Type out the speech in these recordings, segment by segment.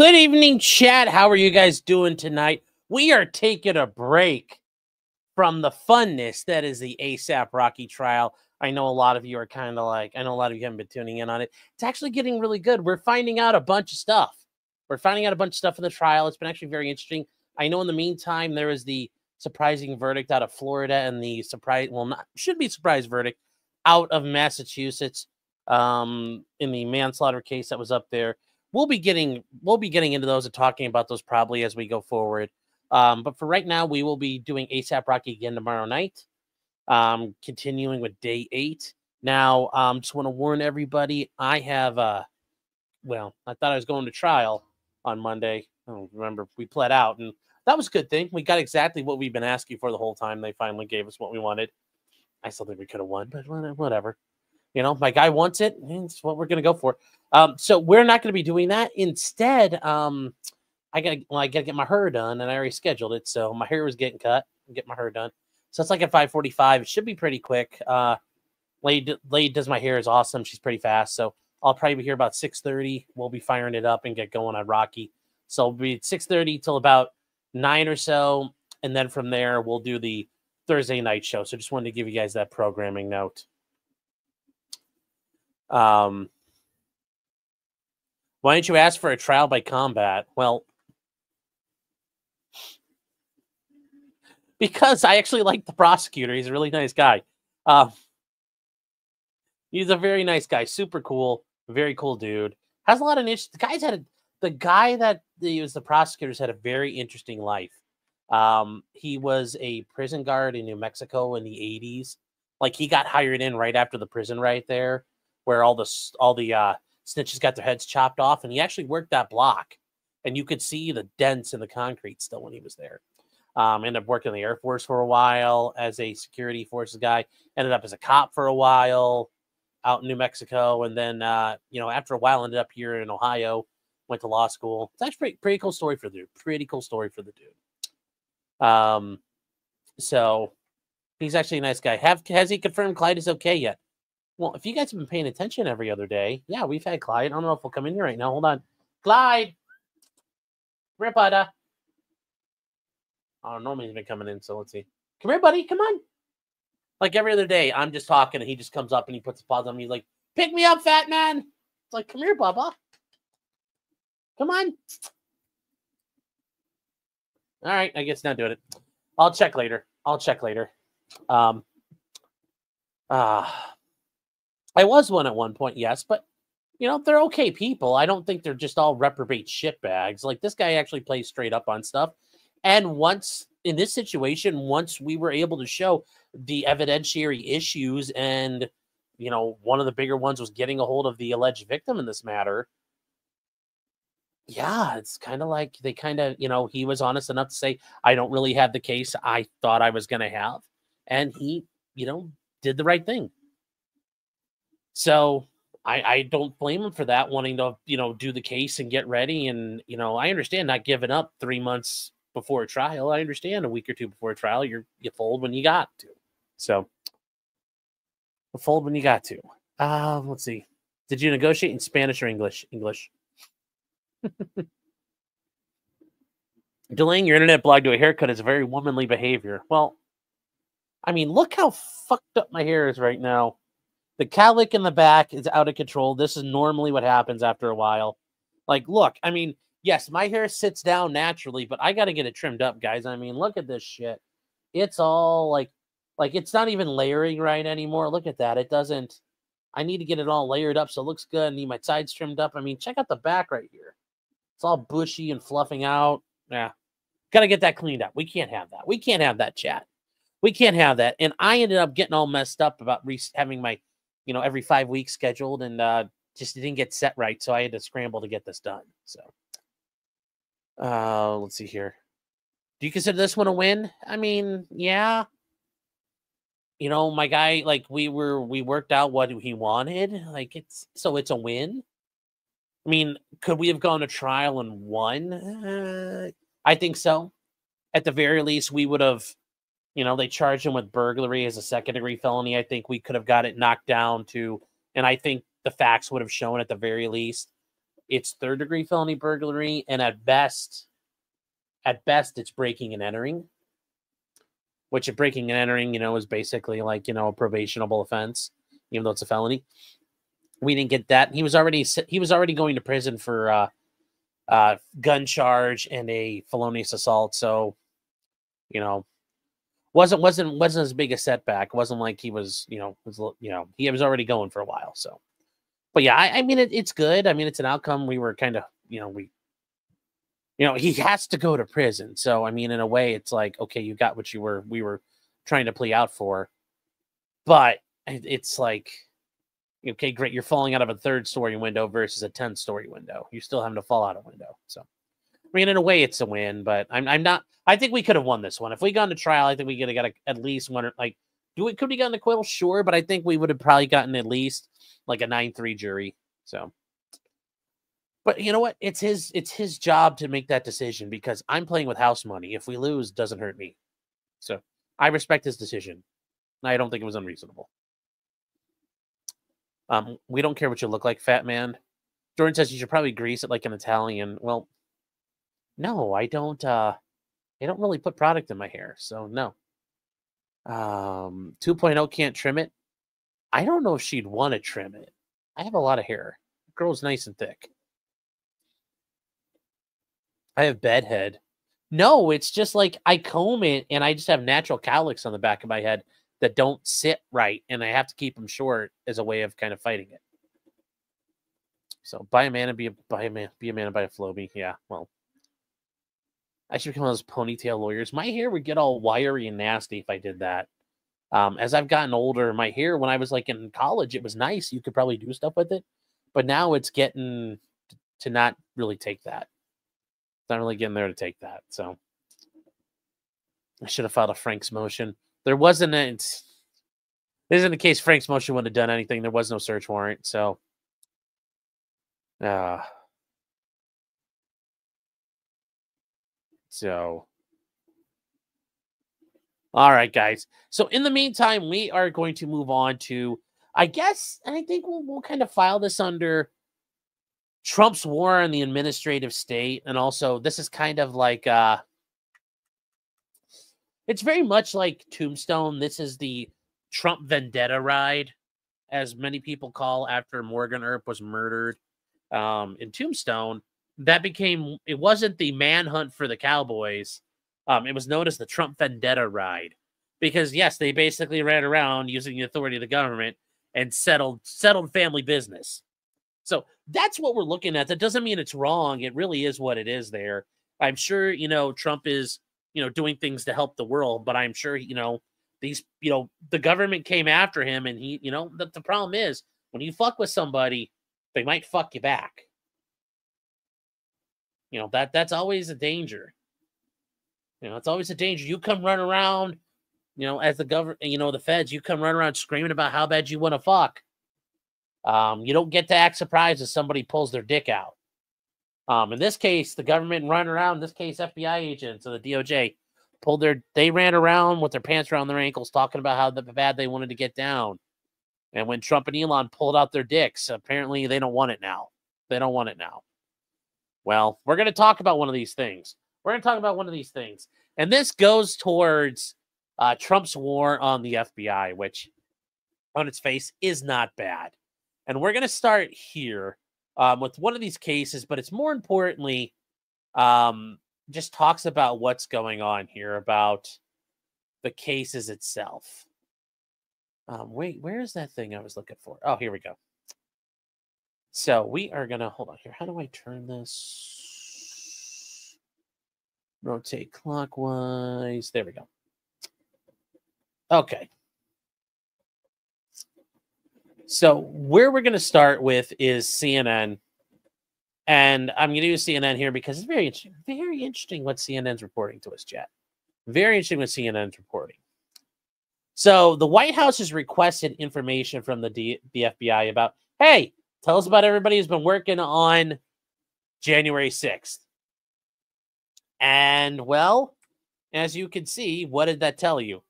Good evening, chat. How are you guys doing tonight? We are taking a break from the funness that is the ASAP Rocky trial. I know a lot of you are kind of like, I know a lot of you haven't been tuning in on it. It's actually getting really good. We're finding out a bunch of stuff. We're finding out a bunch of stuff in the trial. It's been actually very interesting. I know in the meantime, there was the surprising verdict out of Florida and the should be surprise verdict out of Massachusetts in the manslaughter case that was up there. We'll be getting into those and talking about those probably as we go forward. But for right now, we will be doing ASAP Rocky again tomorrow night, continuing with day 8. Now, just want to warn everybody, I have, I thought I was going to trial on Monday. I don't remember, we pled out, and that was a good thing. We got exactly what we've been asking for the whole time. They finally gave us what we wanted. I still think we could have won, but whatever. You know, my guy wants it. It's what we're going to go for. So we're not going to be doing that. Instead, I gotta get my hair done, and I already scheduled it. So my hair was getting cut. Get my hair done. So it's like at 5:45. It should be pretty quick. Lade does my hair is awesome. She's pretty fast. So I'll probably be here about 6:30. We'll be firing it up and get going on Rocky. So it'll be 6:30 till about 9 or so, and then from there we'll do the Thursday night show. So just wanted to give you guys that programming note. Why didn't you ask for a trial by combat? Well, because I actually like the prosecutor. He's a really nice guy. He's a very nice guy. Super cool. Very cool dude. Has a lot of niche. The guy that was the prosecutor's had a very interesting life. He was a prison guard in New Mexico in the 80s. Like, he got hired in right after the prison riot there, where all the snitches got their heads chopped off, and he actually worked that block, and you could see the dents in the concrete still when he was there. Ended up working in the Air Force for a while as a security forces guy, ended up as a cop for a while out in New Mexico, and then after a while ended up here in Ohio, went to law school. It's actually pretty cool story for the dude. Pretty cool story for the dude. So he's actually a nice guy. Has he confirmed Clyde is okay yet? Well, if you guys have been paying attention every other day, yeah, we've had Clyde. I don't know if he'll come in here right now. Hold on. Clyde! Come here, buddy. Oh, normally he's been coming in, so let's see. Come here, buddy. Come on. Like every other day, I'm just talking, and he just comes up and he puts his paws on me. He's like, pick me up, fat man. It's like, come here, Bubba. Come on. All right, I guess not doing it. I'll check later. I was one at one point, yes, but they're okay people. I don't think they're just all reprobate shitbags. Like, this guy actually plays straight up on stuff. And once in this situation, once we were able to show the evidentiary issues, and one of the bigger ones was getting a hold of the alleged victim in this matter. Yeah, it's kind of like they he was honest enough to say, I don't really have the case I thought I was going to have. And he, did the right thing. So I don't blame him for that, wanting to, do the case and get ready. And, I understand not giving up 3 months before a trial. I understand a week or two before a trial, you fold when you got to. So fold when you got to. Let's see. Did you negotiate in Spanish or English? English. Delaying your internet blog to a haircut is a very womanly behavior. Well, I mean, look how fucked up my hair is right now. The cowlick in the back is out of control. This is normally what happens after a while. Like, look, I mean, yes, my hair sits down naturally, but I got to get it trimmed up, guys. I mean, look at this shit. It's all like it's not even layering right anymore. Look at that. It doesn't. I need to get it all layered up so it looks good. I need my sides trimmed up. I mean, check out the back right here. It's all bushy and fluffing out. Yeah. Got to get that cleaned up. We can't have that. We can't have that, chat. We can't have that. And I ended up getting all messed up about having my, every 5 weeks scheduled, and just didn't get set right. So I had to scramble to get this done. So let's see here. Do you consider this one a win? I mean, yeah. My guy, like, we worked out what he wanted. Like, it's a win. I mean, could we have gone to trial and won? I think so. At the very least, we would have, they charged him with burglary as a second-degree felony. I think we could have got it knocked down to, and I think the facts would have shown at the very least, it's third-degree felony burglary, and at best, it's breaking and entering. Which at breaking and entering, is basically like, a probationable offense, even though it's a felony. We didn't get that. He was already going to prison for gun charge and a felonious assault. So, wasn't as big a setback. It wasn't like he was, he was already going for a while. So, but yeah, I mean, it's good. I mean, it's an outcome. We were kind of, he has to go to prison. So, I mean, in a way, it's like, okay, you got what we were trying to plea out for. But it's like, okay, great. You're falling out of a 3rd-story window versus a 10th-story window. You're still having to fall out a window. So, I mean, in a way, it's a win. But I'm not. I think we could have won this one if we gone to trial. I think we could have got at least one. Like, could we gotten acquittal? Sure, but I think we would have probably gotten at least like a 9-3 jury. So. But you know what? It's his job to make that decision because I'm playing with house money. If we lose, it doesn't hurt me. So I respect his decision. I don't think it was unreasonable. We don't care what you look like, fat man. Jordan says you should probably grease it like an Italian. Well, no, I don't. I don't really put product in my hair, so no. 2.0 can't trim it. I don't know if she'd want to trim it. I have a lot of hair. It grows nice and thick. I have bedhead. No, it's just like I comb it and I just have natural cowlicks on the back of my head that don't sit right, and I have to keep them short as a way of kind of fighting it. So buy a man and be a man and buy a Flowbee. Yeah, well, I should become one of those ponytail lawyers. My hair would get all wiry and nasty if I did that. As I've gotten older, my hair, when I was like in college, it was nice. You could probably do stuff with it, but now it's getting to not really take that. Not really getting there to take that. So I should have filed a Frank's motion. There wasn't this isn't the case Frank's motion wouldn't have done anything. There was no search warrant. So all right, guys. So in the meantime, we are going to move on to, I guess, and I think we'll kind of file this under Trump's war on the administrative state. And also, this is kind of like, it's very much like Tombstone. This is the Trump vendetta ride, as many people call after Morgan Earp was murdered in Tombstone. It wasn't the manhunt for the Cowboys. It was known as the Trump vendetta ride. Because, yes, they basically ran around using the authority of the government and settled family business. So that's what we're looking at. That doesn't mean it's wrong. It really is what it is there. I'm sure, Trump is, doing things to help the world, but I'm sure, the government came after him, and he, the problem is when you fuck with somebody, they might fuck you back. That's always a danger. It's always a danger. You come run around, as the government, the feds, you come run around screaming about how bad you want to fuck. You don't get to act surprised if somebody pulls their dick out. In this case, the government ran around, in this case, FBI agents or the DOJ they ran around with their pants around their ankles talking about how bad they wanted to get down. And when Trump and Elon pulled out their dicks, apparently they don't want it now. They don't want it now. Well, we're going to talk about one of these things. And this goes towards Trump's war on the FBI, which on its face is not bad. And we're going to start here with one of these cases, but it's more importantly, just talks about what's going on here, about the cases itself. Wait, where is that thing I was looking for? Oh, here we go. So we are going to, hold on here. How do I turn this? Rotate clockwise. There we go. Okay. So where we're going to start with is CNN. And I'm going to use CNN here because it's very interesting what CNN's reporting to us, chat. Very interesting what CNN's reporting. So the White House has requested information from the FBI about, hey, tell us about everybody who's been working on January 6th. And, well, as you can see, what did that tell you?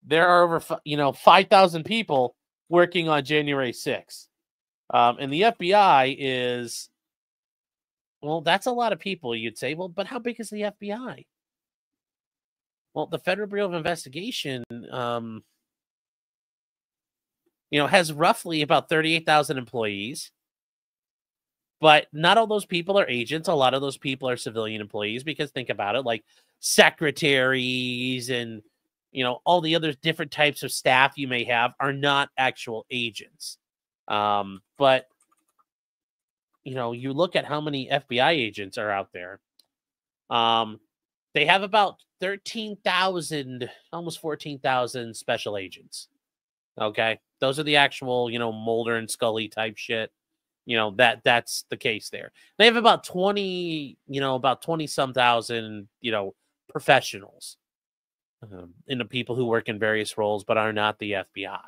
There are over 5,000 people working on January 6th. And the FBI is Well, that's a lot of people, you'd say. Well, but how big is the FBI? Well, the Federal Bureau of Investigation, has roughly about 38,000 employees, but not all those people are agents. A lot of those people are civilian employees because think about it, like secretaries and all the other different types of staff you may have are not actual agents. But you look at how many FBI agents are out there. They have about 13,000, almost 14,000 special agents. Okay. Those are the actual, Mulder and Scully type shit. That's the case there. They have about 20, about 20 some thousand, professionals in the people who work in various roles, but are not the FBI.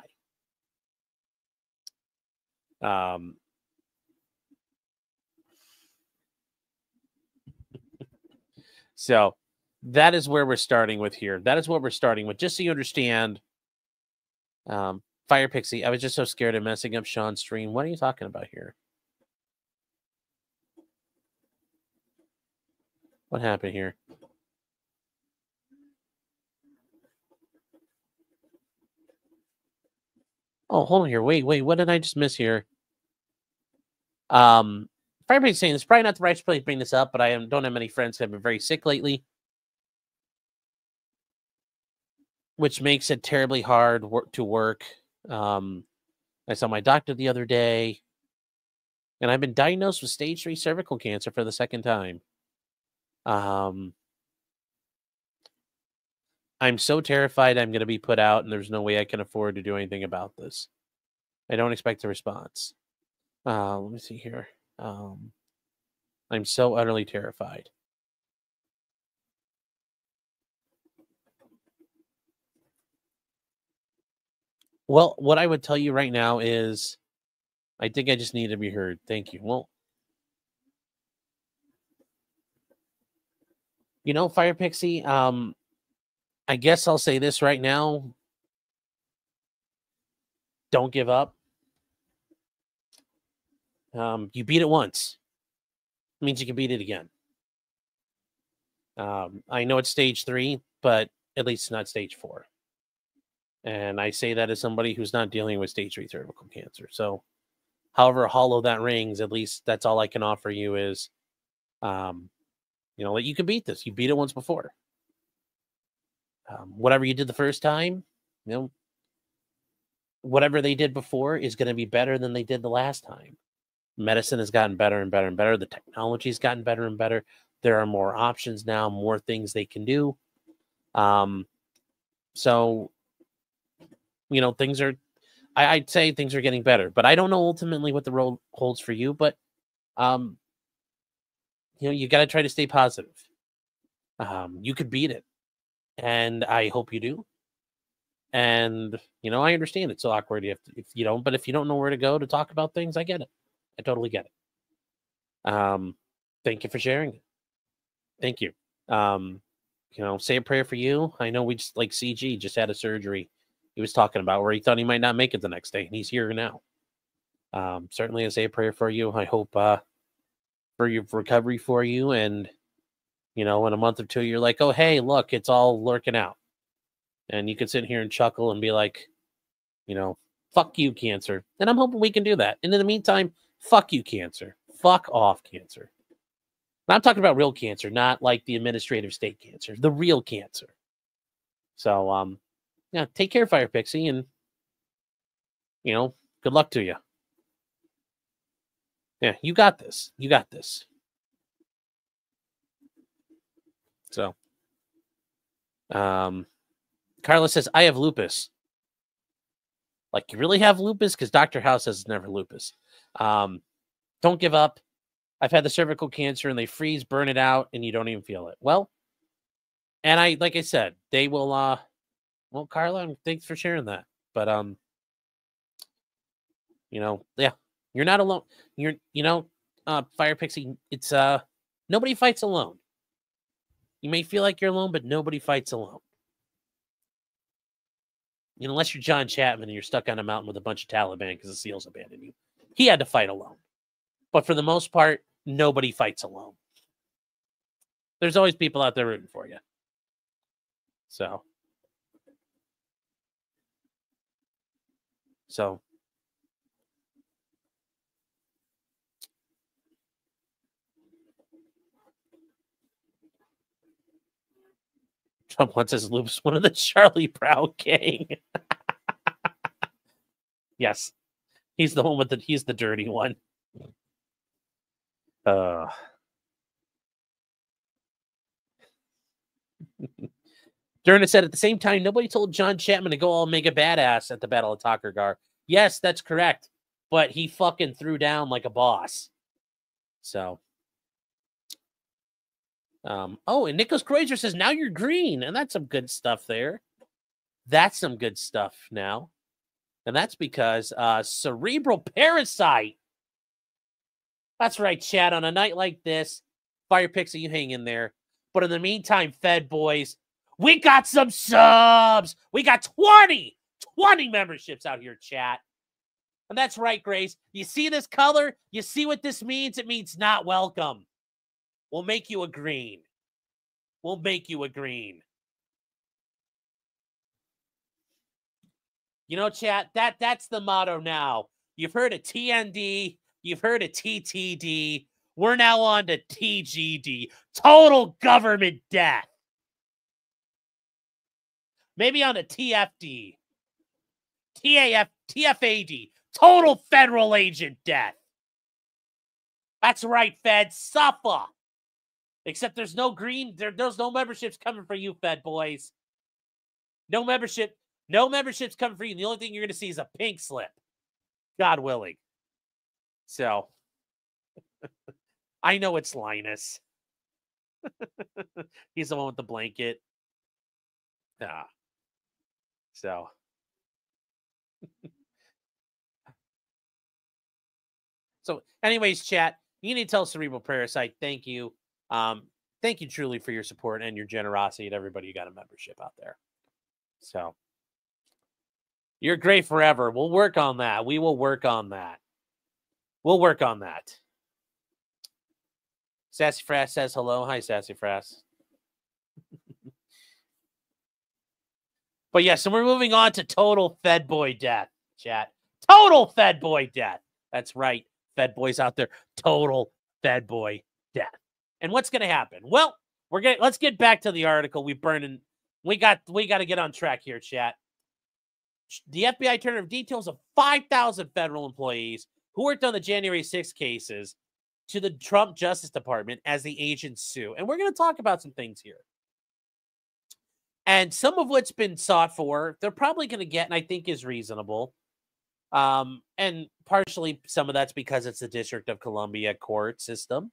So that is where we're starting with here. That is what we're starting with. Just so you understand, Fire Pixie, I was just so scared of messing up Sean's stream. What are you talking about here? What happened here? Oh, hold on here. Wait. What did I just miss here? Fire Pixie saying it's probably not the right place to bring this up, but I don't have many friends who have been very sick lately, which makes it terribly hard to work. I saw my doctor the other day, and I've been diagnosed with stage 3 cervical cancer for the second time. I'm so terrified I'm going to be put out, and there's no way I can afford to do anything about this. I don't expect a response. Let me see here. I'm so utterly terrified. Well, what I would tell you right now is I think I just need to be heard. Thank you. Well, Fire Pixie, I guess I'll say this right now. Don't give up. You beat it once. It means you can beat it again. I know it's stage 3, but at least it's not stage 4. And I say that as somebody who's not dealing with stage 3 cervical cancer. So however hollow that rings, at least that's all I can offer you is, that you can beat this. You beat it once before. Whatever you did the first time, whatever they did before is going to be better than they did the last time. Medicine has gotten better and better and better. The technology has gotten better and better. There are more options now, more things they can do. So, things are, I'd say things are getting better, but I don't know ultimately what the road holds for you, but, you got to try to stay positive. You could beat it, and I hope you do. And, I understand it's so awkward if you don't, but if you don't know where to go to talk about things, I get it. I totally get it. Thank you for sharing it. Thank you. Say a prayer for you. I know we just, like CG just had a surgery he was talking about where he thought he might not make it the next day, and he's here now. Certainly I say a prayer for you. I hope for your recovery for you, and in a month or two you're like, oh hey, look, it's all working out. And you can sit here and chuckle and be like, fuck you, cancer. And I'm hoping we can do that. And in the meantime, fuck you, cancer. Fuck off, cancer. And I'm talking about real cancer, not like the administrative state cancer, the real cancer. So, take care, Fire Pixie, and, good luck to you. Yeah, you got this. You got this. So, Carla says, I have lupus. Like, you really have lupus? Because Dr. House says it's never lupus. Don't give up. I've had the cervical cancer, and they freeze, burn it out, and you don't even feel it. Well, and like I said, they will, well, Carla, thanks for sharing that. But, yeah, you're not alone. Fire Pixie, it's, nobody fights alone. You may feel like you're alone, but nobody fights alone. Unless you're John Chapman and you're stuck on a mountain with a bunch of Taliban because the SEALs abandoned you. He had to fight alone. But for the most part, nobody fights alone. There's always people out there rooting for you. So Trump wants his loops one of the Charlie Brown gang. Yes. He's the one with he's the dirty one. Derna said at the same time, nobody told John Chapman to go all mega badass at the Battle of Takurgar. Yes, that's correct. But he fucking threw down like a boss. So. Oh, and Nicholas Croiser says, now you're green. And that's some good stuff there. That's some good stuff now. And that's because Cerebral Parasite. That's right, Chad. On a night like this, Fire Pixie, you hang in there. But in the meantime, Fed boys, we got some subs. We got 20 memberships out here, chat. And that's right, Grace. You see this color? You see what this means? It means not welcome. We'll make you a green. We'll make you a green. You know, chat, that's the motto now. You've heard of TND. You've heard of TTD. We're now on to TGD. Total government death. Maybe on to TFD. TFAD. Total federal agent death. That's right, Fed. Suffer. Except there's no green, there's no memberships coming for you, Fed boys. No memberships coming for you. The only thing you're going to see is a pink slip. God willing. So, I know it's Linus. He's the one with the blanket. Yeah. So. So, anyways, chat, you need to tell Cerebral Parasite, thank you. Thank you truly for your support and your generosity to everybody who got a membership out there. So, you're great forever. We'll work on that. We will work on that. We'll work on that. Sassy Frass says hello. Hi, Sassy Frass. But yes, so we're moving on to total Fed boy death, chat. Total Fed boy death. That's right, Fed boys out there. Total Fed boy death. And what's going to happen? Well, let's get back to the article. We got to get on track here, chat. The FBI turned over details of 5,000 federal employees who worked on the January 6 cases to the Trump Justice Department as the agents sue. And we're going to talk about some things here. And some of what's been sought for, they're probably going to get, and I think is reasonable. And partially some of that's because it's the District of Columbia court system.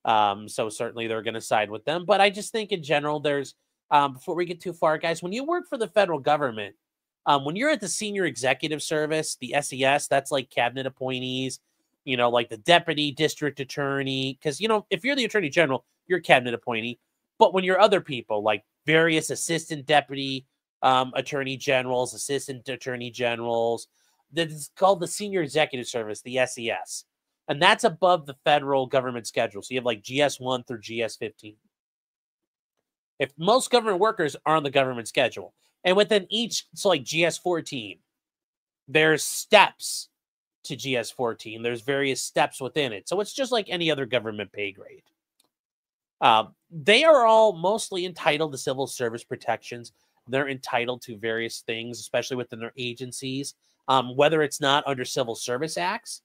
So certainly they're going to side with them. But I just think in general, there's, before we get too far, guys, when you work for the federal government, when you're at the senior executive service, the SES, that's like cabinet appointees, you know, like the deputy district attorney. Because, you know, if you're the attorney general, you're a cabinet appointee. But when you're other people, like various assistant deputy attorney generals, assistant attorney generals, that's called the senior executive service, the SES. And that's above the federal government schedule. So you have like GS1 through GS15. If most government workers are on the government schedule, and within each, so like GS14, there's steps to GS14. There's various steps within it. So it's just like any other government pay grade. They are all mostly entitled to civil service protections. They're entitled to various things, especially within their agencies, whether it's not under civil service acts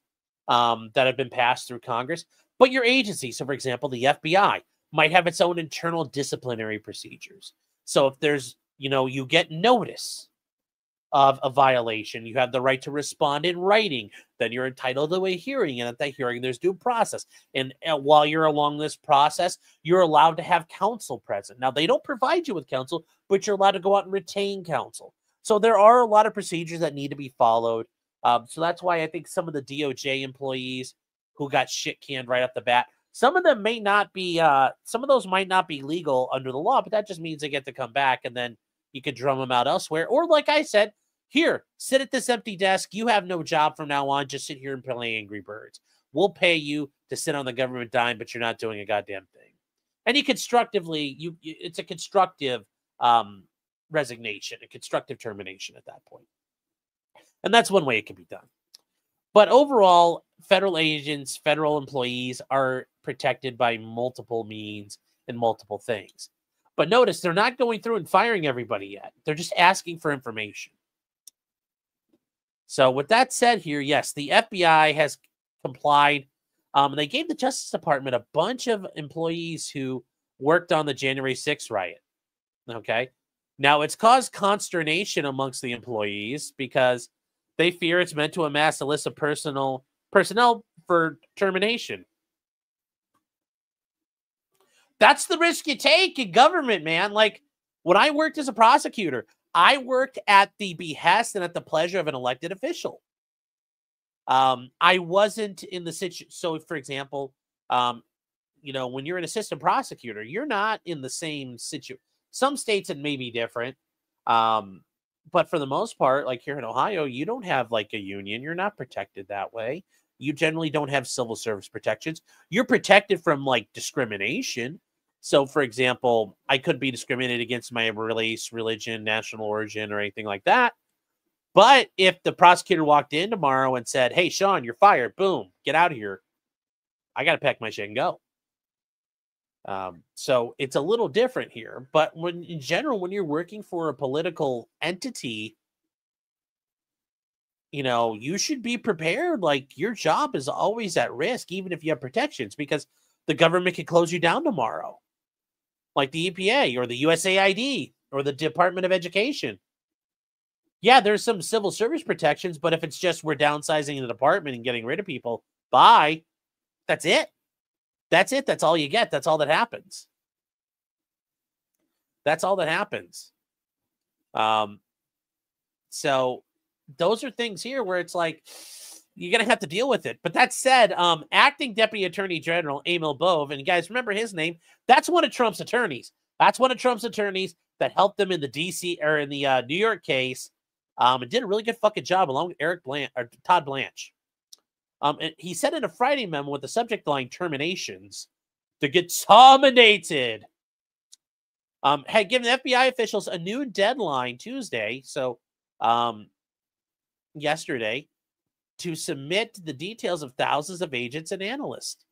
that have been passed through Congress, but your agency. So, for example, the FBI might have its own internal disciplinary procedures. So if there's, you know, you get notice of a violation, you have the right to respond in writing, then you're entitled to a hearing. And at that hearing, there's due process. And while you're along this process, you're allowed to have counsel present. Now, they don't provide you with counsel, but you're allowed to go out and retain counsel. So there are a lot of procedures that need to be followed. So that's why I think some of the DOJ employees who got shit canned right off the bat, some of them may not be, some of those might not be legal under the law, but that just means they get to come back and then you could drum them out elsewhere. Or like I said, here, sit at this empty desk. You have no job from now on. Just sit here and play Angry Birds. We'll pay you to sit on the government dime, but you're not doing a goddamn thing. And you constructively, it's a constructive resignation, a constructive termination at that point. And that's one way it can be done. But overall, federal agents, federal employees are protected by multiple means and multiple things. But notice they're not going through and firing everybody yet. They're just asking for information. So with that said here, yes, the FBI has complied. They gave the Justice Department a bunch of employees who worked on the January 6th riot. Okay. Now, it's caused consternation amongst the employees because they fear it's meant to amass a list of personnel for termination. That's the risk you take in government, man. Like, when I worked as a prosecutor, I worked at the behest and at the pleasure of an elected official. I wasn't in the situation. So, for example, when you're an assistant prosecutor, you're not in the same situation. Some states it may be different. But for the most part, like here in Ohio, you don't have like a union. You're not protected that way. You generally don't have civil service protections. You're protected from like discrimination. So, for example, I could be discriminated against my race, religion, national origin, or anything like that. But if the prosecutor walked in tomorrow and said, "Hey, Sean, you're fired. Boom, get out of here," I got to pack my shit and go. So it's a little different here. But in general, when you're working for a political entity, you should be prepared. Like, your job is always at risk, even if you have protections, because the government could close you down tomorrow, like the EPA or the USAID or the Department of Education. Yeah, there's some civil service protections, but if it's just we're downsizing the department and getting rid of people, bye. That's it. That's it. That's all you get. That's all that happens. That's all that happens. So those are things here where it's like, you're going to have to deal with it. But that said, acting Deputy Attorney General Emil Bove, and you guys remember his name, that's one of Trump's attorneys. That's one of Trump's attorneys that helped them in the DC or in the New York case. And did a really good fucking job along with Todd Blanche. And he said in a Friday memo with the subject line "terminations" to get terminated. Had given FBI officials a new deadline Tuesday, so yesterday, to submit the details of thousands of agents and analysts.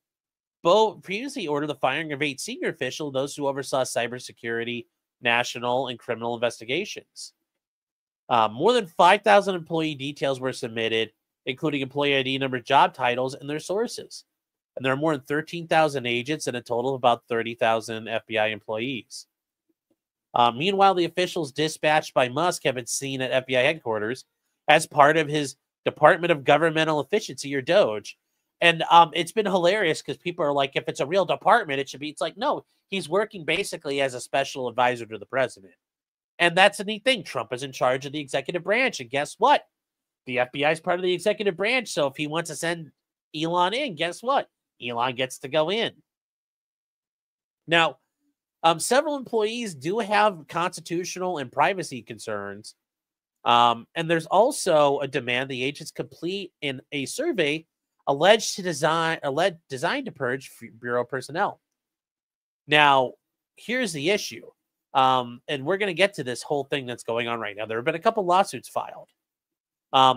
Bove previously ordered the firing of 8 senior officials, those who oversaw cybersecurity, national, and criminal investigations. More than 5,000 employee details were submitted, including employee ID number, job titles, and their sources. And there are more than 13,000 agents and a total of about 30,000 FBI employees. Meanwhile, the officials dispatched by Musk have been seen at FBI headquarters as part of his Department of Governmental Efficiency, or DOGE. And it's been hilarious because people are like, if it's a real department, it should be. It's like, no, he's working basically as a special advisor to the president. And that's a neat thing. Trump is in charge of the executive branch. And guess what? The FBI is part of the executive branch. So if he wants to send Elon in, guess what? Elon gets to go in. Now, several employees do have constitutional and privacy concerns. And there's also a demand the agents complete in a survey designed to purge Bureau personnel. Now, here's the issue. And we're going to get to this whole thing that's going on right now. There have been a couple lawsuits filed.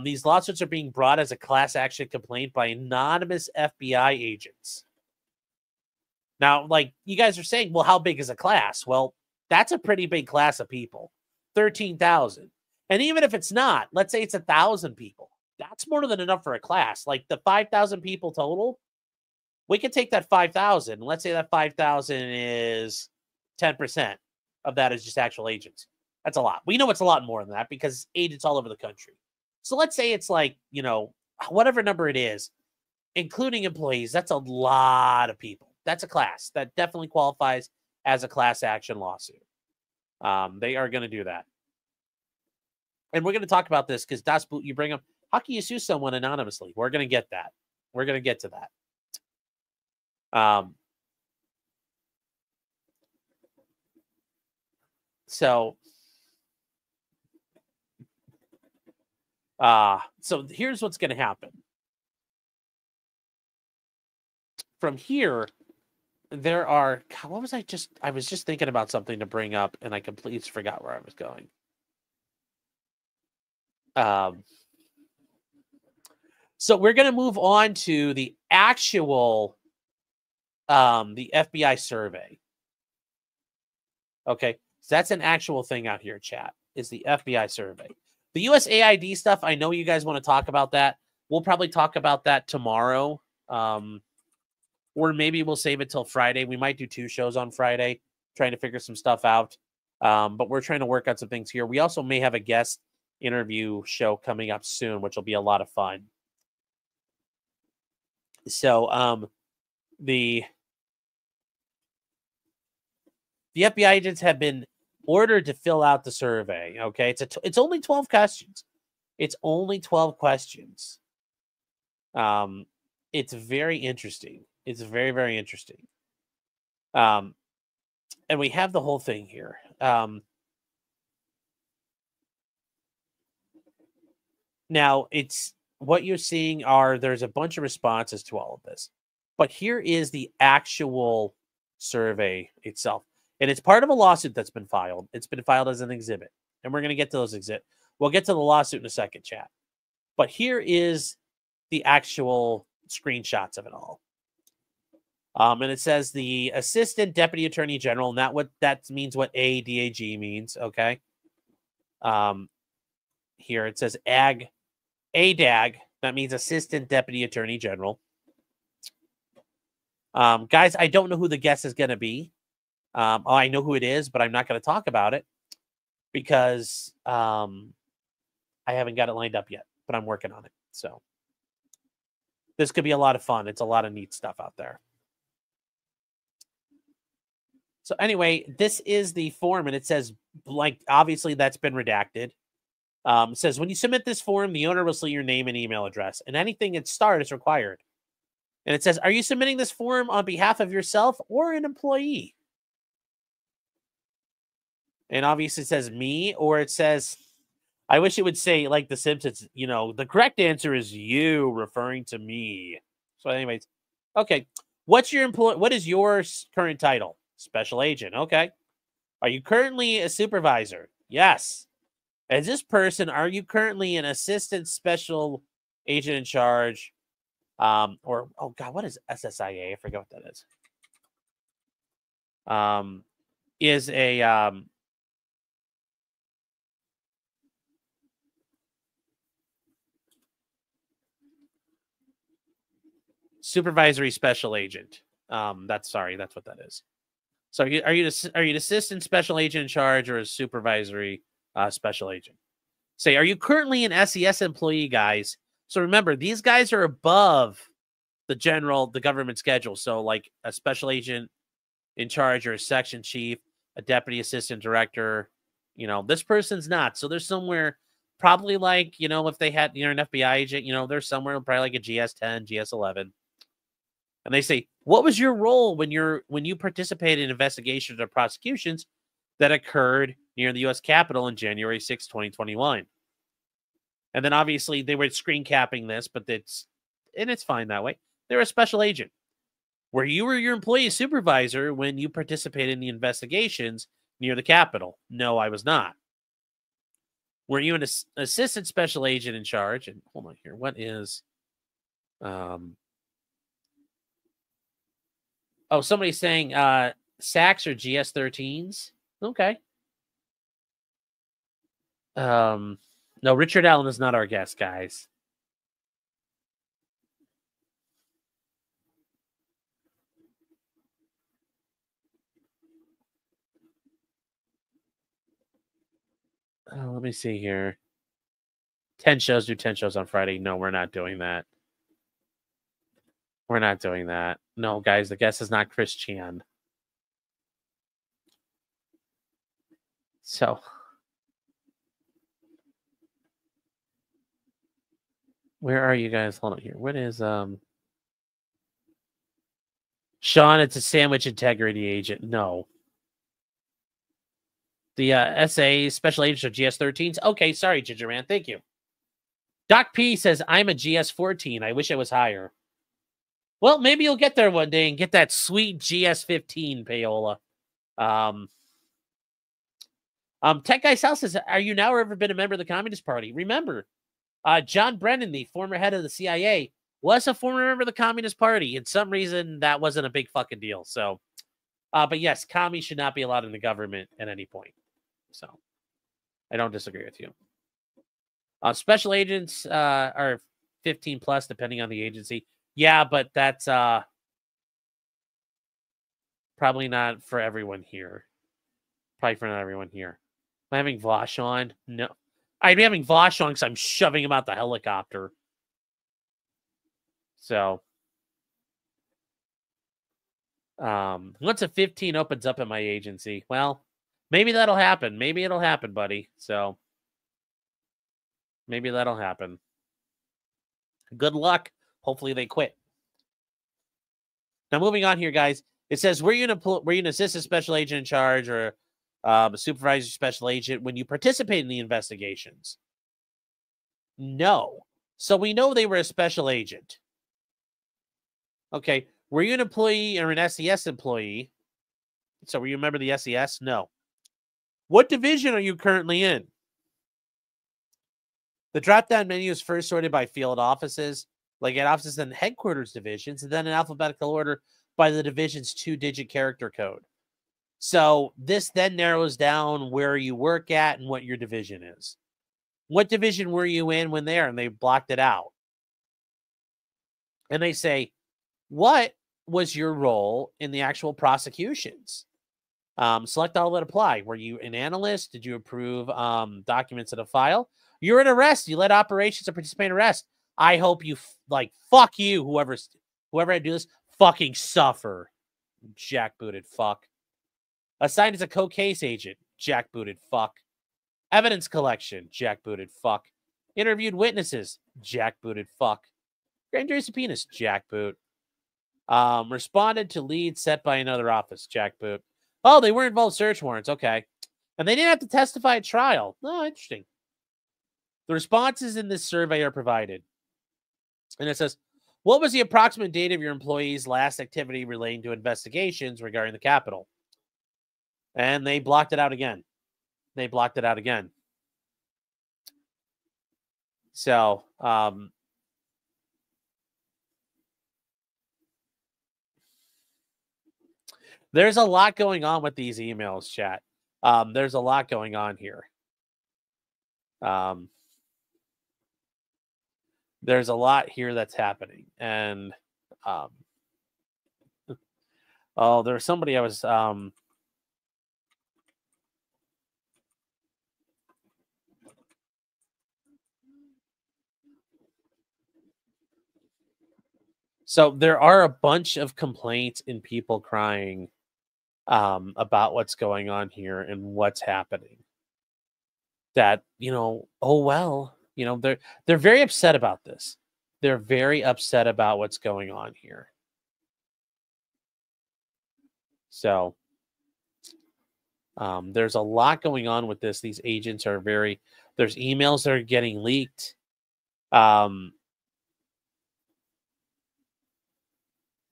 These lawsuits are being brought as a class action complaint by anonymous FBI agents. Now, like, you guys are saying, well, how big is a class? Well, that's a pretty big class of people, 13,000. And even if it's not, let's say it's 1,000 people. That's more than enough for a class. Like the 5,000 people total, we can take that 5,000. Let's say that 5,000 is 10% of that is just actual agents. That's a lot. We know it's a lot more than that because agents all over the country. So let's say it's like, whatever number it is, including employees, that's a lot of people. That's a class. That definitely qualifies as a class action lawsuit. They are going to do that. And we're going to talk about this because Das Boot, you bring up, how can you sue someone anonymously? We're going to get that. We're going to get to that. So here's what's going to happen. from here, there are, God, what was I was just thinking about something to bring up, and I completely forgot where I was going. So we're going to move on to the actual, the FBI survey. Okay, so that's an actual thing out here, chat, is the FBI survey. The USAID stuff, I know you guys want to talk about that. We'll probably talk about that tomorrow. Or maybe we'll save it till Friday. We might do 2 shows on Friday, trying to figure some stuff out. But we're trying to work out some things here. We also may have a guest interview show coming up soon, which will be a lot of fun. So the FBI agents have been ordered to fill out the survey. Okay, it's only 12 questions. It's only 12 questions. It's very interesting. It's very, very interesting. And we have the whole thing here. Now, it's what you're seeing there's a bunch of responses to all of this. But here is the actual survey itself. And it's part of a lawsuit that's been filed. It's been filed as an exhibit. And we're going to get to those exhibits. We'll get to the lawsuit in a second, chat. But here is the actual screenshots of it all. And it says the Assistant Deputy Attorney General, and that means what ADAG means, okay? Here it says ADAG, that means Assistant Deputy Attorney General. Guys, I don't know who the guest is going to be. I know who it is, but I'm not going to talk about it because I haven't got it lined up yet, but I'm working on it. So this could be a lot of fun. It's a lot of neat stuff out there. So anyway, this is the form, and it says, like, obviously that's been redacted. It says, when you submit this form, the owner will see your name and email address, and anything at start is required. And it says, are you submitting this form on behalf of yourself or an employee? And obviously it says me, or it says, I wish it would say, like The Simpsons, you know, the correct answer is you, referring to me. So anyways, okay. What is your current title? Special agent. Okay. Are you currently a supervisor? Yes. As this person, are you currently an assistant special agent in charge? Or, oh God, what is SSIA? I forget what that is. Is a, supervisory special agent. That's what that is. So are you an assistant special agent in charge or a supervisory special agent? Say, are you currently an SES employee, guys? So remember, these guys are above the government schedule. So like a special agent in charge or a section chief, a deputy assistant director, you know, this person's not. So there's somewhere probably like, you know, if they had, you know, an FBI agent, you know, there's somewhere probably like a GS-10, GS-11. And they say, what was your role when you participated in investigations or prosecutions that occurred near the U.S. Capitol on January 6, 2021? And then obviously they were screen capping this, but it's fine that way. They're a special agent. Were you or your employee supervisor when you participated in the investigations near the Capitol? No, I was not. Were you an assistant special agent in charge? And hold on here. What is... Oh, somebody's saying SACs or GS-13s. Okay. No, Richard Allen is not our guest, guys. Let me see here. 10 shows, do 10 shows on Friday. No, we're not doing that. We're not doing that. No, guys, the guest is not Chris Chan. So, where are you guys? Hold on here. What is Sean? It's a sandwich integrity agent. No. The SA special agents are GS-13s. Okay, sorry, Ginger Man. Thank you. Doc P says I'm a GS-14. I wish I was higher. Well, maybe you'll get there one day and get that sweet GS15 payola. Tech Guy South says, are you now or ever been a member of the Communist Party? Remember, John Brennan, the former head of the CIA, was a former member of the Communist Party. In some reason, that wasn't a big fucking deal. So, but yes, commies should not be allowed in the government at any point. So, I don't disagree with you. Special agents are 15 plus, depending on the agency. Yeah, but that's probably not for everyone here. Probably for not everyone here. Am I having Vosh on? No. I'd be having Vosh on because I'm shoving him out the helicopter. So, once a 15 opens up at my agency, well, maybe that'll happen. Maybe it'll happen, buddy. So, maybe that'll happen. Good luck. Hopefully they quit. Now, moving on here, guys. It says, were you an assistant special agent in charge or a supervisor special agent when you participate in the investigations? No. So we know they were a special agent. Okay. Were you an employee or an SES employee? So were you a member of the SES? No. What division are you currently in? The drop-down menu is first sorted by field offices, like at offices and headquarters divisions, and then in alphabetical order by the division's 2-digit character code. So this then narrows down where you work at and what your division is. What division were you in when there? And they blocked it out. And they say, what was your role in the actual prosecutions? Select all that apply. Were you an analyst? Did you approve documents in a file? You're in arrest. You led operations or participate in arrest. I hope you fuck you, whoever had to do this, fucking suffer. Jackbooted fuck. Assigned as a co-case agent. Jackbooted fuck. Evidence collection. Jackbooted fuck. Interviewed witnesses. Jackbooted fuck. Grand jury subpoenas. Jackboot. Responded to leads set by another office. Jackboot. Oh, they were involved search warrants. Okay. And they didn't have to testify at trial. Oh, interesting. The responses in this survey are provided. And it says, what was the approximate date of your employee's last activity relating to investigations regarding the Capitol? And they blocked it out again. They blocked it out again. So, there's a lot going on with these emails, chat. There's a lot going on here. There's a lot here that's happening. And, oh, there's somebody I was, so there are a bunch of complaints and people crying about what's going on here and what's happening. That, oh, well, they're very upset about this. They're very upset about what's going on here. So there's a lot going on with this. These agents are there's emails that are getting leaked.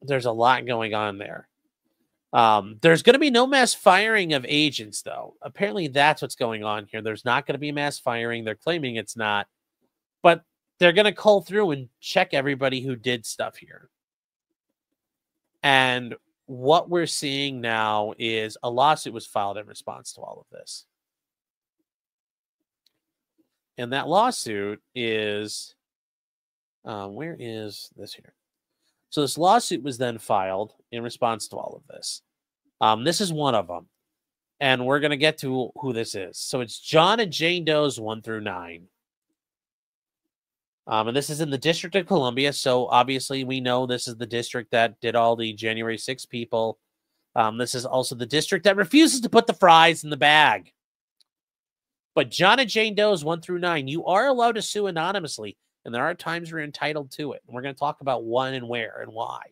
There's a lot going on there. There's going to be no mass firing of agents, though. Apparently, that's what's going on here. There's not going to be mass firing. They're claiming it's not. But they're going to cull through and check everybody who did stuff here. And what we're seeing now is a lawsuit was filed in response to all of this. And that lawsuit is... where is this here? So this lawsuit was then filed in response to all of this. This is one of them. And we're going to get to who this is. So it's John and Jane Doe's 1 through 9. And this is in the District of Columbia. So obviously we know this is the district that did all the January 6 people. This is also the district that refuses to put the fries in the bag. But John and Jane Doe's 1 through 9, you are allowed to sue anonymously. And there are times you're entitled to it. And we're going to talk about when and where and why.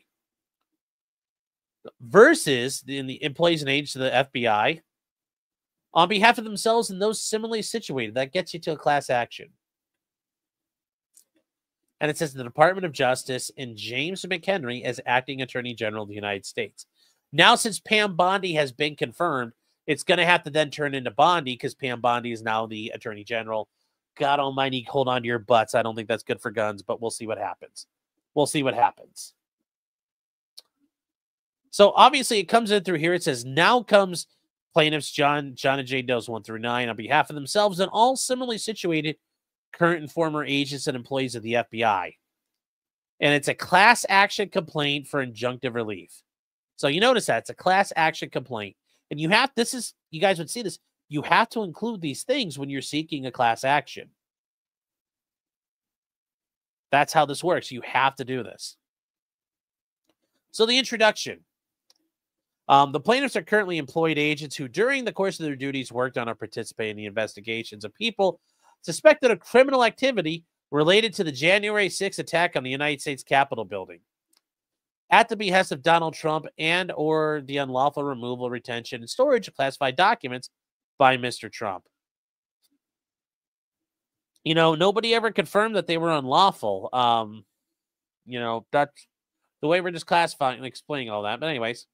Versus in the employees and agents of the FBI on behalf of themselves and those similarly situated. That gets you to a class action. And it says the Department of Justice and James McHenry as acting Attorney General of the United States. Now, since Pam Bondi has been confirmed, it's going to have to then turn into Bondi because Pam Bondi is now the Attorney General. God almighty, hold on to your butts. I don't think that's good for guns, but we'll see what happens. We'll see what happens. So obviously it comes in through here. It says, now comes plaintiffs John and Jane Doe's 1 through 9 on behalf of themselves and all similarly situated current and former agents and employees of the FBI. And it's a class action complaint for injunctive relief. So you notice that it's a class action complaint. And you have, this is, you guys would see this, you have to include these things when you're seeking a class action. That's how this works. You have to do this. So the introduction. The plaintiffs are currently employed agents who, during the course of their duties, worked on or participated in the investigations of people suspected of criminal activity related to the January 6th attack on the United States Capitol building, at the behest of Donald Trump and or the unlawful removal, retention, and storage of classified documents by Mr. Trump. You know, nobody ever confirmed that they were unlawful. You know, that's the way we're just classifying and explaining all that. But anyways,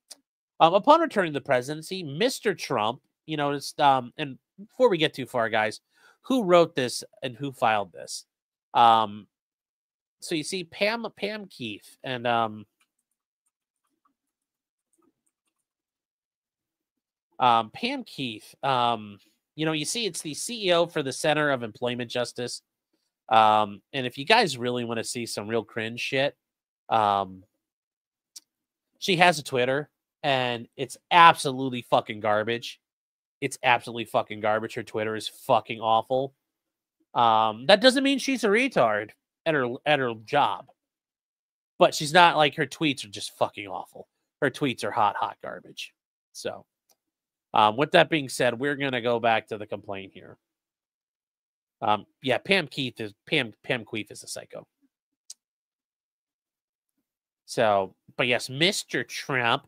upon returning to the presidency, Mr. Trump, you know, and before we get too far, guys, who wrote this and who filed this? So you see Pam Keith and Pam Keith. You know, you see it's the CEO for the Center of Employment Justice. And if you guys really want to see some real cringe shit, she has a Twitter and it's absolutely fucking garbage. It's absolutely fucking garbage. Her Twitter is fucking awful. That doesn't mean she's a retard at her job, but she's not. Like, her tweets are just fucking awful. Her tweets are hot garbage. So, with that being said, we're gonna go back to the complaint here. Yeah, Pam Keith is a psycho. So, but yes, Mr. Trump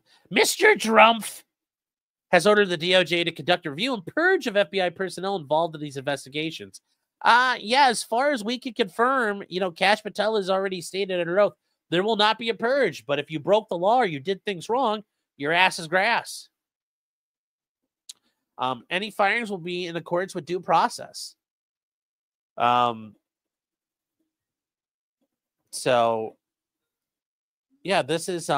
has ordered the DOJ to conduct a review and purge of FBI personnel involved in these investigations. Yeah, as far as we can confirm, you know, Kash Patel has already stated under oath, there will not be a purge, but if you broke the law or you did things wrong, your ass is grass. Any firings will be in accordance with due process. So yeah, this is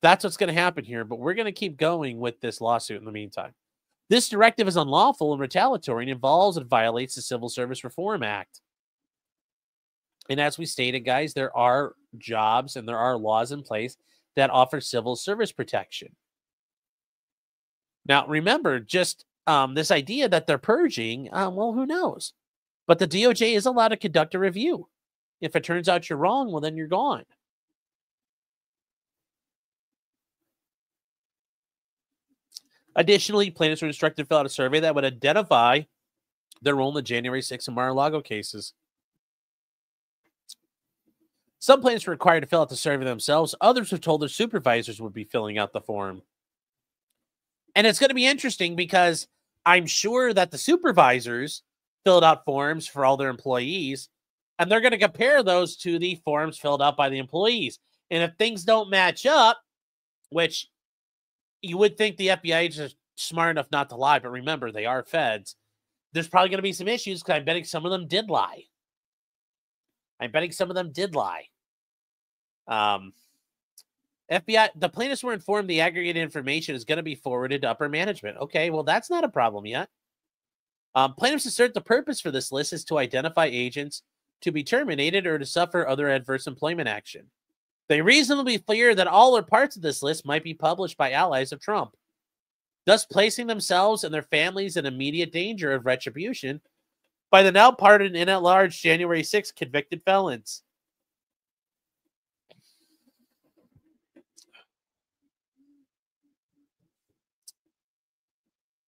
that's what's going to happen here, but we're going to keep going with this lawsuit in the meantime. This directive is unlawful and retaliatory and involves and violates the Civil Service Reform Act. And as we stated, guys, there are jobs and there are laws in place that offer civil service protection. Now, remember, just this idea that they're purging, well, who knows? But the DOJ is allowed to conduct a review. If it turns out you're wrong, well, then you're gone. Additionally, plaintiffs were instructed to fill out a survey that would identify their role in the January 6th and Mar-a-Lago cases. Some plaintiffs were required to fill out the survey themselves. Others were told their supervisors would be filling out the form. And it's going to be interesting because I'm sure that the supervisors filled out forms for all their employees, and they're going to compare those to the forms filled out by the employees. And if things don't match up, which you would think the FBI is just smart enough not to lie, but remember, they are feds. There's probably going to be some issues because I'm betting some of them did lie. FBI, the plaintiffs were informed the aggregated information is going to be forwarded to upper management. Okay, well, that's not a problem yet. Plaintiffs assert the purpose for this list is to identify agents to be terminated or to suffer other adverse employment action. They reasonably fear that all or parts of this list might be published by allies of Trump, thus placing themselves and their families in immediate danger of retribution by the now pardoned and at large January 6th convicted felons.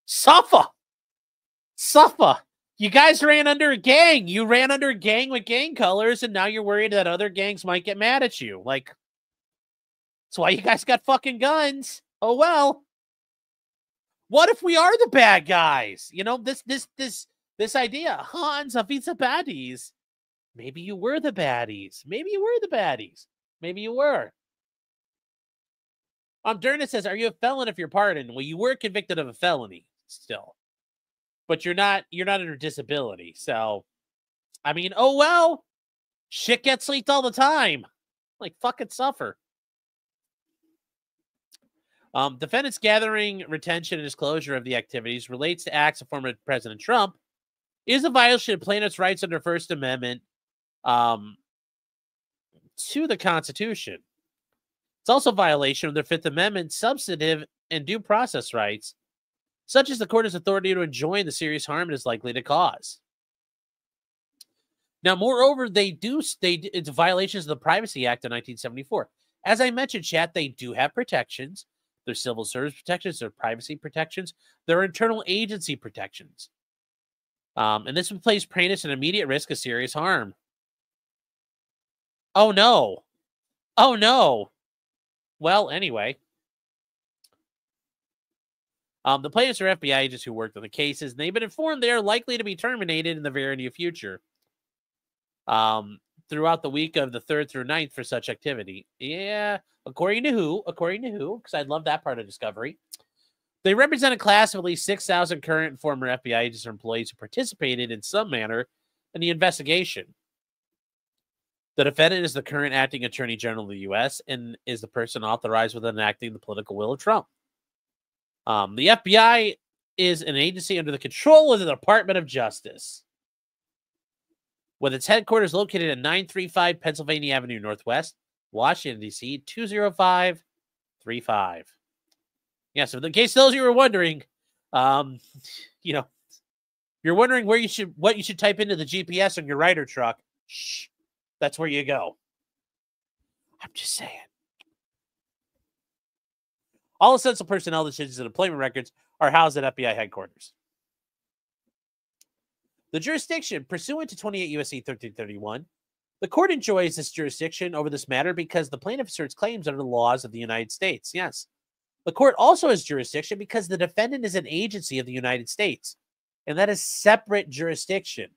Suffer. You guys ran under a gang. You ran under a gang with gang colors, and now you're worried that other gangs might get mad at you. Like, that's why you guys got fucking guns. Oh, well. What if we are the bad guys? You know, this This idea, Hans, of the baddies. Maybe you were the baddies. Maybe you were the baddies. Maybe you were. Derna says, are you a felon if you're pardoned? Well, you were convicted of a felony still. But you're not under disability. So, I mean, oh well. Shit gets leaked all the time. Like, fucking suffer. Defendants gathering, retention, and disclosure of the activities relates to acts of former President Trump is a violation of plaintiff's rights under First Amendment to the Constitution. It's also a violation of the Fifth Amendment substantive and due process rights, such as the court has authority to enjoin the serious harm it is likely to cause. Now, moreover, it's violations of the Privacy Act of 1974. As I mentioned, chat, they do have protections. Their civil service protections, their privacy protections, their internal agency protections. And this would place plaintiffs in immediate risk of serious harm. Oh, no. Oh, no. Well, anyway. The plaintiffs are FBI agents who worked on the cases, and they've been informed they are likely to be terminated in the very near future. Throughout the week of the 3rd through 9th for such activity. Yeah. According to who? Because I'd love that part of Discovery. They represent a class of at least 6,000 current and former FBI agents or employees who participated in some manner in the investigation. The defendant is the current acting attorney general of the U.S. and is the person authorized with enacting the political will of Trump. The FBI is an agency under the control of the Department of Justice, with its headquarters located at 935 Pennsylvania Avenue Northwest, Washington, D.C., 20535. Yeah, so in case those of you were wondering, you're wondering what you should type into the GPS on your Ryder truck, shh, that's where you go. I'm just saying. All essential personnel decisions and employment records are housed at FBI headquarters. The jurisdiction, pursuant to 28 U.S.C. 1331, the court enjoys this jurisdiction over this matter because the plaintiff asserts claims under the laws of the United States. Yes. The court also has jurisdiction because the defendant is an agency of the United States, and that is separate jurisdiction.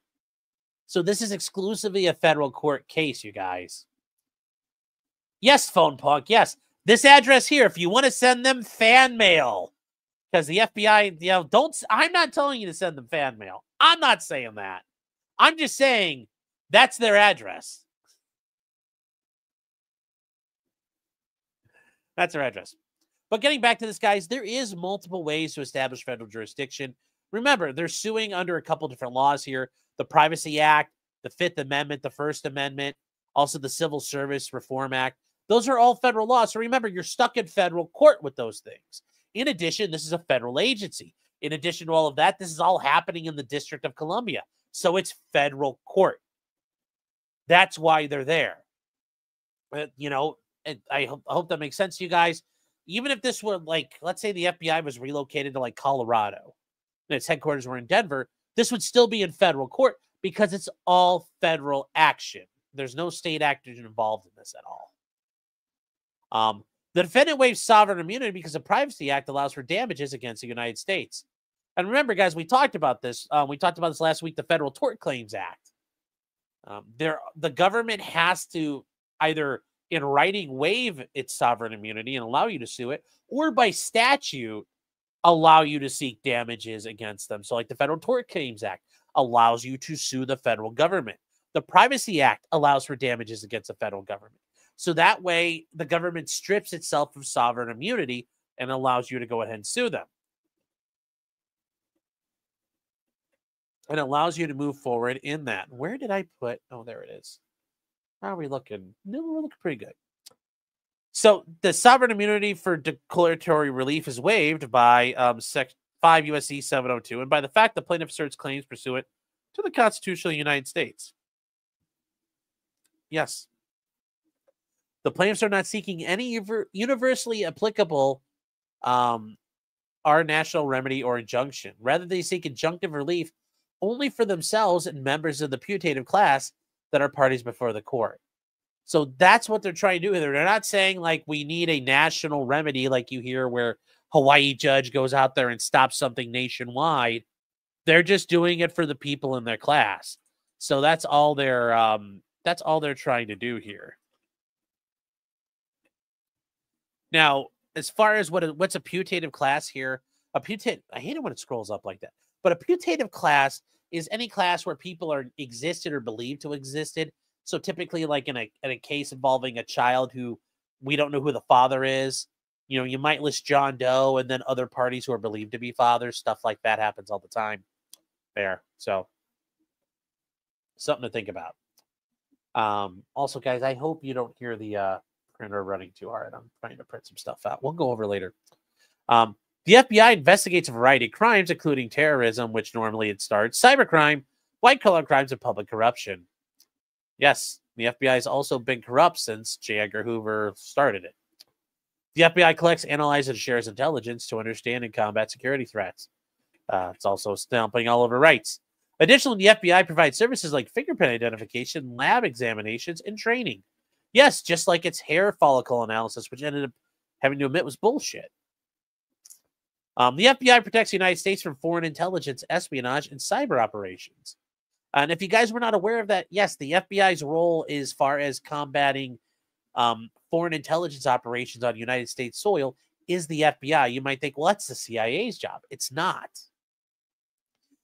So this is exclusively a federal court case, you guys. Yes, Phone Punk, yes. This address here, if you want to send them fan mail, because the FBI, I'm not telling you to send them fan mail. I'm not saying that. I'm just saying that's their address. That's their address. But getting back to this, guys, there is multiple ways to establish federal jurisdiction. Remember, they're suing under a couple different laws here. The Privacy Act, the Fifth Amendment, the First Amendment, also the Civil Service Reform Act. Those are all federal laws. So remember, you're stuck in federal court with those things. In addition, this is a federal agency. In addition to all of that, this is all happening in the District of Columbia. So it's federal court. That's why they're there. I hope that makes sense to you guys. Even if this were let's say the FBI was relocated to Colorado and its headquarters were in Denver, this would still be in federal court because it's all federal action. There's no state actors involved in this at all. The defendant waives sovereign immunity because the Privacy Act allows for damages against the United States. And remember, guys, we talked about this. We talked about this last week, the Federal Tort Claims Act. The government has to either in writing waive its sovereign immunity and allow you to sue it, or by statute allow you to seek damages against them. So the Federal Tort Claims Act allows you to sue the federal government. The Privacy Act allows for damages against the federal government. So that way, the government strips itself of sovereign immunity and allows you to go ahead and sue them. And allows you to move forward in that. Where did I put? Oh, there it is. How are we looking? No, we're looking pretty good. So the sovereign immunity for declaratory relief is waived by Section 5 U.S.C. 702 and by the fact the plaintiff asserts claims pursuant to the Constitution of the United States. Yes. The plaintiffs are not seeking any universally applicable our national remedy or injunction. Rather, they seek injunctive relief only for themselves and members of the putative class that are parties before the court. So that's what they're trying to do. They're not saying we need a national remedy like you hear where Hawaii judge goes out there and stops something nationwide. They're just doing it for the people in their class. So that's all they're trying to do here. Now, as far as what's a putative class here, I hate it when it scrolls up like that. But a putative class is any class where people are existed or believed to existed. So typically, like in a case involving a child who we don't know who the father is, you know, you might list John Doe and then other parties who are believed to be fathers. Stuff like that happens all the time there. So something to think about. Also, guys, I hope you don't hear the printer running too hard. I'm trying to print some stuff out. We'll go over later. The FBI investigates a variety of crimes, including terrorism, which normally it starts, cybercrime, white-collar crimes, and public corruption. Yes, the FBI has also been corrupt since J. Edgar Hoover started it. The FBI collects, analyzes, and shares intelligence to understand and combat security threats. It's also stomping all over rights. Additionally, the FBI provides services like fingerprint identification, lab examinations, and training. Yes, just like its hair follicle analysis, which ended up having to admit was bullshit. The FBI protects the United States from foreign intelligence, espionage, and cyber operations. And if you guys were not aware of that, yes, the FBI's role as far as combating foreign intelligence operations on United States soil is the FBI. You might think, well, that's the CIA's job. It's not.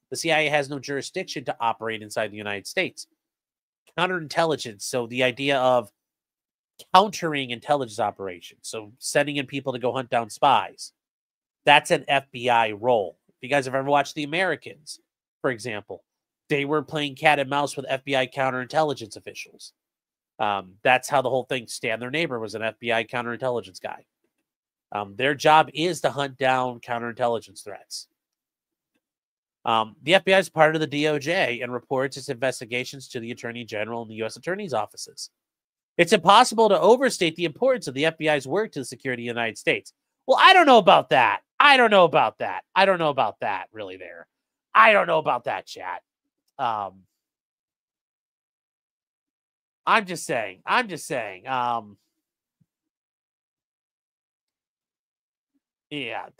The CIA has no jurisdiction to operate inside the United States. Counterintelligence, so the idea of countering intelligence operations, so sending in people to go hunt down spies, that's an FBI role. If you guys have ever watched The Americans, for example, they were playing cat and mouse with FBI counterintelligence officials. That's how the whole thing, Stan Their Neighbor was an FBI counterintelligence guy. Their job is to hunt down counterintelligence threats. The FBI is part of the DOJ and reports its investigations to the Attorney General and the U.S. Attorney's offices. It's impossible to overstate the importance of the FBI's work to the security of the United States. Well, I don't know about that. I don't know about that. I don't know about that, really, there. I don't know about that, chat. I'm just saying. Yeah,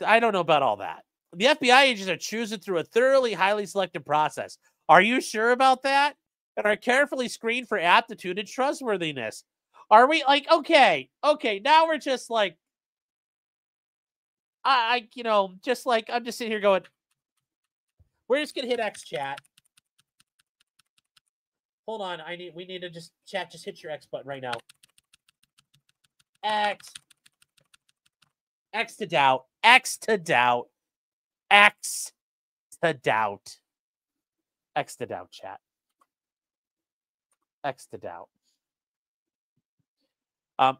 I don't know about all that. The FBI agents are chosen through a thoroughly, highly selective process. Are you sure about that? And are carefully screened for aptitude and trustworthiness. Are we like, okay, now we're just like, you know, just like, I'm just sitting here going, we're just going to hit X, chat. Hold on, we need to just, chat, just hit your X button right now. X to doubt. X to doubt. X to doubt. X to doubt, chat. X to doubt.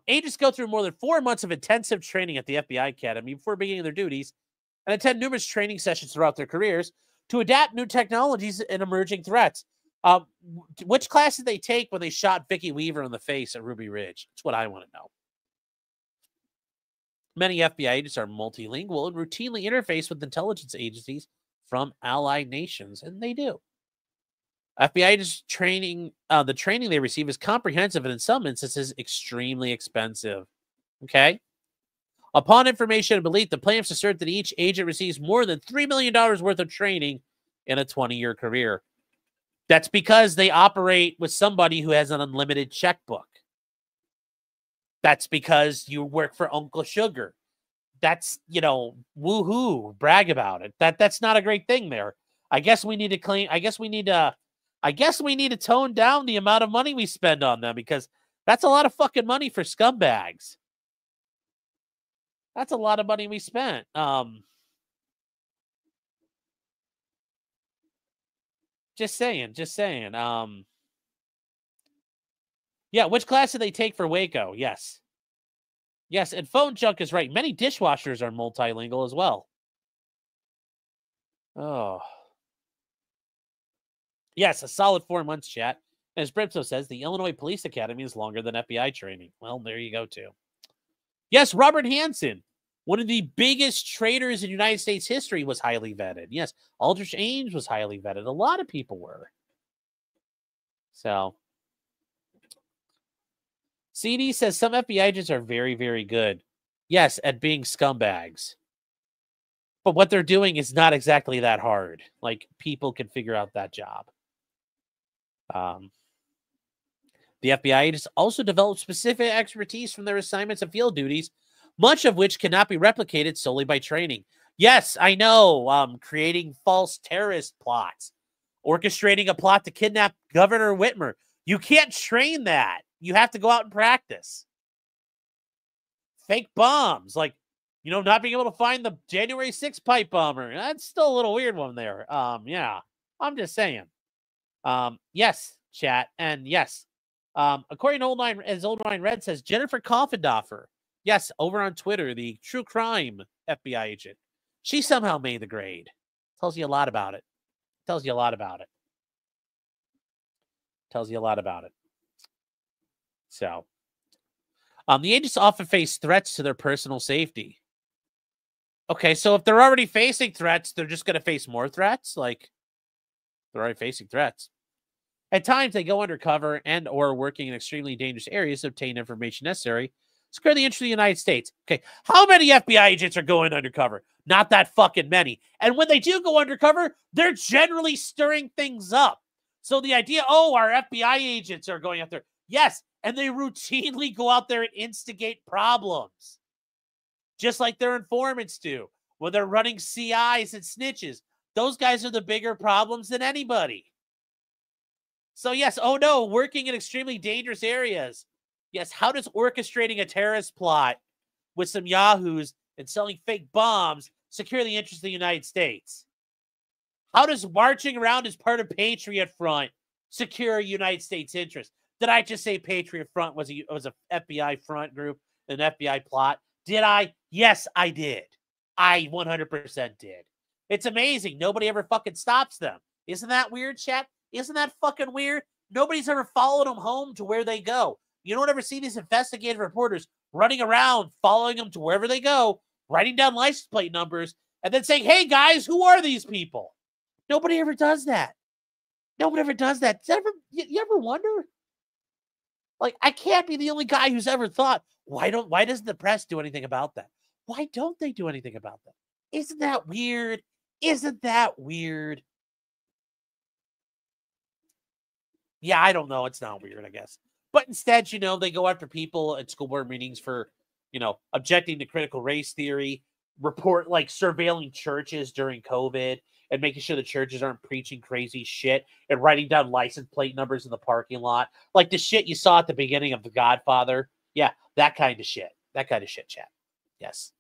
Agents go through more than 4 months of intensive training at the FBI Academy before beginning their duties and attend numerous training sessions throughout their careers to adapt new technologies and emerging threats. Which class did they take when they shot Vicki Weaver in the face at Ruby Ridge? That's what I want to know. Many FBI agents are multilingual and routinely interface with intelligence agencies from allied nations, and they do. FBI agents training, the training they receive is comprehensive and in some instances extremely expensive. Okay? Upon information and belief, the plaintiffs assert that each agent receives more than $3 million worth of training in a 20-year career. That's because they operate with somebody who has an unlimited checkbook. That's because you work for Uncle Sugar. That's, you know, woohoo, brag about it. That's not a great thing there. I guess we need to tone down the amount of money we spend on them, because that's a lot of fucking money for scumbags. That's a lot of money we spent. Just saying. Yeah, which class did they take for Waco? Yes, and Phone Junk is right. Many dishwashers are multilingual as well. Oh. Yes, a solid 4 months, chat. As Brimso says, the Illinois Police Academy is longer than FBI training. Well, there you go, too. Yes, Robert Hansen, one of the biggest traitors in United States history, was highly vetted. Yes, Aldrich Ames was highly vetted. A lot of people were. So, CD says some FBI agents are very, very good. Yes, at being scumbags. But what they're doing is not exactly that hard. Like, people can figure out that job. The FBI agents also developed specific expertise from their assignments and field duties, much of which cannot be replicated solely by training. Yes, I know. Creating false terrorist plots, orchestrating a plot to kidnap Governor Whitmer. You can't train that. You have to go out and practice. Fake bombs, like, not being able to find the January 6th pipe bomber. That's still a little weird one there. Yeah, I'm just saying. Yes, chat, and yes. According to Old Ryan Red says, Jennifer Coffendoffer, yes, over on Twitter, the true crime FBI agent, she somehow made the grade. Tells you a lot about it. Tells you a lot about it. Tells you a lot about it. So, the agents often face threats to their personal safety. Okay, so if they're already facing threats, they're just going to face more threats? Like, they're already facing threats. At times, they go undercover and or working in extremely dangerous areas to obtain information necessary to secure the interest of the United States. Okay, how many FBI agents are going undercover? Not that fucking many. And when they do go undercover, they're generally stirring things up. So the idea, our FBI agents are going out there. Yes, and they routinely go out there and instigate problems. Just like their informants do when they're running CIs and snitches. Those guys are the bigger problems than anybody. So yes, working in extremely dangerous areas. Yes, how does orchestrating a terrorist plot with some yahoos and selling fake bombs secure the interest of the United States? How does marching around as part of Patriot Front secure United States interest? Did I just say Patriot Front was a FBI front group, an FBI plot? Did I? Yes, I did. I 100% did. It's amazing. Nobody ever fucking stops them. Isn't that weird, chat? Isn't that fucking weird? Nobody's ever followed them home to where they go. You don't ever see these investigative reporters running around, following them to wherever they go, writing down license plate numbers, and then saying, hey, guys, who are these people? Nobody ever does that. Nobody ever does that. You ever wonder? Like, I can't be the only guy who's ever thought, why doesn't the press do anything about that? Why don't they do anything about that? Isn't that weird? Isn't that weird? Yeah, I don't know. It's not weird, I guess. But instead, they go after people at school board meetings for, objecting to critical race theory, surveilling churches during COVID and making sure the churches aren't preaching crazy shit and writing down license plate numbers in the parking lot. Like the shit you saw at the beginning of The Godfather. Yeah, that kind of shit. That kind of shit, chat. Yes.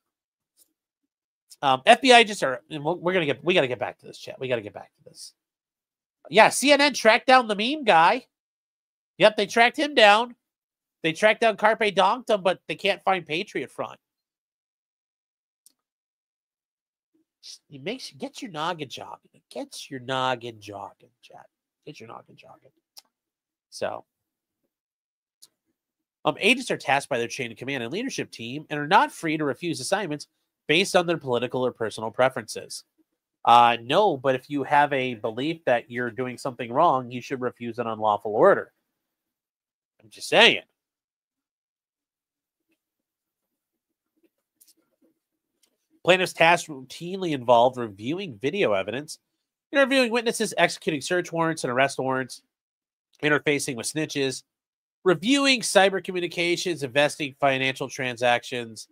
FBI just are, we got to get back to this, chat. We got to get back to this. Yeah, CNN tracked down the meme guy. Yep, they tracked him down. They tracked down Carpe Donktum, but they can't find Patriot Front. Get your noggin jogging. Get your noggin jogging, chat. Get your noggin jogging. So, agents are tasked by their chain of command and leadership team and are not free to refuse assignments based on their political or personal preferences. No, but if you have a belief that you're doing something wrong, you should refuse an unlawful order. I'm just saying. Plaintiffs' tasks routinely involved reviewing video evidence, interviewing witnesses, executing search warrants and arrest warrants, interfacing with snitches, reviewing cyber communications, investigating financial transactions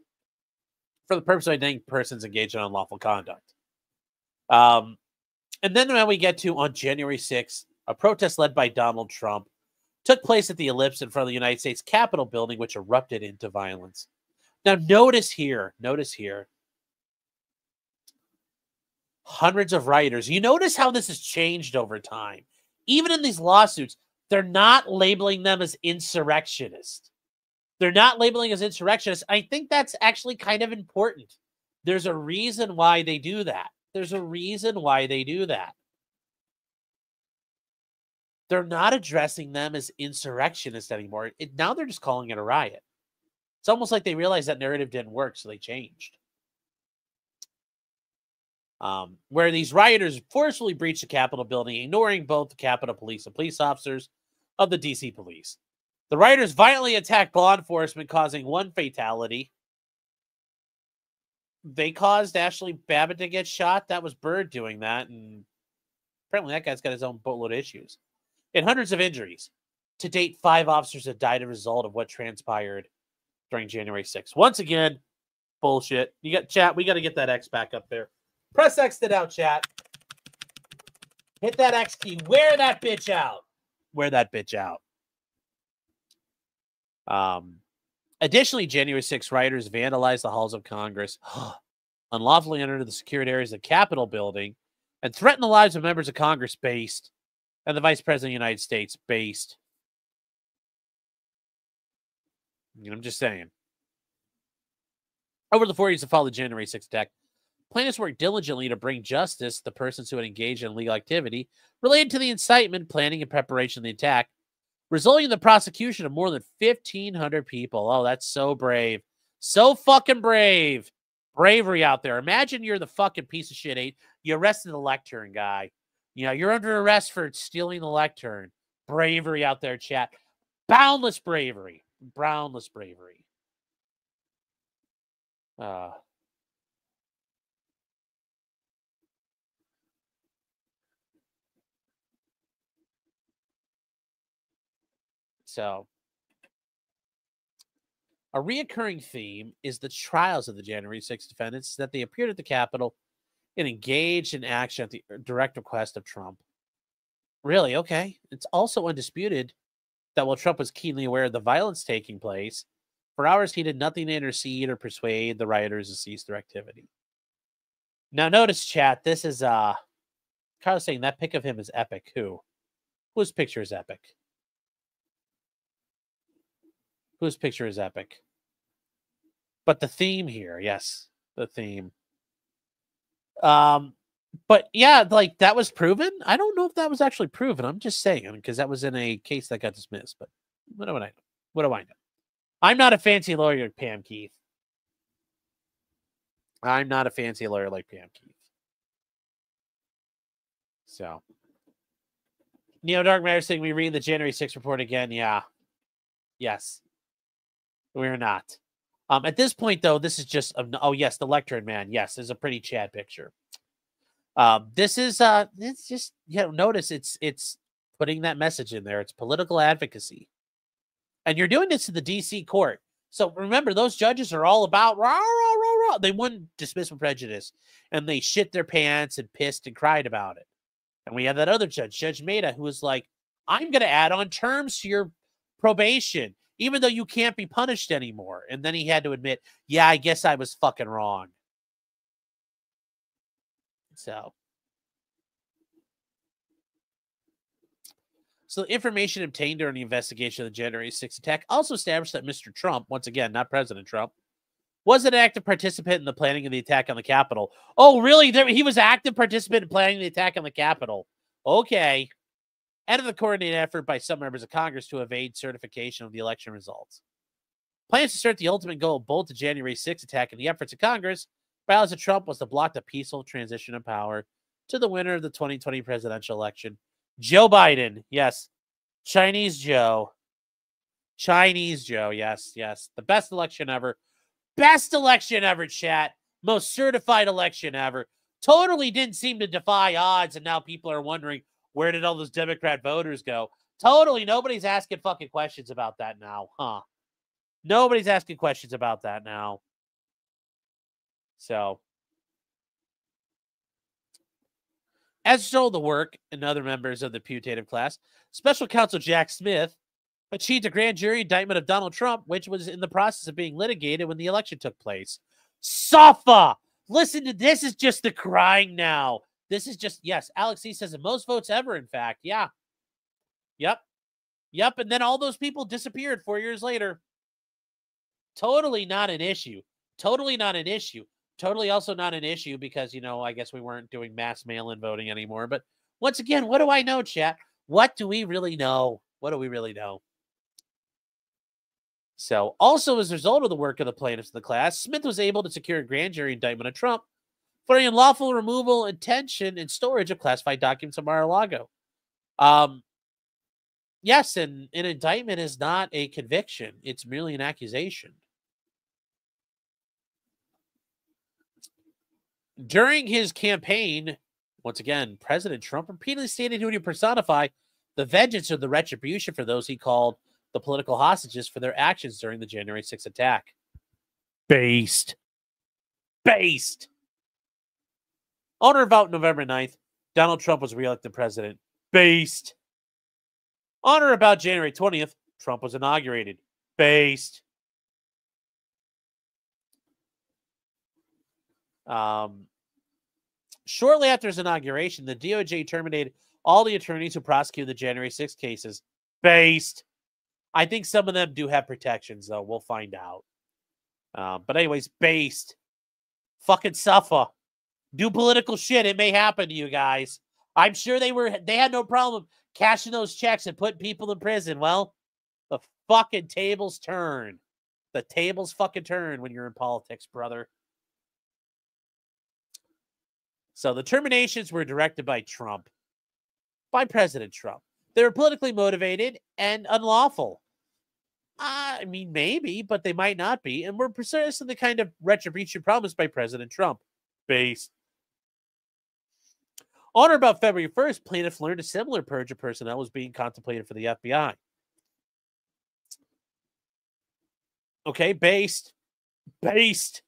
for the purpose of identifying persons engaged in unlawful conduct. And then when we get to on January 6th, a protest led by Donald Trump took place at the Ellipse in front of the United States Capitol building, which erupted into violence. Now, notice here, hundreds of rioters. You notice how this has changed over time. Even in these lawsuits, they're not labeling them as insurrectionists. They're not labeling as insurrectionists. I think that's actually kind of important. There's a reason why they do that. There's a reason why they do that. They're not addressing them as insurrectionists anymore. Now they're just calling it a riot. It's almost like they realized that narrative didn't work, so they changed. Where these rioters forcefully breached the Capitol building, ignoring both the Capitol Police and police officers of the D.C. Police. The rioters violently attacked law enforcement, causing one fatality. they caused Ashley Babbitt to get shot. That was Byrd doing that, and apparently that guy's got his own boatload of issues. And hundreds of injuries. To date, 5 officers have died as a result of what transpired during January 6th. Once again, bullshit. You got chat. We got to get that X back up there. Press X it out, chat. Hit that X key. Wear that bitch out. Wear that bitch out. Additionally, January 6 rioters vandalized the halls of Congress, unlawfully entered the secured areas of the Capitol building, and threatened the lives of members of Congress based and the Vice President of the United States based. I'm just saying. Over the 4 years that followed the January 6th attack, plaintiffs worked diligently to bring justice to the persons who had engaged in illegal activity related to the incitement, planning, and preparation of the attack, resulting in the prosecution of more than 1,500 people. Oh, that's so brave. So fucking brave. Bravery out there. Imagine you're the fucking piece of shit. You arrested the lectern guy. You know, you're under arrest for stealing the lectern. Bravery out there, chat. Boundless bravery. Boundless bravery. So, a reoccurring theme is the trials of the January 6th defendants, that they appeared at the Capitol and engaged in action at the direct request of Trump. Really? Okay. It's also undisputed that while Trump was keenly aware of the violence taking place, for hours he did nothing to intercede or persuade the rioters to cease their activity. Now, notice, chat, this is Carlos saying that pic of him is epic. Whose picture is epic? Whose picture is epic? But the theme here, yes, the theme. But yeah, like that was proven. I don't know if that was actually proven. I'm just saying because that was in a case that got dismissed. But what do I know? What do I know? I'm not a fancy lawyer like Pam Keith. I'm not a fancy lawyer like Pam Keith. So, Neo Dark Matter saying we read the January 6th report again. Yeah. Yes. We're not. At this point, though, this is just oh yes, the lectern man. Yes, there's a pretty Chad picture. This is it's just notice it's putting that message in there. It's political advocacy, and you're doing this to the D.C. court. So remember, those judges are all about rah, rah, rah, rah. They wouldn't dismiss with prejudice, and they shit their pants and pissed and cried about it. And we had that other judge, Judge Maida, who was like, "I'm going to add on terms to your probation, even though you can't be punished anymore." And then he had to admit, "Yeah, I guess I was fucking wrong." So information obtained during the investigation of the January 6th attack also established that Mr. Trump, once again, not President Trump, was an active participant in the planning of the attack on the Capitol. Oh, really? He was active participant in planning the attack on the Capitol. Okay. And of the coordinated effort by some members of Congress to evade certification of the election results. Plans to assert the ultimate goal of both the January 6th attack and the efforts of Congress by Donald Trump was to block the peaceful transition of power to the winner of the 2020 presidential election, Joe Biden. Yes. Chinese Joe. Chinese Joe. Yes. Yes. The best election ever. Best election ever, chat. Most certified election ever. Totally didn't seem to defy odds, and now people are wondering, where did all those Democrat voters go? Totally, nobody's asking fucking questions about that now, huh? Nobody's asking questions about that now. So, as told the work and other members of the putative class, Special Counsel Jack Smith achieved a grand jury indictment of Donald Trump, which was in the process of being litigated when the election took place. Safa! Listen to this is just the crying now. This is just, yes, Alex C says the most votes ever, in fact. Yeah. Yep. And then all those people disappeared 4 years later. Totally not an issue. Totally also not an issue because, I guess we weren't doing mass mail-in voting anymore. But once again, what do I know, chat? What do we really know? So, also as a result of the work of the plaintiffs in the class, Smith was able to secure a grand jury indictment of Trump for the unlawful removal, intention, and storage of classified documents of Mar-a-Lago. Yes, and an indictment is not a conviction. It's merely an accusation. During his campaign, once again, President Trump repeatedly stated he would personify the vengeance or the retribution for those he called the political hostages for their actions during the January 6th attack. Based. Based. On or about November 9th, Donald Trump was reelected president. Based. On or about January 20th, Trump was inaugurated. Based. Shortly after his inauguration, the DOJ terminated all the attorneys who prosecuted the January 6th cases. Based. I think some of them do have protections, though. We'll find out. But anyways, based. Fucking suffer. Do political shit. It may happen to you guys. I'm sure they had no problem cashing those checks and putting people in prison. Well, the fucking tables turn. The tables fucking turn when you're in politics, brother. So the terminations were directed by Trump. By President Trump. They were politically motivated and unlawful. I mean, maybe, but they might not be. And were precisely the kind of retribution promised by President Trump. Based. On or about February 1st, plaintiff learned a similar purge of personnel was being contemplated for the FBI. Okay, based. Based.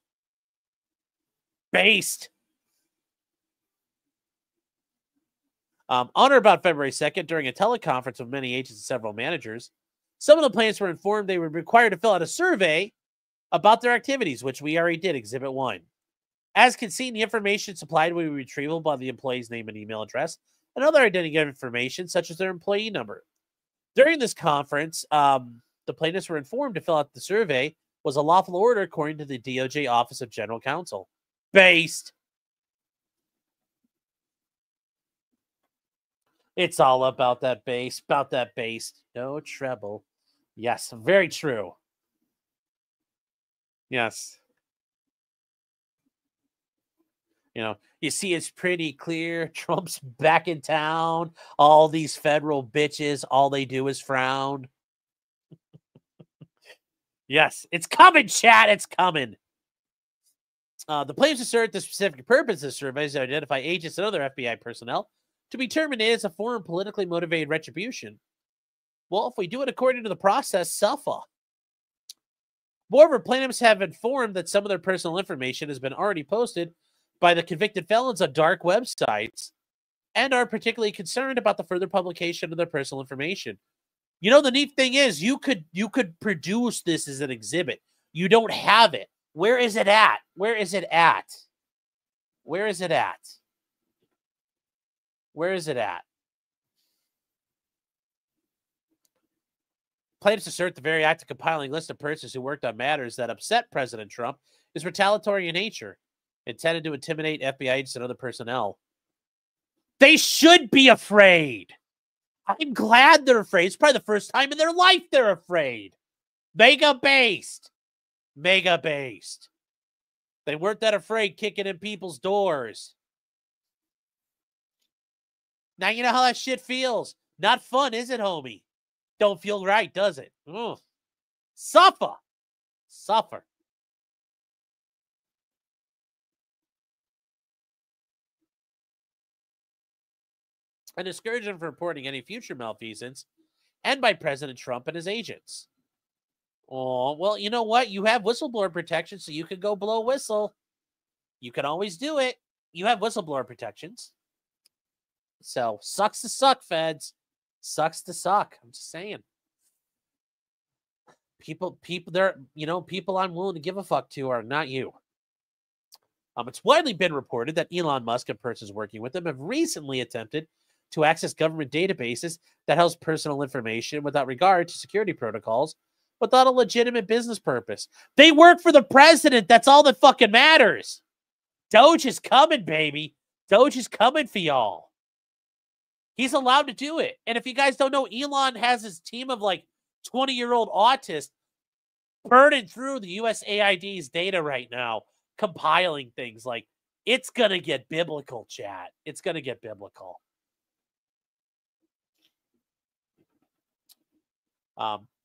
Based. On or about February 2nd, during a teleconference with many agents and several managers, some of the plaintiffs were informed they were required to fill out a survey about their activities, which we already did, Exhibit 1. As can see, the information supplied will be retrievable by the employee's name and email address and other identity information, such as their employee number. During this conference, the plaintiffs were informed to fill out the survey was a lawful order according to the DOJ Office of General Counsel. Based. It's all about that bass, No treble. Yes, very true. Yes. You know, you see it's pretty clear. Trump's back in town. All these federal bitches, all they do is frown. Yes, it's coming, chat. It's coming. The plaintiffs assert the specific purpose of the survey is to identify agents and other FBI personnel to be terminated as a form of politically motivated retribution. Well, if we do it according to the process, suffer. Moreover, plaintiffs have informed that some of their personal information has been already posted by the convicted felons on dark websites and are particularly concerned about the further publication of their personal information. You know, the neat thing is you could produce this as an exhibit. You don't have it. Where is it at? Where is it at? Where is it at? Where is it at? Plaintiffs assert the very act of compiling a list of persons who worked on matters that upset President Trump is retaliatory in nature, intended to intimidate FBI agents and other personnel. They should be afraid. I'm glad they're afraid. It's probably the first time in their life they're afraid. Mega-based. Mega-based. They weren't that afraid kicking in people's doors. Now you know how that shit feels. Not fun, is it, homie? Don't feel right, does it? Ugh. Suffer. Suffer. And discourage them from reporting any future malfeasance, and by President Trump and his agents. Oh, well, you know what? You have whistleblower protection, so you can go blow a whistle. You can always do it. You have whistleblower protections. So, sucks to suck, feds. Sucks to suck. I'm just saying. People there, you know, people I'm willing to give a fuck to are not you. It's widely been reported that Elon Musk and persons working with him have recently attempted to access government databases that house personal information without regard to security protocols, without a legitimate business purpose. They work for the president. That's all that fucking matters. Doge is coming, baby. Doge is coming for y'all. He's allowed to do it. And if you guys don't know, Elon has his team of like 20-year-old autists burning through the USAID's data right now, compiling things. Like, it's going to get biblical, chat. It's going to get biblical.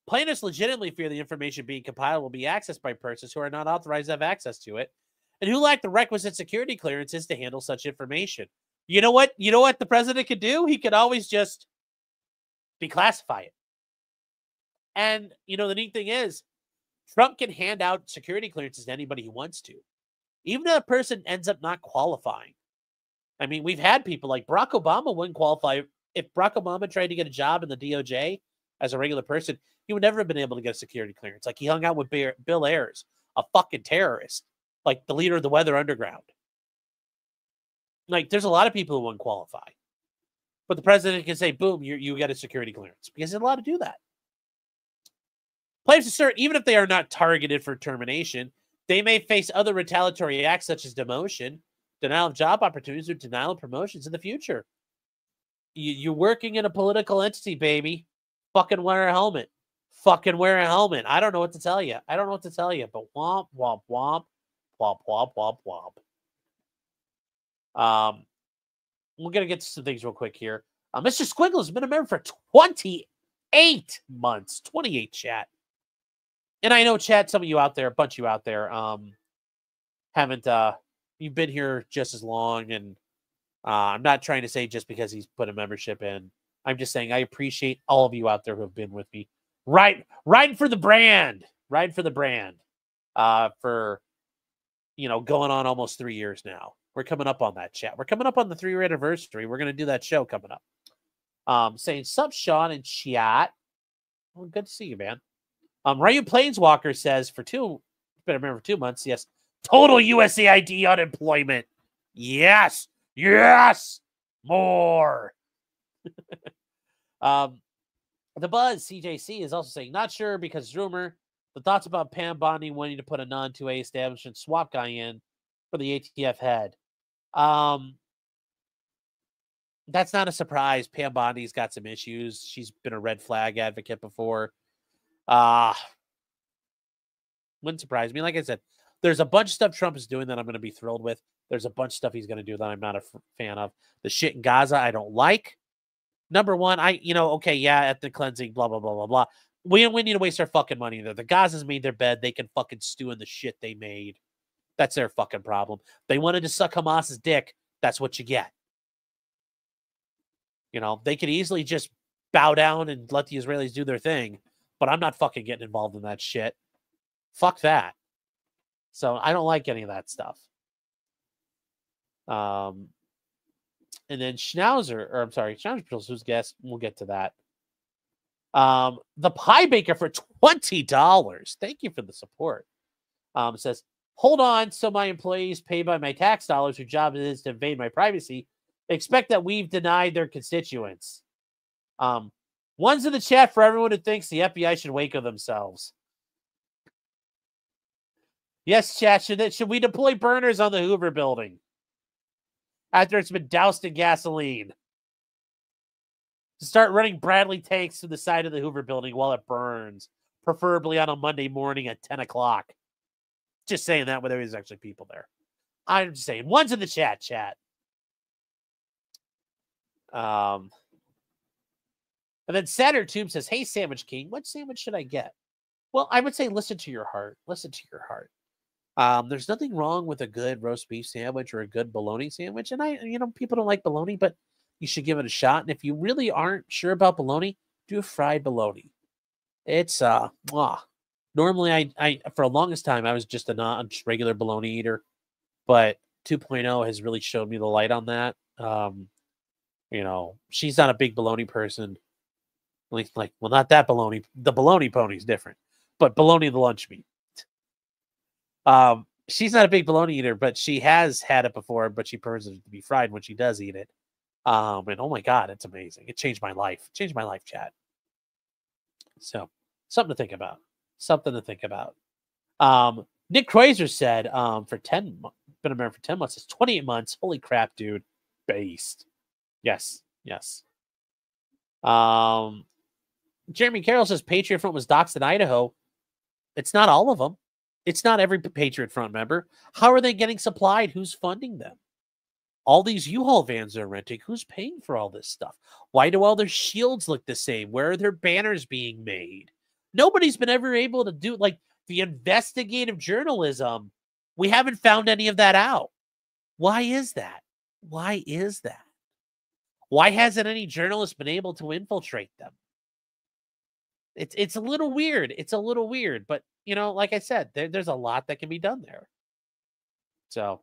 Plaintiffs legitimately fear the information being compiled will be accessed by persons who are not authorized to have access to it, and who lack the requisite security clearances to handle such information. You know what? You know what the president could do? He could always just declassify it. And, the neat thing is, Trump can hand out security clearances to anybody he wants to. Even if a person ends up not qualifying. I mean, we've had people like Barack Obama wouldn't qualify. If Barack Obama tried to get a job in the DOJ as a regular person, he would never have been able to get a security clearance. Like, he hung out with Bill Ayers, a fucking terrorist, like the leader of the Weather Underground. Like, there's a lot of people who wouldn't qualify. But the president can say, boom, you get a security clearance. Because he's allowed to do that. Plaintiffs assert, even if they are not targeted for termination, they may face other retaliatory acts such as demotion, denial of job opportunities, or denial of promotions in the future. You're working in a political entity, baby. Fucking wear a helmet. Fucking wear a helmet. I don't know what to tell you. But womp, womp, womp. Womp, womp, womp, womp. We're going to get to some things real quick here. Mr. Squiggles has been a member for 28 months. 28, chat. And I know, chat, some of you out there, a bunch of you out there, you've been here just as long. And I'm not trying to say just because he's put a membership in. I'm just saying I appreciate all of you out there who have been with me. Riding for the brand. Riding for the brand. For, going on almost 3 years now. We're coming up on that, chat. We're coming up on the 3-year anniversary. We're going to do that show coming up. Saying, sup, Sean and chat. Well, good to see you, man. Ryu Planeswalker says, been a member for 2 months. Yes. Total USAID unemployment. Yes. More. The Buzz CJC is also saying, not sure because rumor. The thoughts about Pam Bondi wanting to put a non-2A establishment swap guy in for the ATF head. That's not a surprise. Pam Bondi's got some issues. She's been a red flag advocate before. Wouldn't surprise me. Like I said, there's a bunch of stuff Trump is doing that I'm going to be thrilled with. There's a bunch of stuff he's going to do that I'm not a fan of. The shit in Gaza, I don't like. Number one, ethnic cleansing, blah, blah, blah, blah, blah. We need to waste our fucking money there. The Gazans made their bed. They can fucking stew in the shit they made. That's their fucking problem. They wanted to suck Hamas's dick. That's what you get. They could easily just bow down and let the Israelis do their thing, but I'm not fucking getting involved in that shit. Fuck that. So I don't like any of that stuff. And then Schnauzer, who's guest, we'll get to that. The Pie Baker for $20. Thank you for the support. Says, hold on, so my employees paid by my tax dollars, whose job it is to invade my privacy, expect that we've denied their constituents. One's in the chat for everyone who thinks the FBI should wake of themselves. Yes, chat, should we deploy burners on the Hoover building after it's been doused in gasoline? To start running Bradley tanks to the side of the Hoover building while it burns, preferably on a Monday morning at 10 o'clock. Just saying that when there is actually people there. I'm just saying, one's in the chat. And then Saturn Tube says, hey, Sandwich King, what sandwich should I get? Well, I would say listen to your heart. Listen to your heart. There's nothing wrong with a good roast beef sandwich or a good bologna sandwich. And people don't like bologna, but you should give it a shot. And if you really aren't sure about bologna, do a fried bologna. It's normally I for the longest time I was just a regular bologna eater, but 2.0 has really showed me the light on that. She's not a big bologna person. Not that bologna. The bologna pony's different, but bologna the lunch meat. She's not a big bologna eater, but she has had it before, but she prefers it to be fried when she does eat it. And oh my God, it's amazing. It changed my life. Chat. So something to think about. Nick Kreuzer said, been a member for 10 months. It's 28 months. Holy crap, dude. Based. Yes. Jeremy Carroll says Patriot Front was doxxed in Idaho. It's not all of them. It's not every Patriot Front member. How are they getting supplied? Who's funding them? All these U-Haul vans they're renting, who's paying for all this stuff? Why do all their shields look the same? Where are their banners being made? Nobody's been ever able to do, the investigative journalism We haven't found any of that out. Why is that? Why is that? Why hasn't any journalist been able to infiltrate them? It's a little weird. It's a little weird, but you know, like I said, there's a lot that can be done there. So,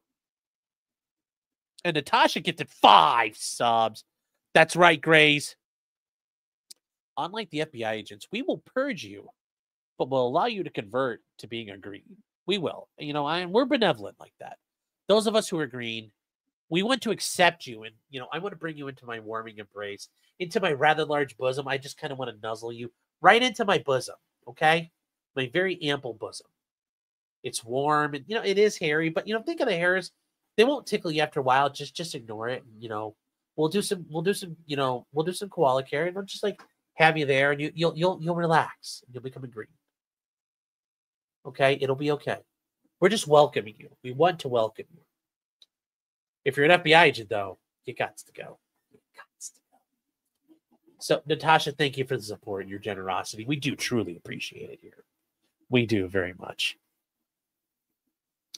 and Natasha gets it 5 subs. That's right, Grays. Unlike the FBI agents, we will purge you, but will allow you to convert to being a green. We will. You know, we're benevolent like that. Those of us who are green, we want to accept you, and you know, I want to bring you into my warming embrace, into my rather large bosom. I just kind of want to nuzzle you right into my bosom, okay? My very ample bosom. It's warm, and you know, it is hairy, but you know, think of the hairs. They won't tickle you after a while. Just ignore it. And, you know, we'll do some koala care, and we'll just like have you there, and you'll relax. And you'll become a green. Okay, it'll be okay. We're just welcoming you. We want to welcome you. If you're an FBI agent, though, you got to go. You got to go. So, Natasha, thank you for the support and your generosity. We do truly appreciate it here. We do very much.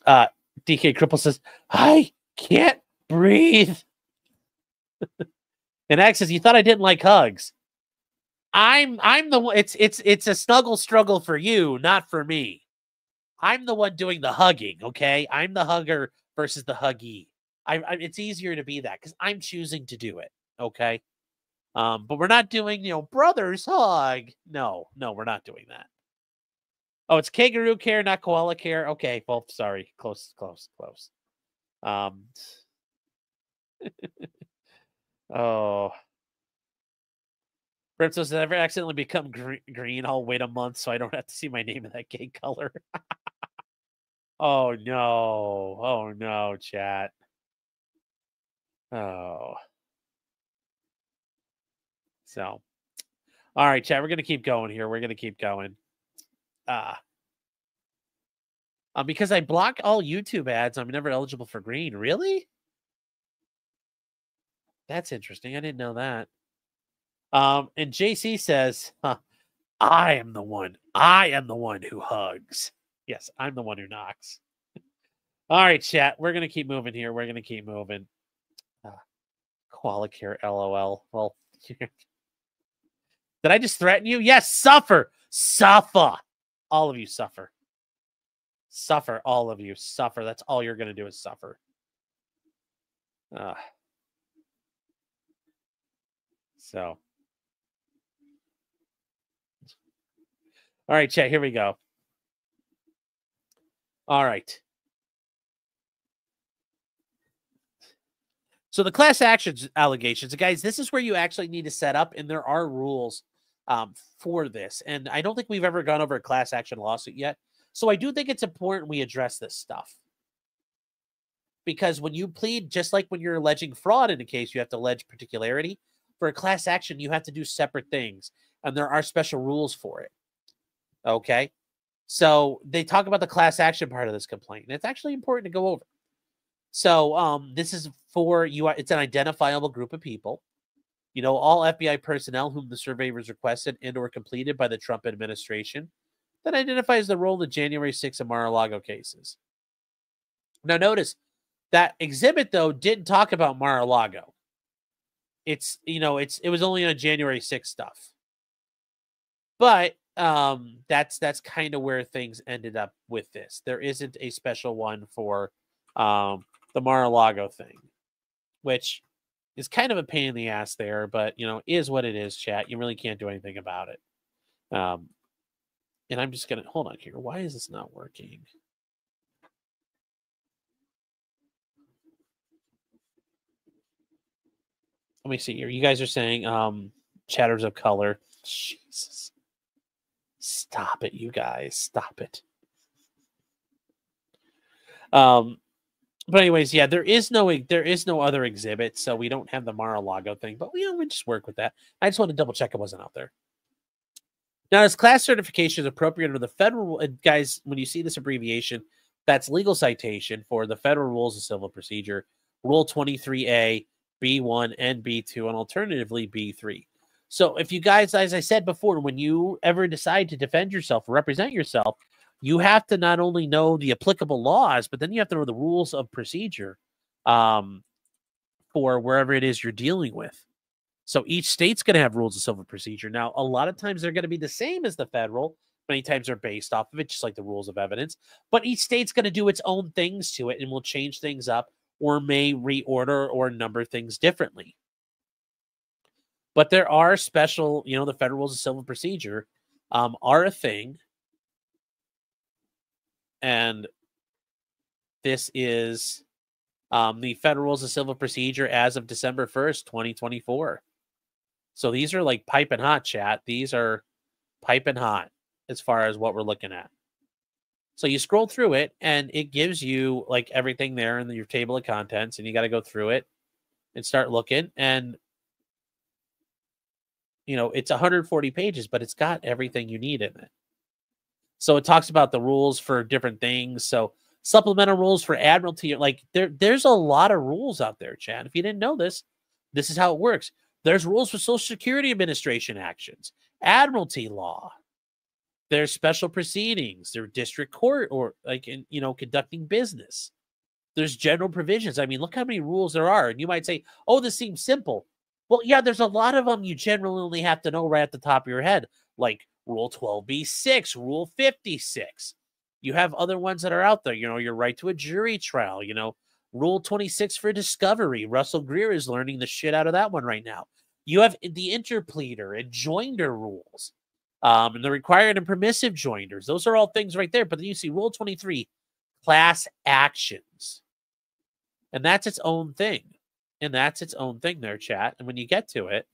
DK Cripple says, I can't breathe. And X says, you thought I didn't like hugs. I'm the one. It's a snuggle struggle for you, not for me. I'm the one doing the hugging, okay? I'm the hugger versus the huggy. It's easier to be that because I'm choosing to do it, okay? But we're not doing, you know, brothers hug. No, we're not doing that. Oh, it's kangaroo care, not koala care. Okay, well, sorry. Close. Oh. Brimstone says, I've ever accidentally become green. I'll wait a month so I don't have to see my name in that gay color. Oh, no. Oh, no, chat. Oh. So. All right, chat. We're going to keep going here. We're going to keep going. Because I block all YouTube ads, I'm never eligible for green. Really? That's interesting. I didn't know that. And JC says, I am the one who hugs. Yes, I'm the one who knocks. All right, chat. We're going to keep moving here. We're going to keep moving. Koala care, LOL. Well, did I just threaten you? Yes, suffer. Suffer. All of you suffer. Suffer, all of you. Suffer. That's all you're going to do is suffer. So. All right, chat, here we go. All right. So the class actions allegations, guys, this is where you actually need to set up, and there are rules for this. And I don't think we've ever gone over a class action lawsuit yet. So I do think it's important we address this stuff. Because when you plead, just like when you're alleging fraud in a case, you have to allege particularity. For a class action, you have to do separate things. And there are special rules for it. Okay? So they talk about the class action part of this complaint. And it's actually important to go over. So this is for you. It's an identifiable group of people. You know, all FBI personnel whom the survey was requested and or completed by the Trump administration that identifies the role of the January 6th and Mar-a-Lago cases. Now, notice that exhibit, though, didn't talk about Mar-a-Lago. It's, you know, it was only on January 6th stuff. But that's kind of where things ended up with this. There isn't a special one for the Mar-a-Lago thing, which is kind of a pain in the ass there, but, you know, is what it is, chat. You really can't do anything about it. And I'm just going to, hold on here. Why is this not working? Let me see here. You guys are saying chatters of color. Jesus. Stop it, you guys. Stop it. But anyways, yeah, there is no other exhibit, so we don't have the Mar-a-Lago thing, but we just work with that. I just want to double check it wasn't out there. Now, as class certification is appropriate under the federal, guys, when you see this abbreviation, that's legal citation for the Federal Rules of Civil Procedure, Rule 23A, B1, and B2, and alternatively B3. So if you guys, as I said before, when you ever decide to defend yourself or represent yourself, you have to not only know the applicable laws, but then you have to know the rules of procedure for wherever it is you're dealing with. So each state's going to have rules of civil procedure. Now, a lot of times they're going to be the same as the federal. Many times they're based off of it, just like the rules of evidence. But each state's going to do its own things to it and will change things up or may reorder or number things differently. But there are special, the federal rules of civil procedure are a thing. And this is the federal rules of civil procedure as of December 1st, 2024. So these are like piping hot, chat. These are piping hot as far as what we're looking at. So you scroll through it and it gives you like everything there in your table of contents, and you got to go through it and start looking. And, it's 140 pages, but it's got everything you need in it. So it talks about the rules for different things. So supplemental rules for admiralty, like there's a lot of rules out there, Chad. If you didn't know this, this is how it works. There's rules for Social Security Administration actions, admiralty law. There's special proceedings. There's district court or conducting business. There's general provisions. I mean, look how many rules there are. And you might say, oh, this seems simple. Well, yeah, there's a lot of them you generally only have to know right at the top of your head, like Rule 12b-6, Rule 56. You have other ones that are out there, your right to a jury trial, Rule 26 for discovery. Russell Greer is learning the shit out of that one right now. You have the interpleader and joinder rules, and the required and permissive joinders. Those are all things right there. But then you see Rule 23, class actions. And that's its own thing. And that's its own thing there, chat. And when you get to it,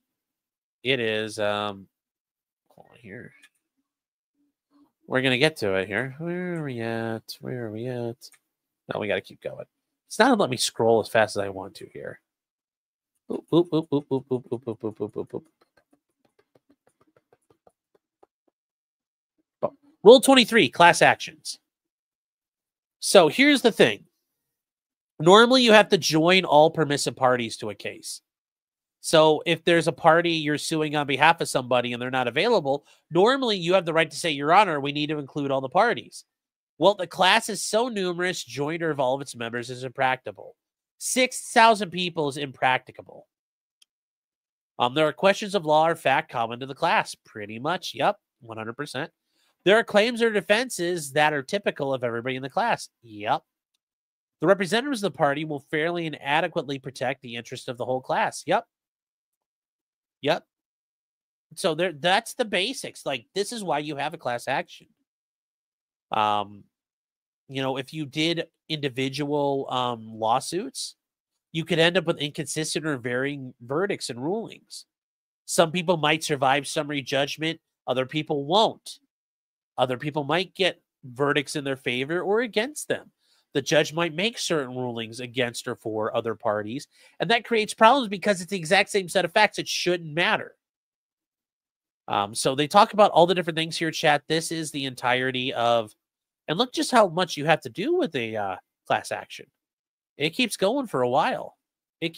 it is, hold on here. We're going to get to it here. Where are we at? No, we got to keep going. It's not going to let me scroll as fast as I want to here. Oop, oop, oop, oop, oop, oop, oop, oop, oop, oop, oop, oop. Oh. Rule 23, class actions. So here's the thing. Normally, you have to join all permissive parties to a case. So if there's a party you're suing on behalf of somebody and they're not available, normally you have the right to say, Your Honor, we need to include all the parties. Well, the class is so numerous, joinder of all of its members is impracticable. 6,000 people is impracticable. There are questions of law or fact common to the class. Pretty much, yep, 100%. There are claims or defenses that are typical of everybody in the class. Yep. The representatives of the party will fairly and adequately protect the interest of the whole class. Yep. Yep. So that's the basics. Like, this is why you have a class action. If you did individual lawsuits, you could end up with inconsistent or varying verdicts and rulings. Some people might survive summary judgment. Other people won't. Other people might get verdicts in their favor or against them. The judge might make certain rulings against or for other parties, and that creates problems because it's the exact same set of facts. It shouldn't matter. So they talk about all the different things here, chat. This is the entirety of, and look just how much you have to do with a class action. It keeps going for a while. It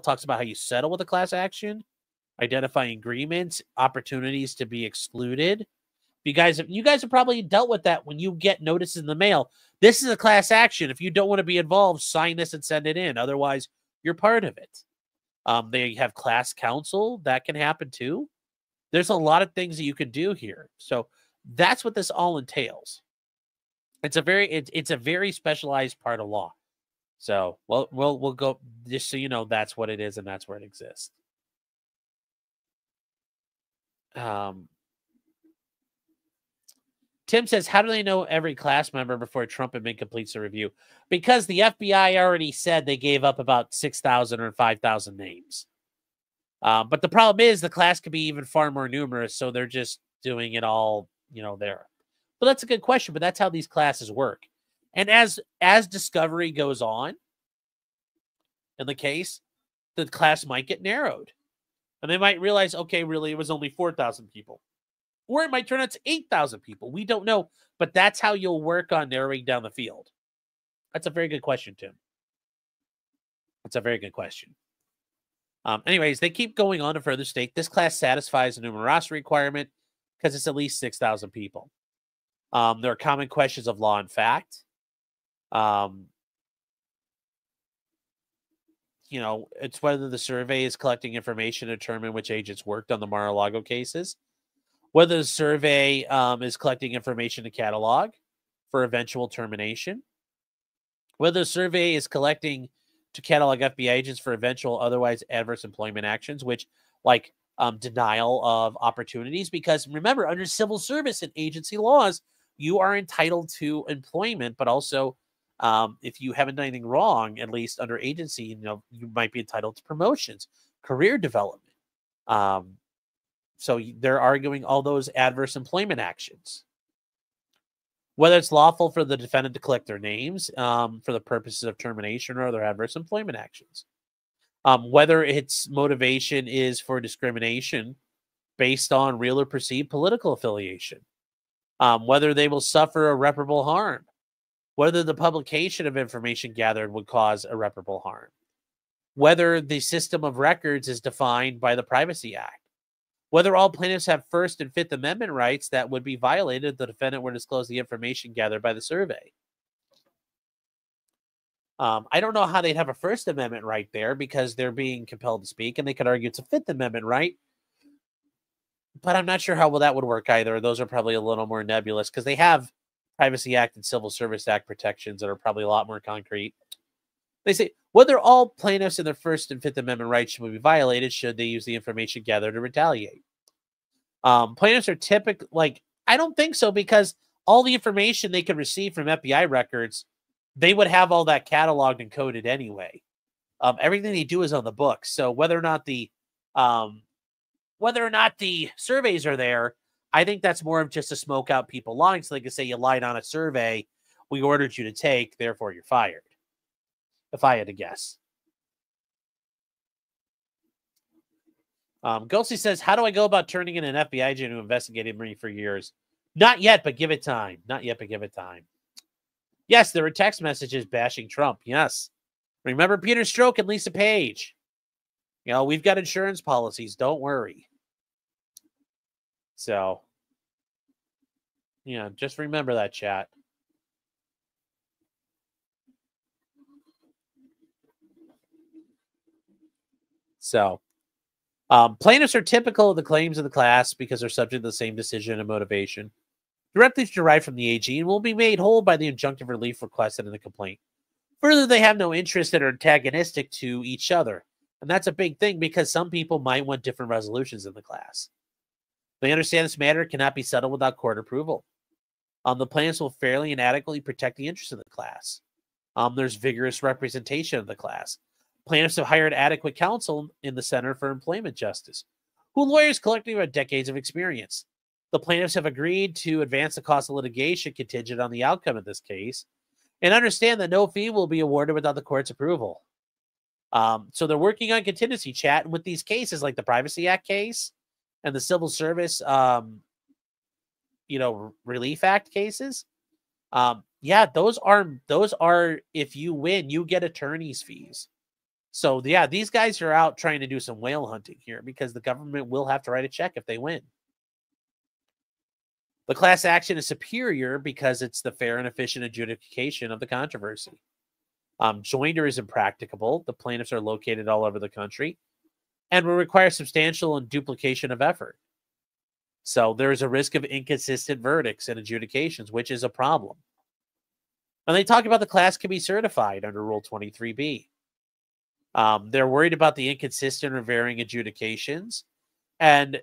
talks about how you settle with a class action, identifying agreements, opportunities to be excluded. You guys have probably dealt with that when you get notices in the mail. This is a class action. If you don't want to be involved, sign this and send it in. Otherwise, you're part of it. They have class counsel. That can happen too. There's a lot of things that you can do here. So that's what this all entails. It's a very specialized part of law. So we'll go, just so you know, that's what it is and that's where it exists. Tim says, how do they know every class member before Trump admin completes the review? Because the FBI already said they gave up about 6,000 or 5,000 names. But the problem is the class could be even far more numerous, so they're just doing it all, there. But that's a good question, but that's how these classes work. And as discovery goes on in the case, the class might get narrowed. And they might realize, okay, really, it was only 4,000 people. Or it might turn out to 8,000 people. We don't know. But that's how you'll work on narrowing down the field. That's a very good question, Tim. That's a very good question. Anyways, they keep going on to further state this class satisfies the numerosity requirement because it's at least 6,000 people. There are common questions of law and fact. It's whether the survey is collecting information to determine which agents worked on the Mar-a-Lago cases, whether the survey is collecting information to catalog for eventual termination, whether the survey is collecting to catalog FBI agents for eventual otherwise adverse employment actions, which like denial of opportunities, because remember, under civil service and agency laws, you are entitled to employment, but also if you haven't done anything wrong, at least under agency, you might be entitled to promotions, career development. So they're arguing all those adverse employment actions. Whether it's lawful for the defendant to collect their names for the purposes of termination or other adverse employment actions. Whether its motivation is for discrimination based on real or perceived political affiliation. Whether they will suffer irreparable harm. Whether the publication of information gathered would cause irreparable harm. Whether the system of records is defined by the Privacy Act. Whether all plaintiffs have First and Fifth Amendment rights that would be violated if the defendant were to disclose the information gathered by the survey. I don't know how they'd have a First Amendment right there because they're being compelled to speak, and they could argue it's a Fifth Amendment right. But I'm not sure how well that would work either. Those are probably a little more nebulous because they have Privacy Act and Civil Service Act protections that are probably a lot more concrete. They say whether all plaintiffs in their First and Fifth Amendment rights should be violated should they use the information gathered to retaliate. Plaintiffs are typically I don't think so, because all the information they could receive from FBI records, they would have all that cataloged and coded anyway. Everything they do is on the books. So whether or not the surveys are there, I think that's more of just to smoke out people lying, so they can say you lied on a survey we ordered you to take, therefore you're fired. If I had to guess. Ghosty says, how do I go about turning in an FBI agent who investigated me for years? Not yet, but give it time. Not yet, but give it time. Yes, there were text messages bashing Trump. Yes. Remember Peter Strzok and Lisa Page. We've got insurance policies. Don't worry. So, just remember that, chat. So, plaintiffs are typical of the claims of the class because they're subject to the same decision and motivation directly derived from the AG and will be made whole by the injunctive relief requested in the complaint. Further, they have no interest and are antagonistic to each other. And that's a big thing because some people might want different resolutions in the class. They understand this matter cannot be settled without court approval. The plaintiffs will fairly and adequately protect the interests of the class. There's vigorous representation of the class. Plaintiffs have hired adequate counsel in the Center for Employment Justice, who lawyers collectively have decades of experience. The plaintiffs have agreed to advance the cost of litigation contingent on the outcome of this case and understand that no fee will be awarded without the court's approval. So they're working on contingency, chat, and with these cases like the Privacy Act case and the Civil Service Relief Act cases. Those are if you win, you get attorney's fees. So, these guys are out trying to do some whale hunting here because the government will have to write a check if they win. The class action is superior because it's the fair and efficient adjudication of the controversy. Joinder is impracticable. The plaintiffs are located all over the country and will require substantial and duplication of effort. So there is a risk of inconsistent verdicts and adjudications, which is a problem. And they talk about the class can be certified under Rule 23B. They're worried about the inconsistent or varying adjudications, and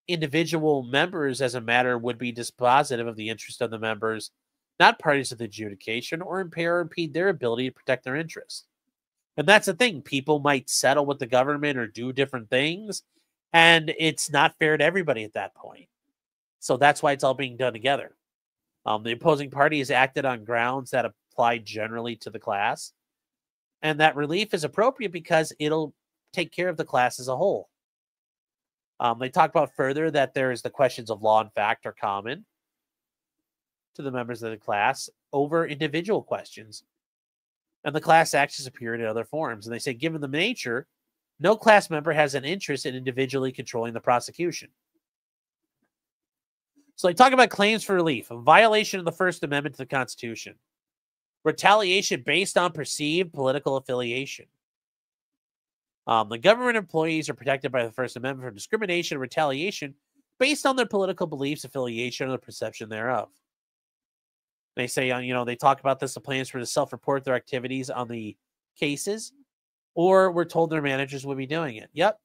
individual members as a matter would be dispositive of the interest of the members, not parties to the adjudication, or impair or impede their ability to protect their interests. And that's the thing. People might settle with the government or do different things, and it's not fair to everybody at that point. So that's why it's all being done together. The opposing party has acted on grounds that apply generally to the class, and that relief is appropriate because it'll take care of the class as a whole. They talk about further that there is the questions of law and fact are common to the members of the class over individual questions. And the class actions appear in other forms. And they say, given the nature, no class member has an interest in individually controlling the prosecution. So they talk about claims for relief, a violation of the First Amendment to the Constitution, retaliation based on perceived political affiliation. The government employees are protected by the First Amendment from discrimination and retaliation based on their political beliefs, affiliation, or the perception thereof. They say, they talk about this, the plans for to self-report their activities on the cases, or we're told their managers will be doing it. Yep.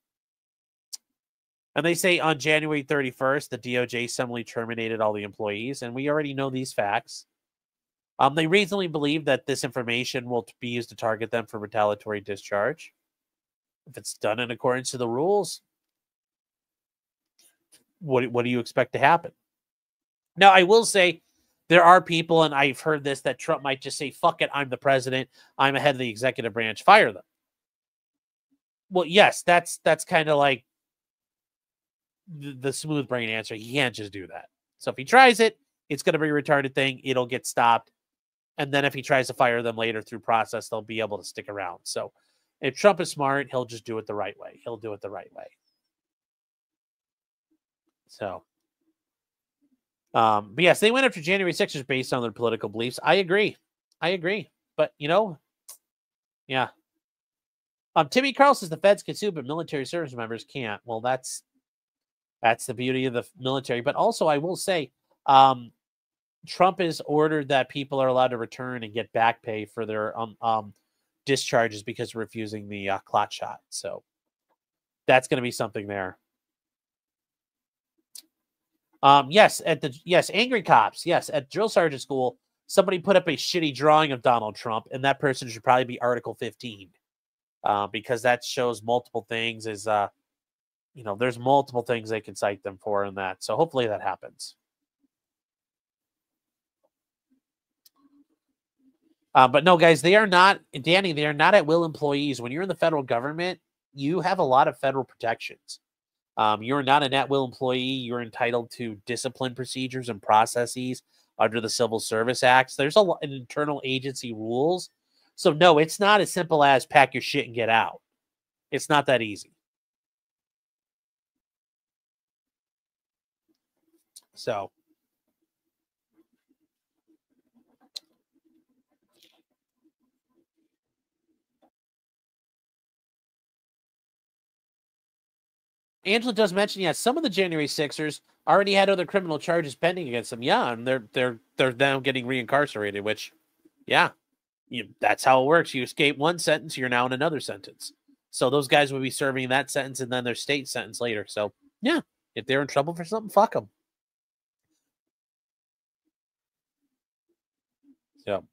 And they say on January 31st, the DOJ summarily terminated all the employees, and we already know these facts. They reasonably believe that this information will be used to target them for retaliatory discharge. If it's done in accordance to the rules, what do you expect to happen? Now, I will say there are people, and I've heard this, that Trump might just say, fuck it, I'm the president, I'm ahead of the executive branch, fire them. Well, yes, that's kind of like the smooth brain answer. He can't just do that. So if he tries it, it's going to be a retarded thing. It'll get stopped. And then if he tries to fire them later through process, they'll be able to stick around. So if Trump is smart, he'll just do it the right way. He'll do it the right way. So, but yes, they went after January 6ers based on their political beliefs. I agree. But, yeah. Timmy Carl says the feds can sue, but military service members can't. Well, that's the beauty of the military. But also, I will say, Trump has ordered that people are allowed to return and get back pay for their discharges because of refusing the clot shot. So that's going to be something there. Yes, angry cops. Yes, at drill sergeant school, somebody put up a shitty drawing of Donald Trump, and that person should probably be Article 15, because that shows multiple things. There's multiple things they can cite them for in that. So hopefully that happens. But no, guys, they are not, Danny, they are not at will employees. When you're in the federal government, you have a lot of federal protections. You're not an at will employee. You're entitled to discipline procedures and processes under the Civil Service Acts. There's a lot of internal agency rules. So no, it's not as simple as pack your shit and get out. It's not that easy. So. Angela does mention, yes, some of the January 6ers already had other criminal charges pending against them. Yeah, and they're now getting reincarcerated, which, yeah, that's how it works. You escape one sentence, you're now in another sentence. So those guys will be serving that sentence and then their state sentence later. So, yeah, if they're in trouble for something, fuck them. So,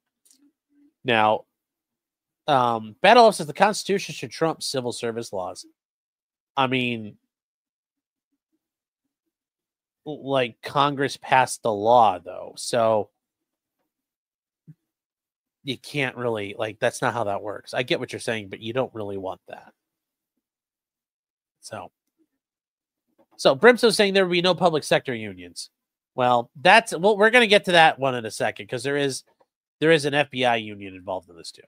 now, Battle says the Constitution should trump civil service laws. I mean, like, Congress passed the law, though, so you can't really, like, that's not how that works. I get what you're saying, but you don't really want that. So Brimstone's saying there will be no public sector unions. Well, we're going to get to that one in a second, because there is an FBI union involved in this too.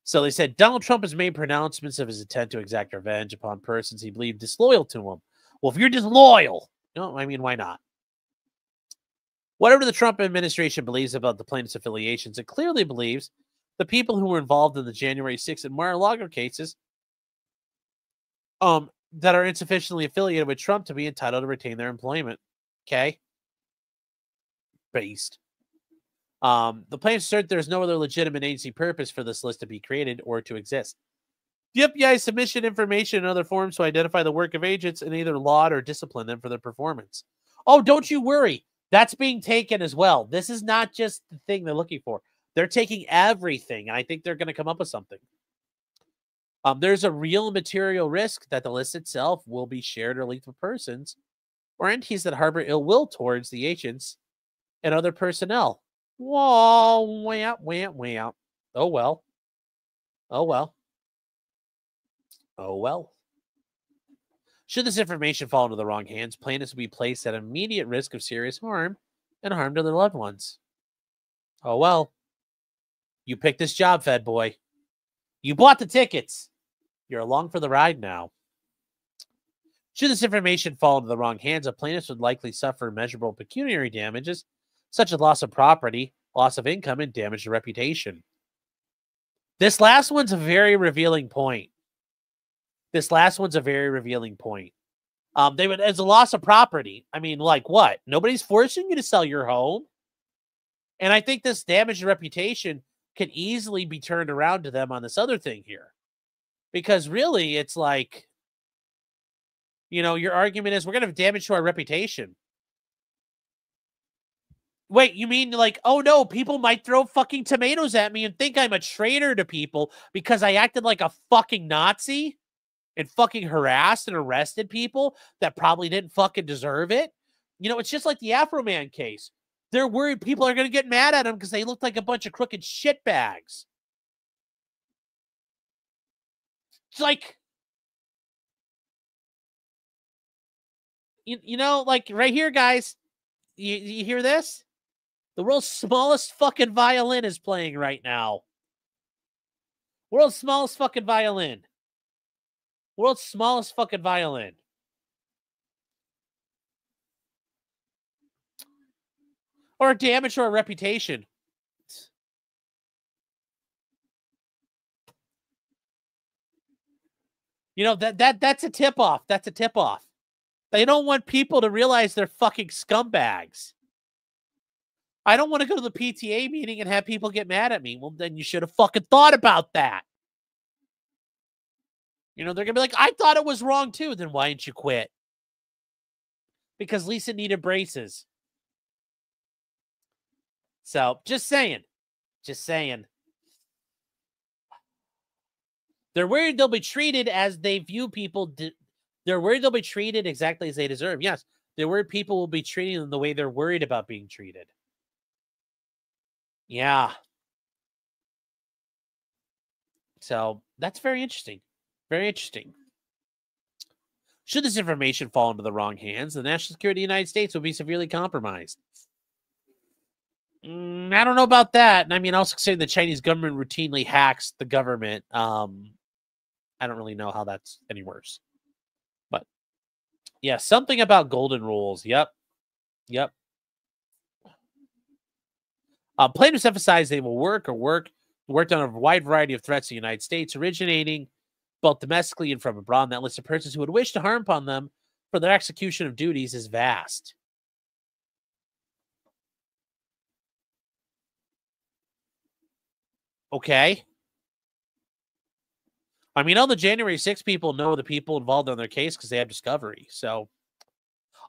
So they said Donald Trump has made pronouncements of his intent to exact revenge upon persons he believed disloyal to him. Well, if you're disloyal, why not? Whatever the Trump administration believes about the plaintiff's affiliations, it clearly believes the people who were involved in the January 6th and Mar-a-Lago cases that are insufficiently affiliated with Trump to be entitled to retain their employment. Okay? Based. The plaintiffs assert there's no other legitimate agency purpose for this list to be created or to exist. The FBI submission information in other forms to identify the work of agents and either laud or discipline them for their performance. Oh, don't you worry. That's being taken as well. This is not just the thing they're looking for. They're taking everything, and I think they're going to come up with something. There's a real material risk that the list itself will be shared or leaked with persons or entities that harbor ill will towards the agents and other personnel. Whoa, way out. Oh, well. Should this information fall into the wrong hands, plaintiffs will be placed at immediate risk of serious harm and harm to their loved ones. Oh, well. You picked this job, Fed boy. You bought the tickets. You're along for the ride now. Should this information fall into the wrong hands, a plaintiff would likely suffer measurable pecuniary damages, such as loss of property, loss of income, and damage to reputation. This last one's a very revealing point. They would, as a loss of property. I mean, like what? Nobody's forcing you to sell your home. And I think this damage to reputation could easily be turned around to them on this other thing here. Because really, it's like, you know, your argument is we're going to have damage to our reputation. Wait, you mean like, oh no, people might throw fucking tomatoes at me and think I'm a traitor to people because I acted like a fucking Nazi and fucking harassed and arrested people that probably didn't fucking deserve it? You know, it's just like the Afro Man case. They're worried people are going to get mad at them because they look like a bunch of crooked shitbags. It's like, you know, like right here, guys, you hear this? The world's smallest fucking violin is playing right now. World's smallest fucking violin. World's smallest fucking violin. Or damage to our reputation. You know, that's a tip-off. That's a tip-off. They don't want people to realize they're fucking scumbags. I don't want to go to the PTA meeting and have people get mad at me. Well, then you should have fucking thought about that. You know, they're going to be like, I thought it was wrong too. Then why didn't you quit? Because Lisa needed braces. So, just saying. Just saying. They're worried they'll be treated as they view people. They're worried they'll be treated exactly as they deserve. Yes, they're worried people will be treating them the way they're worried about being treated. Yeah. So that's very interesting. Very interesting. Should this information fall into the wrong hands, the national security of the United States will be severely compromised. I don't know about that. And I mean, also saying the Chinese government routinely hacks the government. I don't really know how that's any worse. But yeah, something about golden rules. Yep. Plaintiffs emphasize they will worked on a wide variety of threats to the United States, originating both domestically and from abroad. And that list of persons who would wish to harm upon them for their execution of duties is vast. Okay. I mean, all the January 6 people know the people involved on their case because they have discovery. So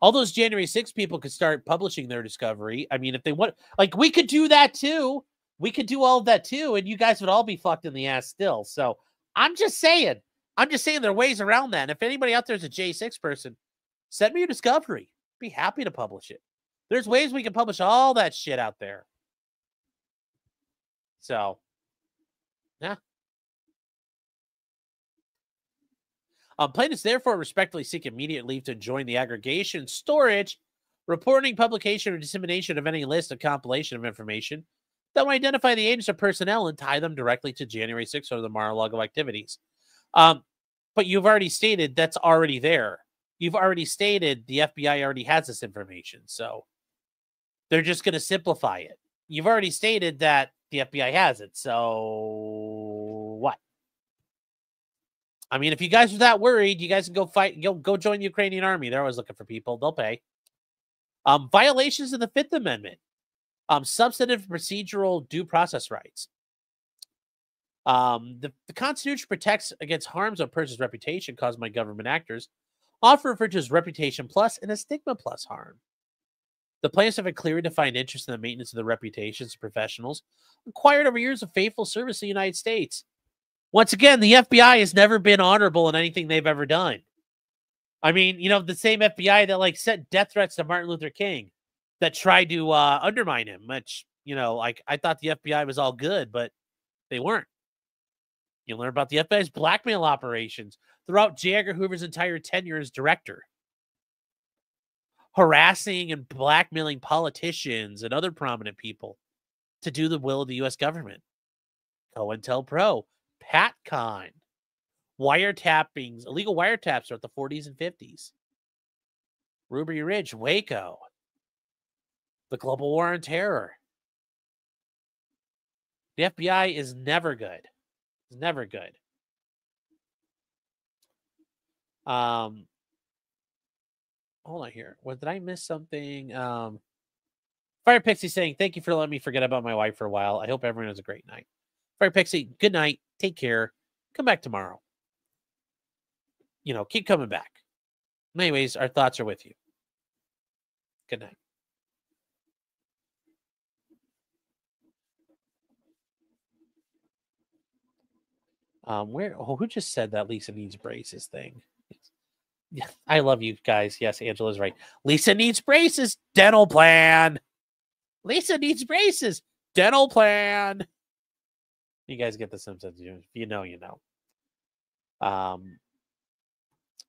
all those January 6 people could start publishing their discovery. I mean, if they want, like, we could do that too. We could do all of that too, and you guys would all be fucked in the ass still. So I'm just saying there are ways around that. And if anybody out there is a J6 person, send me your discovery. Be happy to publish it. There's ways we can publish all that shit out there. So, yeah. Plaintiffs therefore respectfully seek immediate leave to join the aggregation, storage, reporting, publication, or dissemination of any list of compilation of information that will identify the agents or personnel and tie them directly to January 6th or the Mar-a-Lago activities. But you've already stated that's already there. You've already stated the FBI already has this information, so they're just going to simplify it. You've already stated that the FBI has it, so what? I mean, if you guys are that worried, you guys can go fight. Go join the Ukrainian army. They're always looking for people. They'll pay. Violations of the Fifth Amendment. Substantive procedural due process rights. The Constitution protects against harms of a person's reputation caused by government actors, often referred to as reputation plus and a stigma plus harm. The plaintiffs have a clearly defined interest in the maintenance of the reputations of professionals acquired over years of faithful service to the United States. Once again, the FBI has never been honorable in anything they've ever done. I mean, you know, the same FBI that like sent death threats to Martin Luther King that tried to undermine him, which, you know, like I thought the FBI was all good, but they weren't. You learn about the FBI's blackmail operations throughout J. Edgar Hoover's entire tenure as director. Harassing and blackmailing politicians and other prominent people to do the will of the U.S. government. COINTELPRO. PatCon, wiretappings, illegal wiretaps throughout the 40s and 50s. Ruby Ridge, Waco, the global war on terror. The FBI is never good. It's never good. Hold on here. What, did I miss something? Fire Pixie saying, thank you for letting me forget about my wife for a while. I hope everyone has a great night. Fire Pixie, good night. Take care. Come back tomorrow. You know, keep coming back. Anyways, our thoughts are with you. Good night. who just said that Lisa needs braces thing? Yeah, I love you guys. Yes, Angela's right. Lisa needs braces. Dental plan. Lisa needs braces. Dental plan. You guys get the Simpsons. If you know, you know.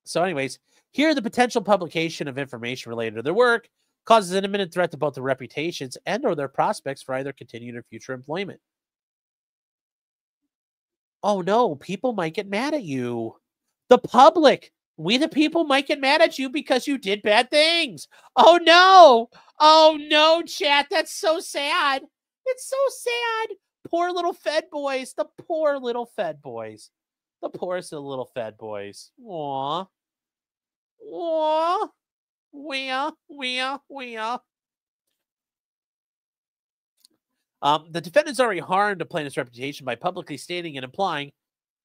So anyways, here the potential publication of information related to their work causes an imminent threat to both their reputations and or their prospects for either continued or future employment. Oh no, people might get mad at you. The public, we the people might get mad at you because you did bad things. Oh no. Oh no, chat. That's so sad. It's so sad. Poor little Fed boys. The poor little Fed boys. The poorest of the little Fed boys. Aw. Aw. Wea. The defendants already harmed a plaintiff's reputation by publicly stating and implying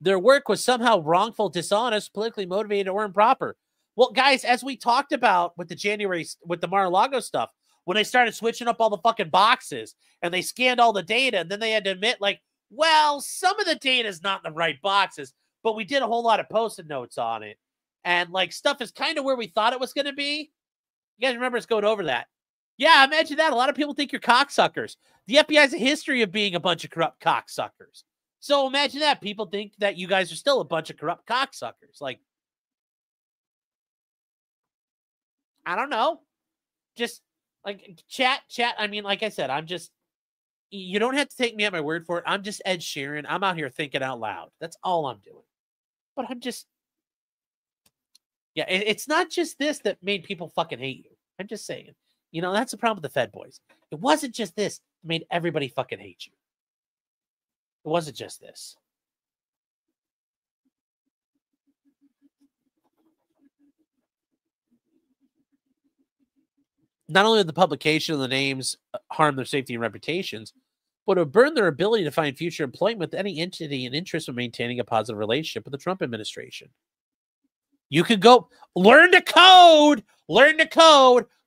their work was somehow wrongful, dishonest, politically motivated, or improper. Well, guys, as we talked about with the Mar-a-Lago stuff, when they started switching up all the fucking boxes and they scanned all the data, and then they had to admit, like, well, some of the data is not in the right boxes, but we did a whole lot of Post-it notes on it. And, like, stuff is kind of where we thought it was going to be. You guys remember us going over that? Yeah, imagine that. A lot of people think you're cocksuckers. The FBI has a history of being a bunch of corrupt cocksuckers. So imagine that. People think that you guys are still a bunch of corrupt cocksuckers. Like, I don't know. Just, like, chat. I mean, like I said, you don't have to take me at my word for it. I'm just Ed Sheeran. I'm out here thinking out loud. That's all I'm doing. But yeah, it's not just this that made people fucking hate you. I'm just saying. You know, that's the problem with the Fed boys. It wasn't just this that made everybody fucking hate you. It wasn't just this. Not only did the publication of the names harm their safety and reputations, but it would burn their ability to find future employment with any entity in interest in maintaining a positive relationship with the Trump administration. You could go learn to code.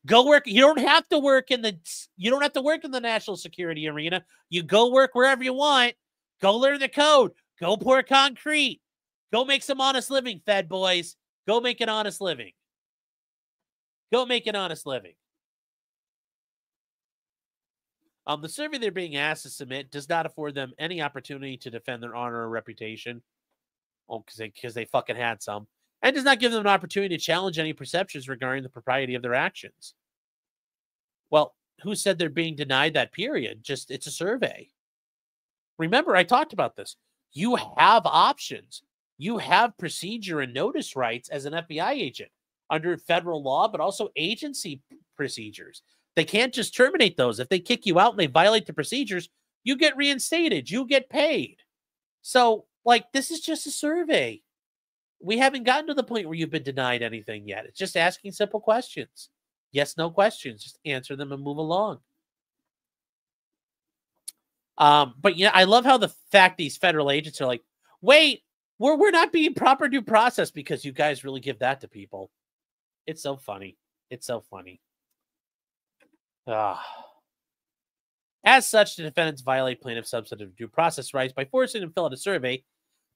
Go work. You don't have to work in the national security arena. You go work wherever you want. Go learn the code. Go pour concrete. Go make some honest living, Fed boys. Go make an honest living. The survey they're being asked to submit does not afford them any opportunity to defend their honor or reputation. Oh, because they fucking had some. And does not give them an opportunity to challenge any perceptions regarding the propriety of their actions. Well, who said they're being denied that period? Just, it's a survey. Remember, I talked about this. You have options. You have procedure and notice rights as an FBI agent under federal law, but also agency procedures. They can't just terminate those. If they kick you out and they violate the procedures, you get reinstated. You get paid. So, like, this is just a survey. We haven't gotten to the point where you've been denied anything yet. It's just asking simple questions. Yes, no questions. Just answer them and move along. But yeah, I love how the fact these federal agents are like, wait, we're not being proper due process because you guys really give that to people. It's so funny. As such, the defendants violate plaintiff's substantive due process rights by forcing them to fill out a survey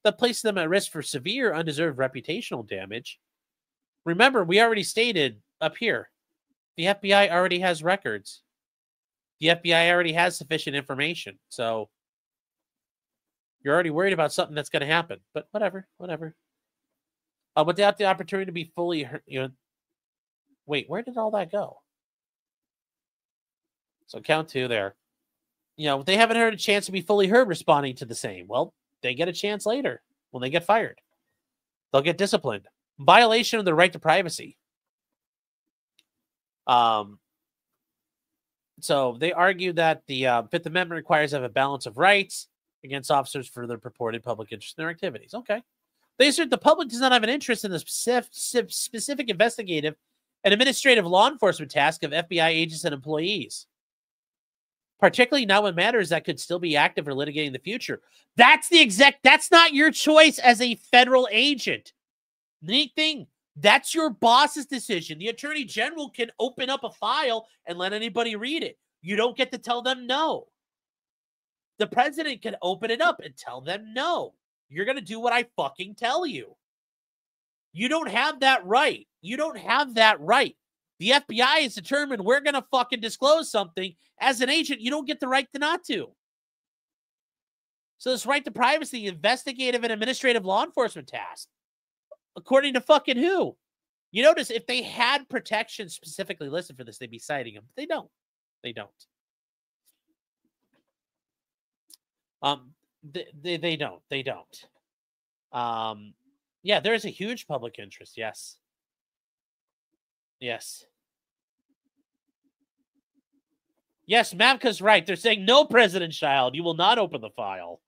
that places them at risk for severe, undeserved reputational damage. Remember, we already stated up here, the FBI already has records. The FBI already has sufficient information. So you're already worried about something that's going to happen. But whatever. Without the opportunity to be fully, wait, where did all that go? So count two there. They haven't heard a chance to be fully heard responding to the same. Well, they get a chance later when they get fired. They'll get disciplined. Violation of the right to privacy. So they argue that the Fifth Amendment requires to have a balance of rights against officers for their purported public interest in their activities. Okay. They assert the public does not have an interest in the specific investigative and administrative law enforcement task of FBI agents and employees, particularly not when matters that could still be active or litigating in the future. That's not your choice as a federal agent. Neat thing. That's your boss's decision. The attorney general can open up a file and let anybody read it. You don't get to tell them no. The president can open it up and tell them no. You're going to do what I fucking tell you. You don't have that right. You don't have that right. The FBI has determined we're going to fucking disclose something. As an agent, you don't get the right to not to. So this right to privacy, investigative and administrative law enforcement task. According to fucking who? You notice if they had protection specifically listed for this, they'd be citing them. They don't. They don't. They don't. They don't. Yeah, there's a huge public interest. Yes. Yes. Yes, Mavka's right. They're saying, no, President Child, you will not open the file.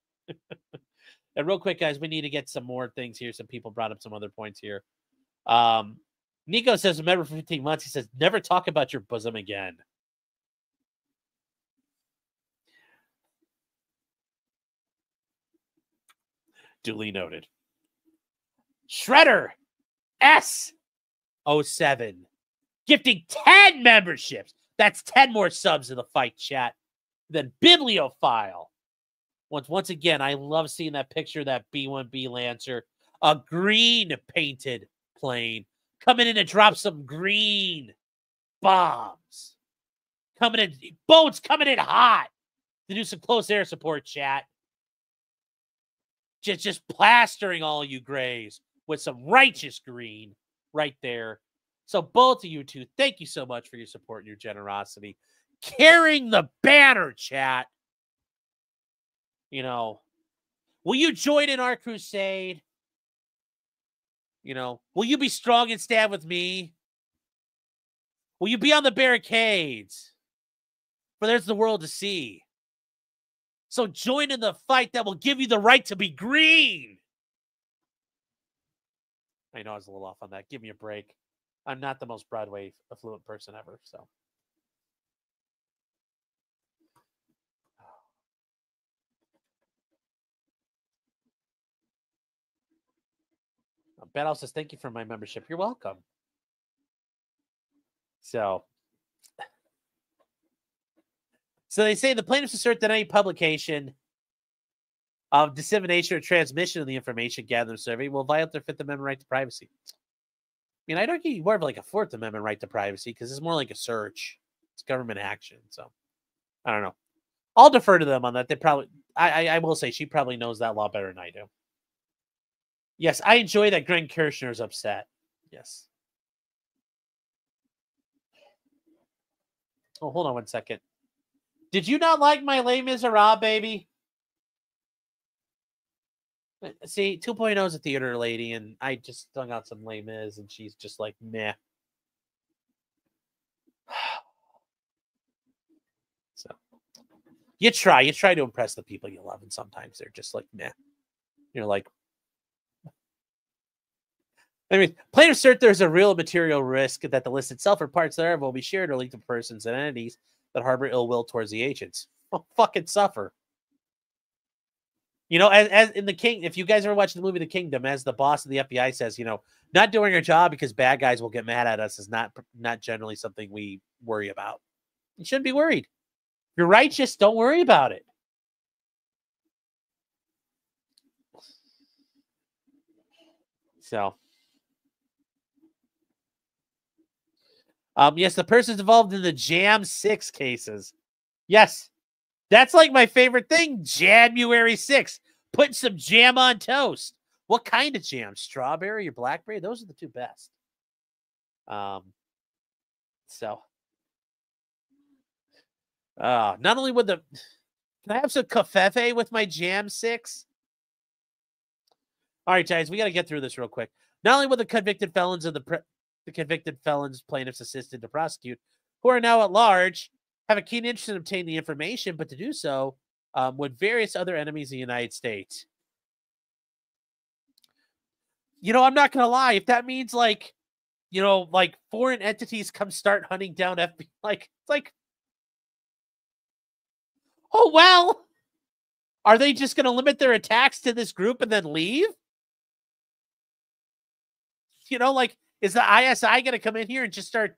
And real quick, guys, we need to get some more things here. Some people brought up some other points here. Nico says, remember for 15 months, he says, never talk about your bosom again. Duly noted. Shredder S07 gifting 10 memberships. That's 10 more subs in the fight chat. Then Bibliophile. Once again, I love seeing that picture of that B-1B Lancer. A green painted plane. Coming in to drop some green bombs. Boats coming in hot to do some close air support, chat. Just plastering all you grays with some righteous green right there. So both of you two, thank you so much for your support and your generosity. Carrying the banner, chat. You know, will you join in our crusade? You know, will you be strong and stand with me? Will you be on the barricades? For there's the world to see. So join in the fight that will give you the right to be green. I know I was a little off on that. Give me a break. I'm not the most Broadway affluent person ever, so. Battle says, thank you for my membership. You're welcome. So they say the plaintiffs assert that any publication of dissemination or transmission of the information gathered in the survey will violate their Fifth Amendment right to privacy. I mean, I'd argue more of like a Fourth Amendment right to privacy because it's more like a search. It's government action. So I don't know. I'll defer to them on that. They probably, I will say she probably knows that law better than I do. Yes, I enjoy that Greg Kirshner is upset. Yes. Oh, hold on 1 second. Did you not like my Les Miserables, baby? See, 2.0 is a theater lady, and I just hung out some Les Mis, and she's just like, meh. So, you try to impress the people you love, and sometimes they're just like, meh. You're like, anyways, plaintiffs assert there's a real material risk that the list itself or parts thereof will be shared or linked to persons and entities that harbor ill will towards the agents. Well, fucking suffer. You know, as in The King, if you guys ever watched the movie The Kingdom, as the boss of the FBI says, you know, not doing our job because bad guys will get mad at us is not generally something we worry about. You shouldn't be worried. If you're righteous, don't worry about it. So, yes, the person's involved in the Jam 6 cases. Yes, that's like my favorite thing. January 6th. Putting some jam on toast. What kind of jam? Strawberry or blackberry? Those are the two best. So, not only would can I have some cafefe with my Jam 6? All right, guys, we got to get through this real quick. Not only would the convicted felons of the the convicted felons plaintiffs assisted to prosecute, who are now at large, have a keen interest in obtaining the information, but to do so with various other enemies of the United States. You know, I'm not going to lie. If that means like, you know, like foreign entities come start hunting down FBI, like, it's like, oh, well, are they just going to limit their attacks to this group and then leave? You know, like, is the ISI going to come in here and just start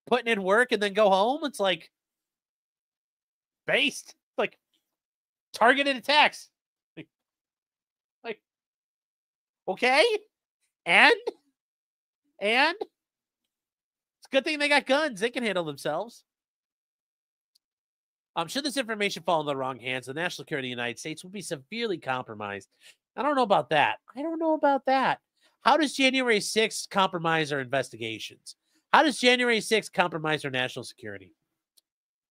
putting in work and then go home? It's like, based, like, targeted attacks. Like okay. And it's a good thing they got guns. They can handle themselves. Should this information fall in the wrong hands, the national security of the United States will be severely compromised. I don't know about that. How does January 6th compromise our investigations? How does January 6th compromise our national security?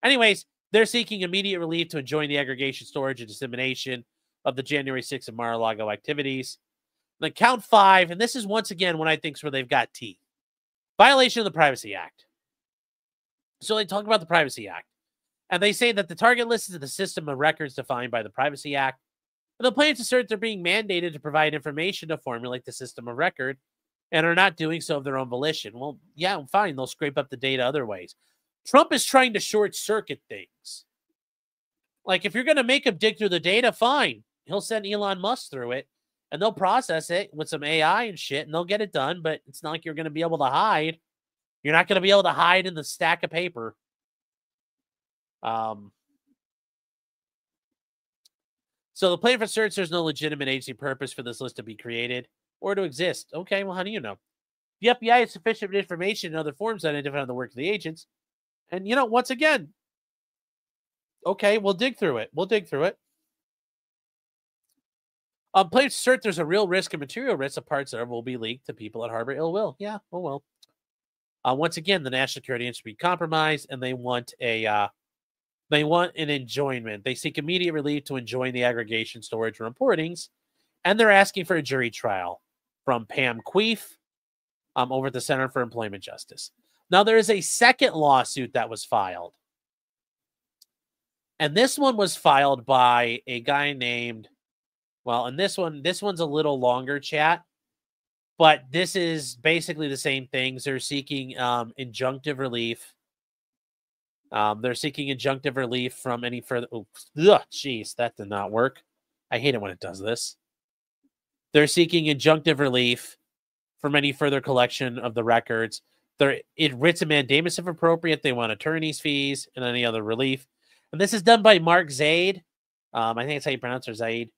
Anyways, they're seeking immediate relief to enjoin the aggregation, storage, and dissemination of the January 6th and Mar-a-Lago activities. Then count 5, and this is once again what I think is where they've got teeth. Violation of the Privacy Act. So they talk about the Privacy Act, and they say that the target list is the system of records defined by the Privacy Act. And the plaintiffs assert they're being mandated to provide information to formulate the system of record and are not doing so of their own volition. Well, yeah, fine. They'll scrape up the data other ways. Trump is trying to short circuit things. Like, if you're going to make him dig through the data, fine. He'll send Elon Musk through it, and they'll process it with some AI and shit, and they'll get it done, but it's not like you're going to be able to hide. You're not going to be able to hide in the stack of paper. So the plaintiff asserts there's no legitimate agency purpose for this list to be created or to exist. Okay, well, how do you know? The FBI has sufficient information in other forms to identify the work of the agents. And, you know, once again, okay, we'll dig through it. Plaintiffs assert there's a real risk and material risk of parts that will be leaked to people that harbor ill will. Yeah, oh well. Once again, the national security interest be compromised, and they want an enjoyment. They seek immediate relief to enjoin the aggregation, storage, and reportings, and they're asking for a jury trial from Pam Queef over at the Center for Employment Justice. Now, there is a second lawsuit that was filed, and this one was filed by a guy named, well, and this one's a little longer, chat, but this is basically the same things. They're seeking injunctive relief. They're seeking injunctive relief from any further. Oh, jeez, that did not work. I hate it when it does this. They're seeking injunctive relief from any further collection of the records. It writs a mandamus if appropriate. They want attorney's fees and any other relief. And this is done by Mark Zaid. I think that's how you pronounce it, Zaid.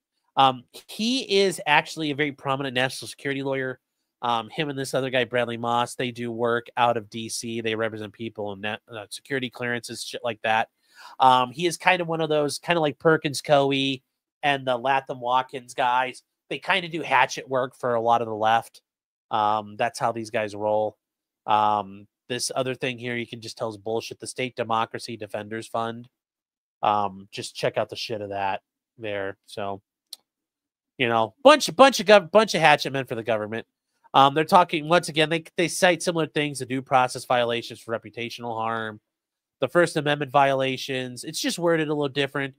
He is actually a very prominent national security lawyer. Him and this other guy, Bradley Moss, they do work out of DC. They represent people in security clearances, shit like that. He is kind of one of those, kind of like Perkins Coie and the Latham Watkins guys. They kind of do hatchet work for a lot of the left. That's how these guys roll. This other thing here, you can just tell is bullshit. The State Democracy Defenders Fund. Just check out the shit of that there. So, you know, bunch of hatchet men for the government. They're talking, once again, they cite similar things, the due process violations for reputational harm, the First Amendment violations. It's just worded a little different.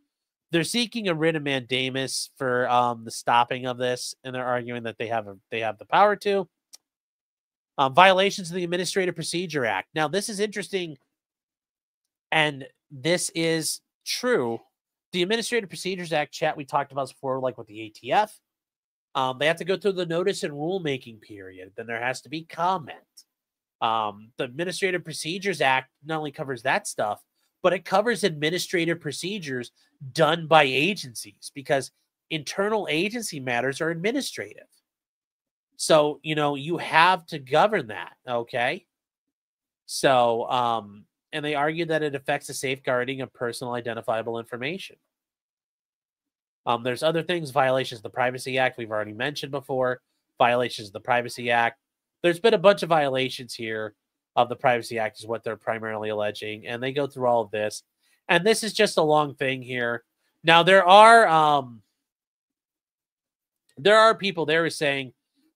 They're seeking a writ of mandamus for the stopping of this, and they're arguing that they have the power to. Violations of the Administrative Procedure Act. Now, this is interesting, and this is true. The Administrative Procedures Act, chat, we talked about before, like with the ATF. They have to go through the notice and rulemaking period. Then there has to be comment. The Administrative Procedures Act not only covers that stuff, but it covers administrative procedures done by agencies, because internal agency matters are administrative. So, you know, you have to govern that, okay? So, and they argue that it affects the safeguarding of personal identifiable information. There's other things, violations of the Privacy Act, we've already mentioned before, violations of the Privacy Act. There's been a bunch of violations here of the Privacy Act is what they're primarily alleging, and they go through all of this. And this is just a long thing here. Now, there are people there saying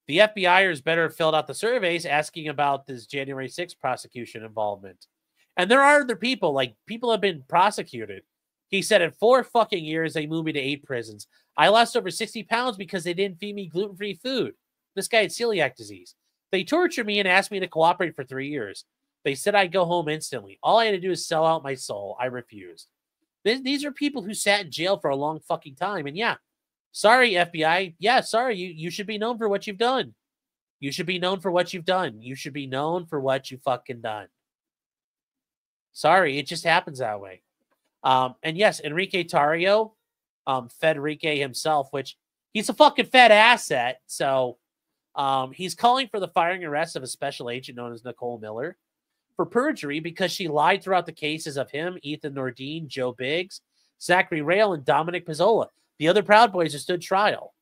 The FBIers better have filled out the surveys asking about this January 6th prosecution involvement. And there are other people, like people have been prosecuted. He said in 4 fucking years, they moved me to 8 prisons. I lost over 60 pounds because they didn't feed me gluten-free food. This guy had celiac disease. They tortured me and asked me to cooperate for 3 years. They said I'd go home instantly. All I had to do is sell out my soul. I refused. These are people who sat in jail for a long fucking time. And yeah, sorry, FBI. Yeah, sorry. You should be known for what you've done. You should be known for what you've done. You should be known for what you fucking done. Sorry, it just happens that way. And yes, Enrique Tarrio, Federique himself, which he's a fucking Fed asset. So he's calling for the firing and arrest of a special agent known as Nicole Miller for perjury because she lied throughout the cases of him, Ethan Nordine, Joe Biggs, Zachary Rail, and Dominic Pizzola, the other Proud Boys who stood trial.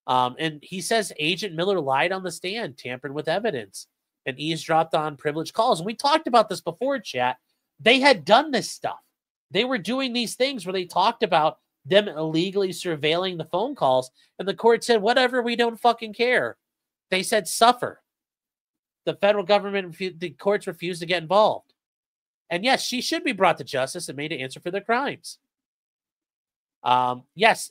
And he says Agent Miller lied on the stand, tampered with evidence, and eavesdropped on privileged calls. And we talked about this before, chat. They had done this stuff. They were doing these things where they talked about them illegally surveilling the phone calls, and the court said, whatever, we don't fucking care. They said, suffer. The federal government, the courts refused to get involved. And yes, she should be brought to justice and made to answer for their crimes. Yes,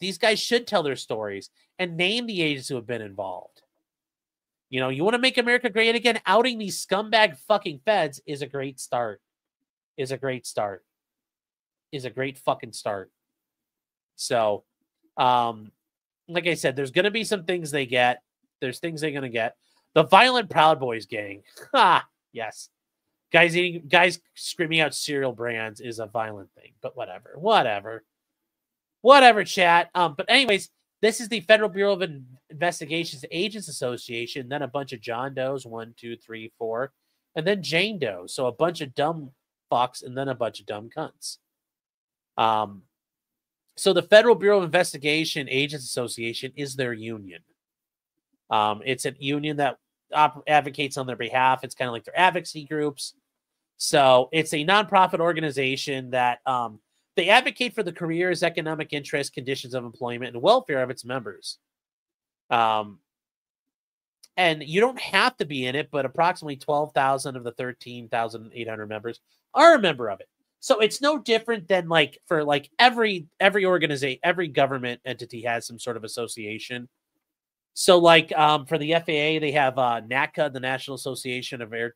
these guys should tell their stories and name the agents who have been involved. You know, you want to make America great again? Outing these scumbag fucking feds is a great start. Is a great fucking start. So, like I said, there's going to be some things they get. There's things they're going to get. The violent Proud Boys gang. Ha! Yes. Guys screaming out cereal brands is a violent thing, but whatever, chat. But anyways, this is the Federal Bureau of Investigations Agents Association, then a bunch of John Does, 1, 2, 3, 4, and then Jane Does. So a bunch of dumb fucks and then a bunch of dumb cunts. So the Federal Bureau of Investigation Agents Association is their union. It's a union that advocates on their behalf. It's kind of like their advocacy groups. So it's a nonprofit organization that they advocate for the careers, economic interests, conditions of employment, and welfare of its members. And you don't have to be in it, but approximately 12,000 of the 13,800 members are a member of it. So it's no different than every organization, every government entity has some sort of association. So for the FAA, they have NACA, the National Association of Air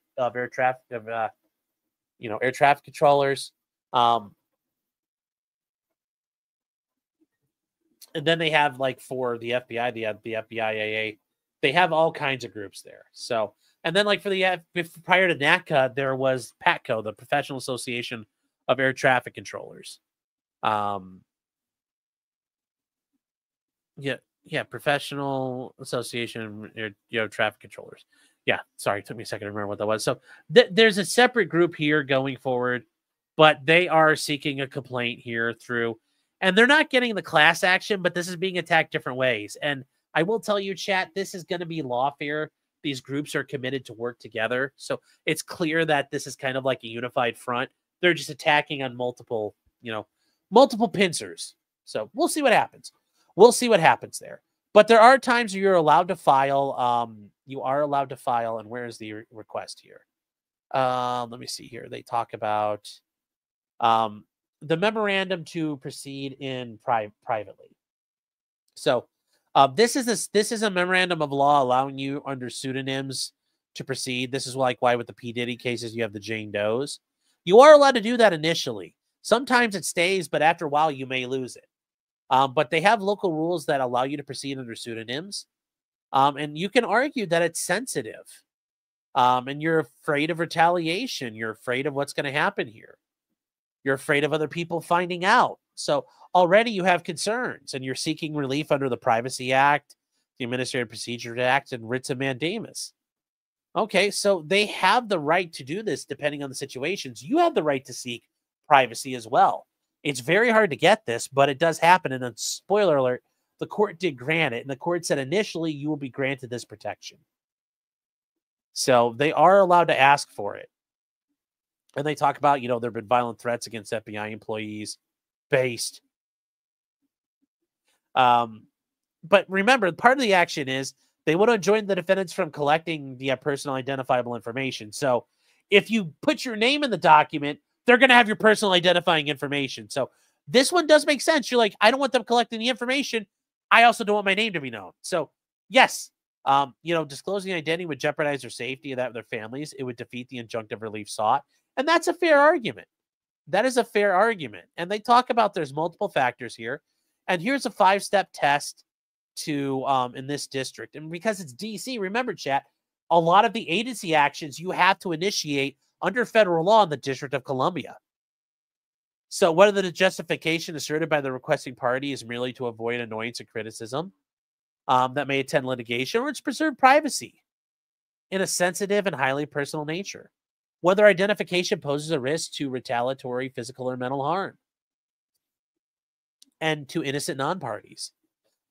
Traffic Controllers. And then they have for the FBI, they have the FBIAA. They have all kinds of groups there. So, and then for prior to NACA, there was PATCO, the Professional Association of Air Traffic Controllers. Professional Association of Air Traffic Controllers. Yeah, sorry, it took me a second to remember what that was. So there's a separate group here going forward, but they are seeking a complaint here through, and they're not getting the class action, but this is being attacked different ways. And I will tell you, chat, this is going to be lawfare. These groups are committed to work together. So it's clear that this is kind of like a unified front. They're just attacking on multiple pincers. So we'll see what happens. We'll see what happens there. But there are times you're allowed to file. You are allowed to file. And where is the request here? Let me see here. They talk about the memorandum to proceed in privately. So this is a memorandum of law allowing you under pseudonyms to proceed. This is why with the P. Diddy cases, you have the Jane Does. You are allowed to do that initially. Sometimes it stays, but after a while, you may lose it. But they have local rules that allow you to proceed under pseudonyms. And you can argue that it's sensitive. And you're afraid of retaliation. You're afraid of what's going to happen here. You're afraid of other people finding out. So already you have concerns, and you're seeking relief under the Privacy Act, the Administrative Procedure Act, and writs of mandamus. Okay, so they have the right to do this depending on the situations. You have the right to seek privacy as well. It's very hard to get this, but it does happen. And then, spoiler alert, the court did grant it. And the court said initially you will be granted this protection. So they are allowed to ask for it. And they talk about, there have been violent threats against FBI employees based. But remember, part of the action is they want to enjoin the defendants from collecting the personal identifiable information. So if you put your name in the document, they're going to have your personal identifying information. So this one does make sense. You're like, I don't want them collecting the information. I also don't want my name to be known. So yes, disclosing identity would jeopardize their safety and that of their families. It would defeat the injunctive relief sought. And that's a fair argument. That is a fair argument. And they talk about there's multiple factors here. And here's a 5-step test to in this district. And because it's DC, remember, chat, a lot of the agency actions you have to initiate under federal law in the District of Columbia. So whether the justification asserted by the requesting party is merely to avoid annoyance and criticism that may attend litigation, or it's preserve privacy in a sensitive and highly personal nature. Whether identification poses a risk to retaliatory physical or mental harm and to innocent non-parties.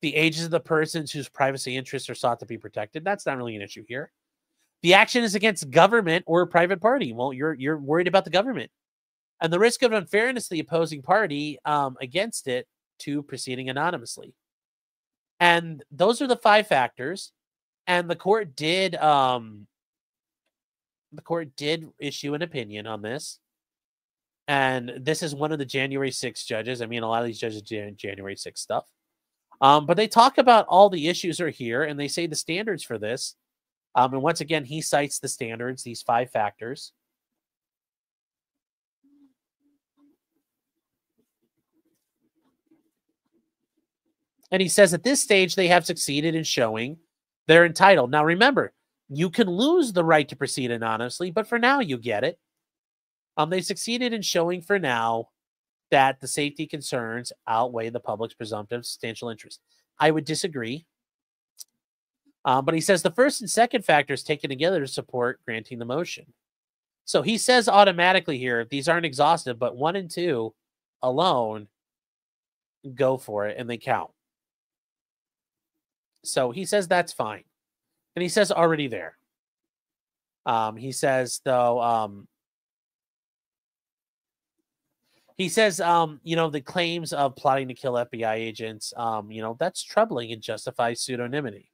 The ages of the persons whose privacy interests are sought to be protected. That's not really an issue here. The action is against government or a private party. Well, you're worried about the government. And the risk of unfairness to the opposing party against it to proceeding anonymously. And those are the 5 factors. And the court did issue an opinion on this. And this is one of the January 6th judges. I mean, a lot of these judges do January 6th stuff. But they talk about all the issues are here, and they say the standards for this. And once again, he cites the standards, these 5 factors. And he says at this stage, they have succeeded in showing they're entitled. Now, remember, you can lose the right to proceed anonymously, but for now, you get it. They succeeded in showing for now that the safety concerns outweigh the public's presumptive substantial interest. I would disagree. But he says the first and second factors taken together to support granting the motion. So he says automatically here, these aren't exhaustive, but 1 and 2 alone go for it and they count. So he says that's fine. And he says already there. He says, though, the claims of plotting to kill FBI agents, that's troubling and justifies pseudonymity.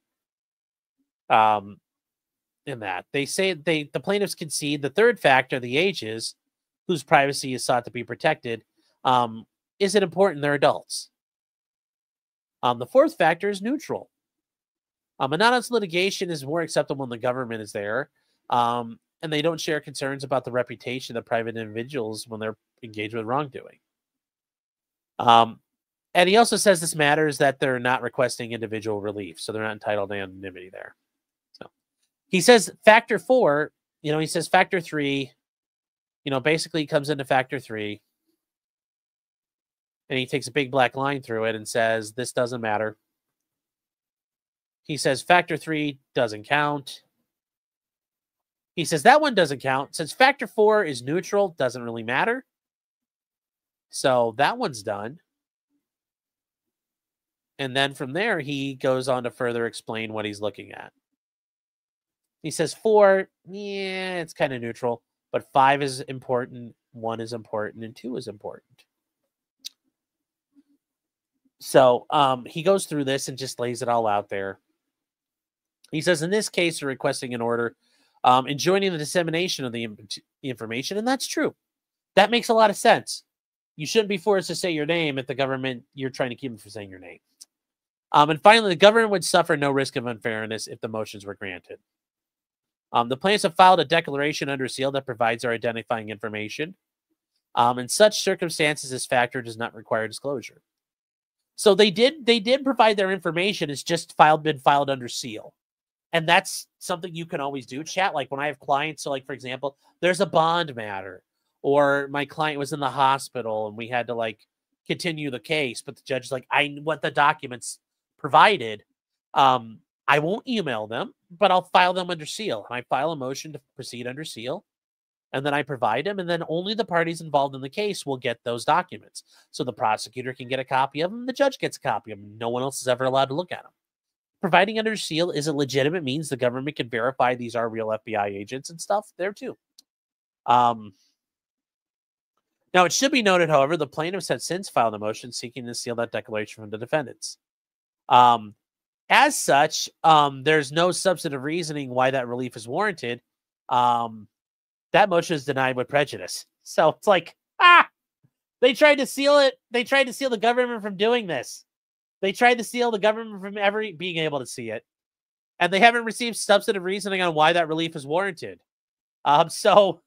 In that they say the plaintiffs concede the third factor, the ages, whose privacy is sought to be protected, isn't important. They're adults. The fourth factor is neutral. Anonymous litigation is more acceptable when the government is there, and they don't share concerns about the reputation of private individuals when they're engaged with wrongdoing. And he also says this matters that they're not requesting individual relief, so they're not entitled to anonymity there. So he says factor 4, he says factor 3, basically comes into factor 3, and he takes a big black line through it and says this doesn't matter. He says factor 3 doesn't count. He says that one doesn't count. Since factor 4 is neutral, doesn't really matter. So that one's done. And then from there, he goes on to further explain what he's looking at. He says 4, yeah, it's kind of neutral. But 5 is important, 1 is important, and 2 is important. So he goes through this and just lays it all out there. He says, in this case, they're requesting an order enjoining the dissemination of the information, and that's true. That makes a lot of sense. You shouldn't be forced to say your name if the government, you're trying to keep them from saying your name. And finally, the government would suffer no risk of unfairness if the motions were granted. The plaintiffs have filed a declaration under seal that provides their identifying information. In such circumstances, this factor does not require disclosure. So they did provide their information. It's just been filed under seal. And that's something you can always do, chat. Like when I have clients, so like, for example, there's a bond matter, or my client was in the hospital and we had to continue the case, but the judge is like, I want the documents provided. I won't email them, but I'll file them under seal. And I file a motion to proceed under seal, and then I provide them, and then only the parties involved in the case will get those documents. So the prosecutor can get a copy of them, the judge gets a copy of them. No one else is ever allowed to look at them. Providing under seal is a legitimate means the government can verify these are real FBI agents and stuff there too. Now, it should be noted, however, the plaintiffs have since filed a motion seeking to seal that declaration from the defendants. As such, there's no substantive reasoning why that relief is warranted. That motion is denied with prejudice. So it's like, they tried to seal it. They tried to seal the government from doing this. They tried to seal the government from ever being able to see it. And they haven't received substantive reasoning on why that relief is warranted. So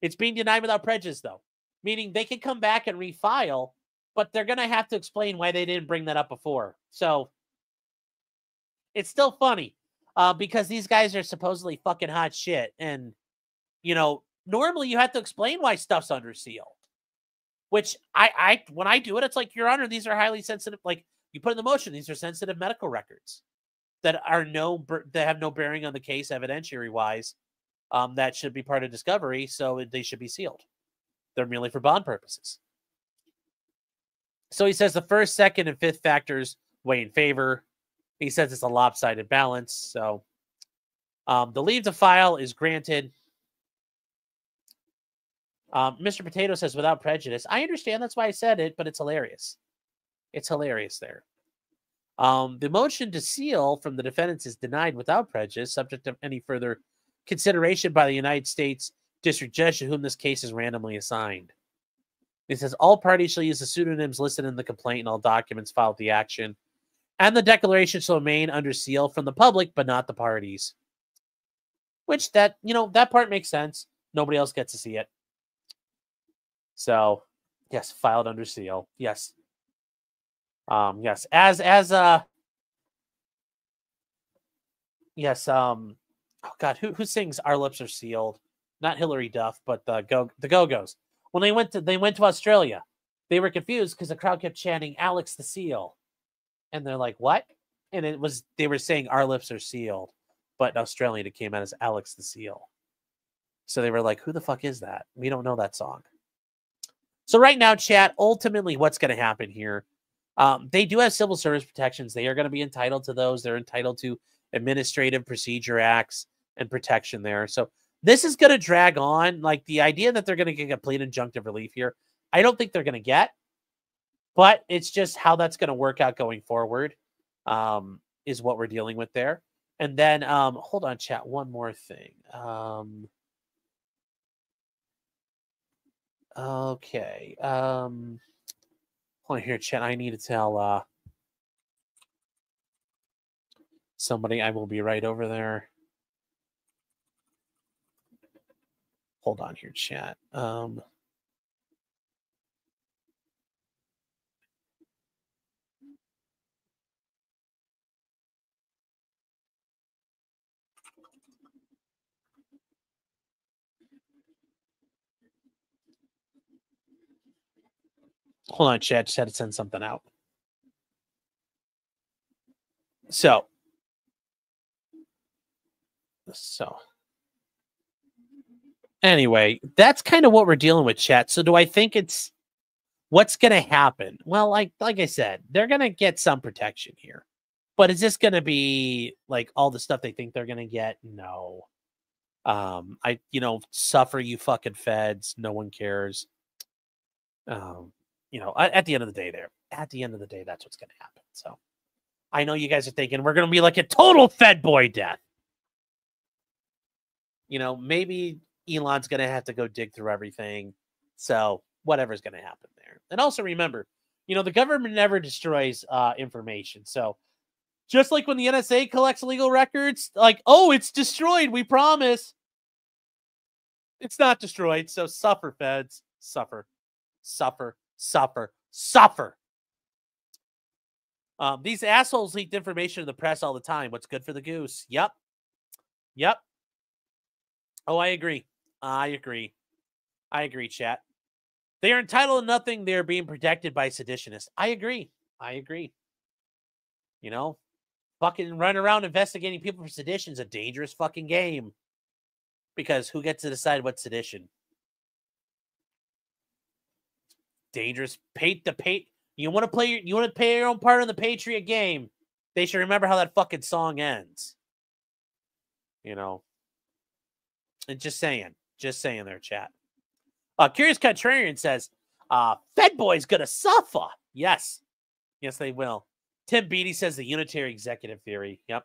it's being denied without prejudice, though, meaning they can come back and refile, but they're going to have to explain why they didn't bring that up before. So it's still funny because these guys are supposedly fucking hot shit. And, you know, normally you have to explain why stuff's under seal, which when I do it, it's like, Your Honor, these are highly sensitive. Like, you put in the motion, these are sensitive medical records that have no bearing on the case evidentiary wise. That should be part of discovery, so they should be sealed. They're merely for bond purposes. So he says the first, second, and fifth factors weigh in favor. He says it's a lopsided balance. So the leave to file is granted. Mr. Potato says without prejudice. I understand, that's why I said it, but it's hilarious. It's hilarious there. The motion to seal from the defendants is denied without prejudice, subject to any further consideration by the United States District Judge to whom this case is randomly assigned. It says all parties shall use the pseudonyms listed in the complaint and all documents filed with the action, and the declaration shall remain under seal from the public, but not the parties. Which that part makes sense. Nobody else gets to see it. So, yes, filed under seal. Yes. Yes, oh God, who sings Our Lips Are Sealed? Not Hillary Duff, but the Go-Go's. When they went to Australia, they were confused because the crowd kept chanting Alex the Seal. And they're like, what? And they were saying Our Lips Are Sealed, but in Australia it came out as Alex the Seal. So they were like, who the fuck is that? We don't know that song. So right now, chat, ultimately what's going to happen here, they do have civil service protections. They are going to be entitled to those. They're entitled to Administrative Procedure Acts and protection there. So this is going to drag on. Like, the idea that they're going to get complete injunctive relief here, I don't think they're going to get. But it's just how that's going to work out going forward is what we're dealing with there. And then, hold on, chat, one more thing. Okay. Hold on here, chat. I need to tell somebody I will be right over there. Hold on here, chat. Hold on, chat. Just had to send something out. So anyway, that's kind of what we're dealing with, chat. So do I think it's what's going to happen? Well, like I said, they're going to get some protection here. But is this going to be like all the stuff they think they're going to get? No. Suffer, you fucking feds. No one cares. At the end of the day, that's what's going to happen. So I know you guys are thinking we're going to be like a total Fed boy death. Maybe Elon's going to have to go dig through everything. So whatever's going to happen there. And also remember, the government never destroys information. So just like when the NSA collects legal records, like, oh, it's destroyed, we promise. It's not destroyed. So suffer, feds. Suffer. Suffer. Suffer. Suffer. These assholes leaked information to the press all the time. What's good for the goose? Yep. Oh, I agree. I agree, chat. They are entitled to nothing. They're being protected by seditionists. I agree. Fucking run around investigating people for sedition is a dangerous fucking game. Because who gets to decide what's sedition? Dangerous. You want to play your own part in the Patriot game. They should remember how that fucking song ends. And just saying there, chat. Curious Contrarian says, Fed boy's gonna suffer. Yes, they will. Tim Beattie says the unitary executive theory. Yep.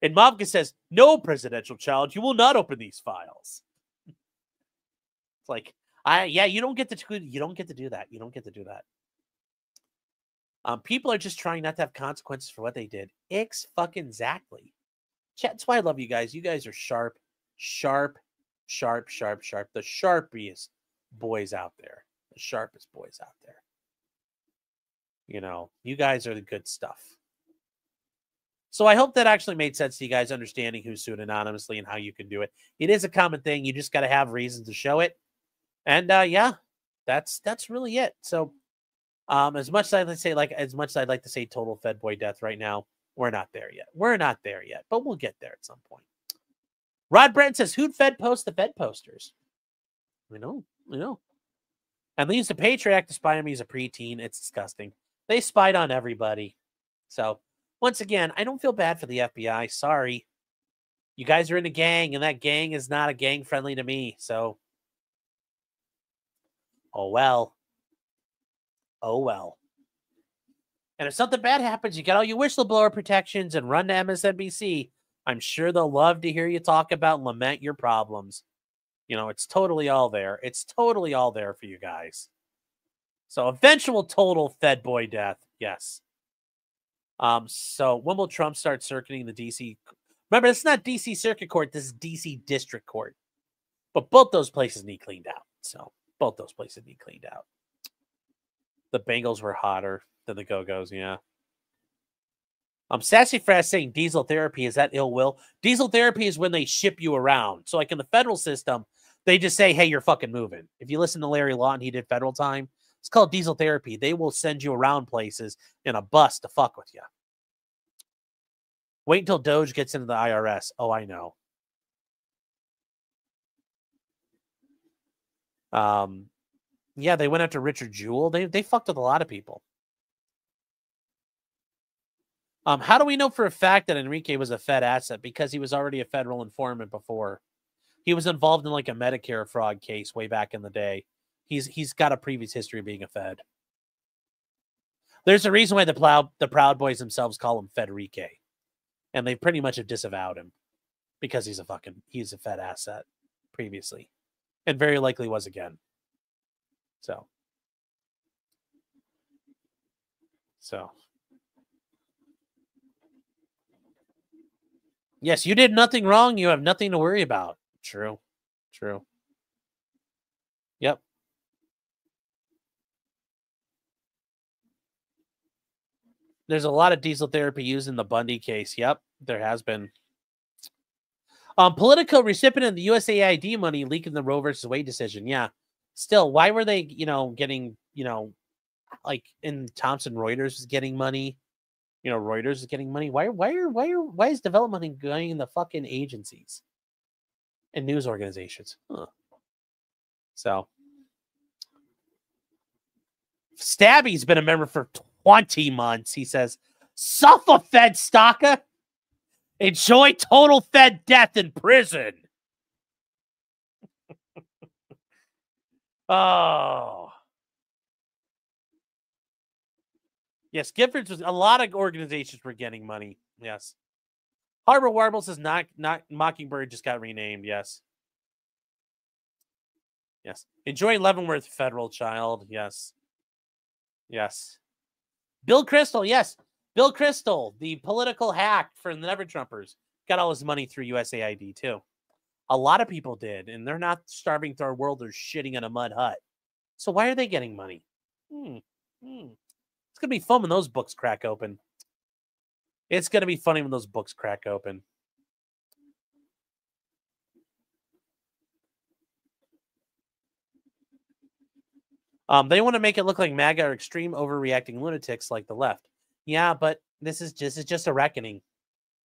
And Mobka says, no presidential challenge. You will not open these files. It's like, you don't get to do that. You don't get to do that. People are just trying not to have consequences for what they did. Exactly. That's why I love you guys. You guys are sharp. The sharpiest boys out there. The sharpest boys out there. You know, you guys are the good stuff. So I hope that actually made sense to you guys, understanding who's sued anonymously and how you can do it. It is a common thing. You just got to have reasons to show it. And yeah, that's really it. So as much as I'd like to say total Fed boy death right now, we're not there yet. But we'll get there at some point. Rod Brent says, who'd Fed post the Fed posters? We know. And they used the Patriot Act to spy on me as a preteen. It's disgusting. They spied on everybody. So once again, I don't feel bad for the FBI. Sorry. You guys are in a gang, and that gang is not a gang friendly to me. So, oh well. And if something bad happens, you got all your whistleblower protections and run to MSNBC. I'm sure they'll love to hear you talk about and lament your problems. You know, it's totally all there. It's totally all there for you guys. So eventual total Fed boy death. Yes. So when will Trump start circuiting the DC? Remember, it's not DC Circuit Court. This is DC District Court. But both those places need cleaned out. So both those places need cleaned out. The Bengals were hotter than the Go-Go's, yeah. Sassy Frass saying diesel therapy, is that ill will? Diesel therapy is when they ship you around. So like in the federal system, they just say, hey, you're fucking moving. If you listen to Larry Lawton, he did federal time. It's called diesel therapy. They will send you around places in a bus to fuck with you. Wait until Doge gets into the IRS. Oh, I know. Yeah, they went after Richard Jewell. They fucked with a lot of people. How do we know for a fact that Enrique was a Fed asset? Because he was already a federal informant before. He was involved in like a Medicare fraud case way back in the day. He's got a previous history of being a Fed. There's a reason why the Proud Boys themselves call him Federique. And they pretty much have disavowed him because he's a Fed asset previously. And very likely was again. So. Yes, you did nothing wrong. You have nothing to worry about. True. Yep. There's a lot of diesel therapy used in the Bundy case. Yep, there has been. Politico recipient of the USAID money leaking the Roe versus Wade decision. Yeah. Still, why were they, getting, like in Thomson Reuters is getting money? Reuters is getting money. Why is development going in the fucking agencies and news organizations? Huh. So Stabby's been a member for 20 months. He says, suffer, Fed stalker. Enjoy total Fed death in prison. Oh. Yes, Giffords was a lot of organizations were getting money. Yes. Harbor Warble says not Mockingbird just got renamed. Yes. Enjoy Leavenworth, federal child. Yes. Bill Kristol, yes. Bill Kristol, the political hack for the Never Trumpers, got all his money through USAID too. A lot of people did, and they're not starving third worlders shitting in a mud hut. So why are they getting money? It's going to be fun when those books crack open. It's going to be funny when those books crack open. They want to make it look like MAGA are extreme overreacting lunatics like the left. Yeah, but this is just a reckoning.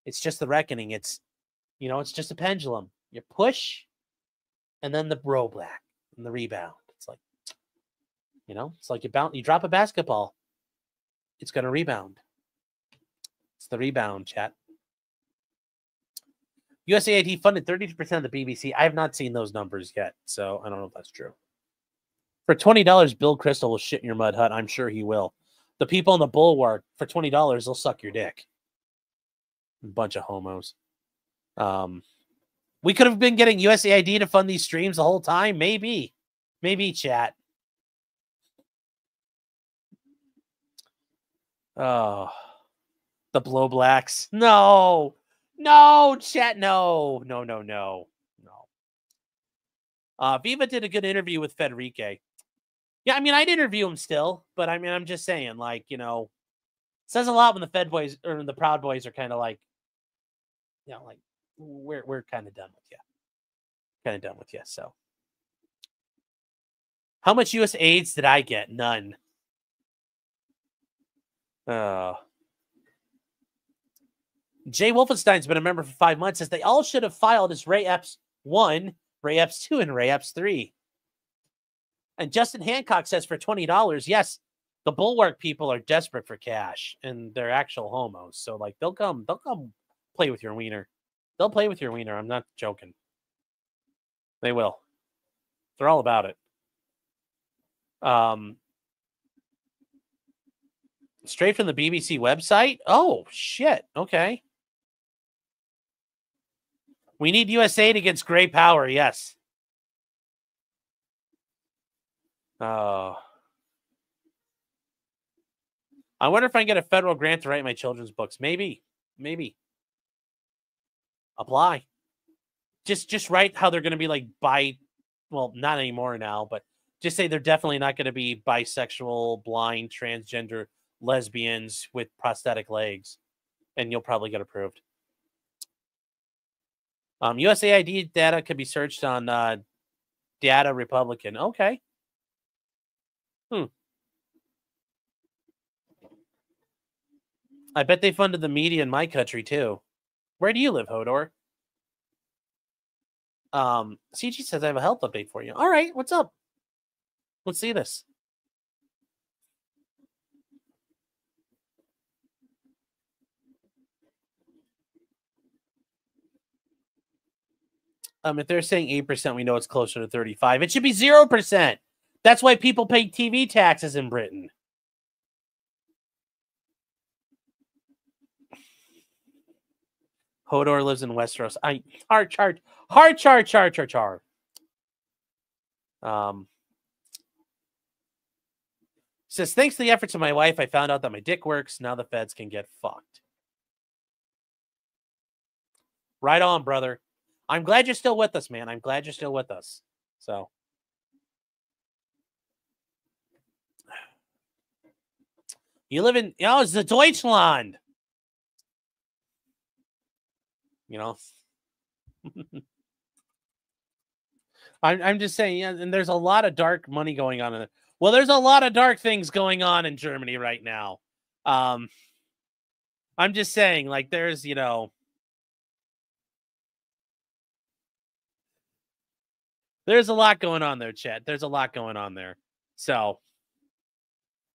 It's just the reckoning. It's, it's just a pendulum. You push, and then the rollback and the rebound. It's like, it's like you drop a basketball. It's going to rebound. It's the rebound, chat. USAID funded 32% of the BBC. I have not seen those numbers yet, so I don't know if that's true. For $20, Bill Kristol will shit in your mud hut. I'm sure he will. The people in the Bulwark for $20, they'll suck your dick. Bunch of homos. We could have been getting USAID to fund these streams the whole time. Maybe, chat. Oh, the Blow Blacks. No, chat. No. Viva did a good interview with Federique. Yeah, I mean, I'd interview him still, but I mean, I'm just saying, like, you know, says a lot when the Fed Boys or the Proud Boys are kind of like, you know, like we're kind of done with you. So, how much U.S. AIDS did I get? None. Jay Wolfenstein's been a member for 5 months. Says they all should have filed as Ray Epps 1, Ray Epps 2, and Ray Epps 3. And Justin Hancock says for $20, yes, the Bulwark people are desperate for cash and they're actual homos. So like they'll come play with your wiener. They'll play with your wiener. I'm not joking. They will. They're all about it. Straight from the BBC website? Oh, shit. Okay. We need USAID against gray power, yes. Oh. I wonder if I can get a federal grant to write my children's books. Maybe. Apply. Just write how they're going to be like well, not anymore now, but just say they're definitely not going to be bisexual, blind, transgender, lesbians with prosthetic legs, and you'll probably get approved. USAID data could be searched on Data Republican. Okay. I bet they funded the media in my country too. Where do you live, Hodor? CG says I have a health update for you. All right, what's up? Let's see this. If they're saying 8%, we know it's closer to 35. It should be 0%. That's why people pay TV taxes in Britain. Hodor lives in Westeros. Char. Says, thanks to the efforts of my wife, I found out that my dick works. Now the feds can get fucked. Right on, brother. I'm glad you're still with us, man. I'm glad you're still with us. So. You live in, it's the Deutschland. You know. I'm just saying, yeah, and there's a lot of dark money going on in it. Well, there's a lot of dark things going on in Germany right now. I'm just saying, like, there's, you know, there's a lot going on there, chat. There's a lot going on there. So,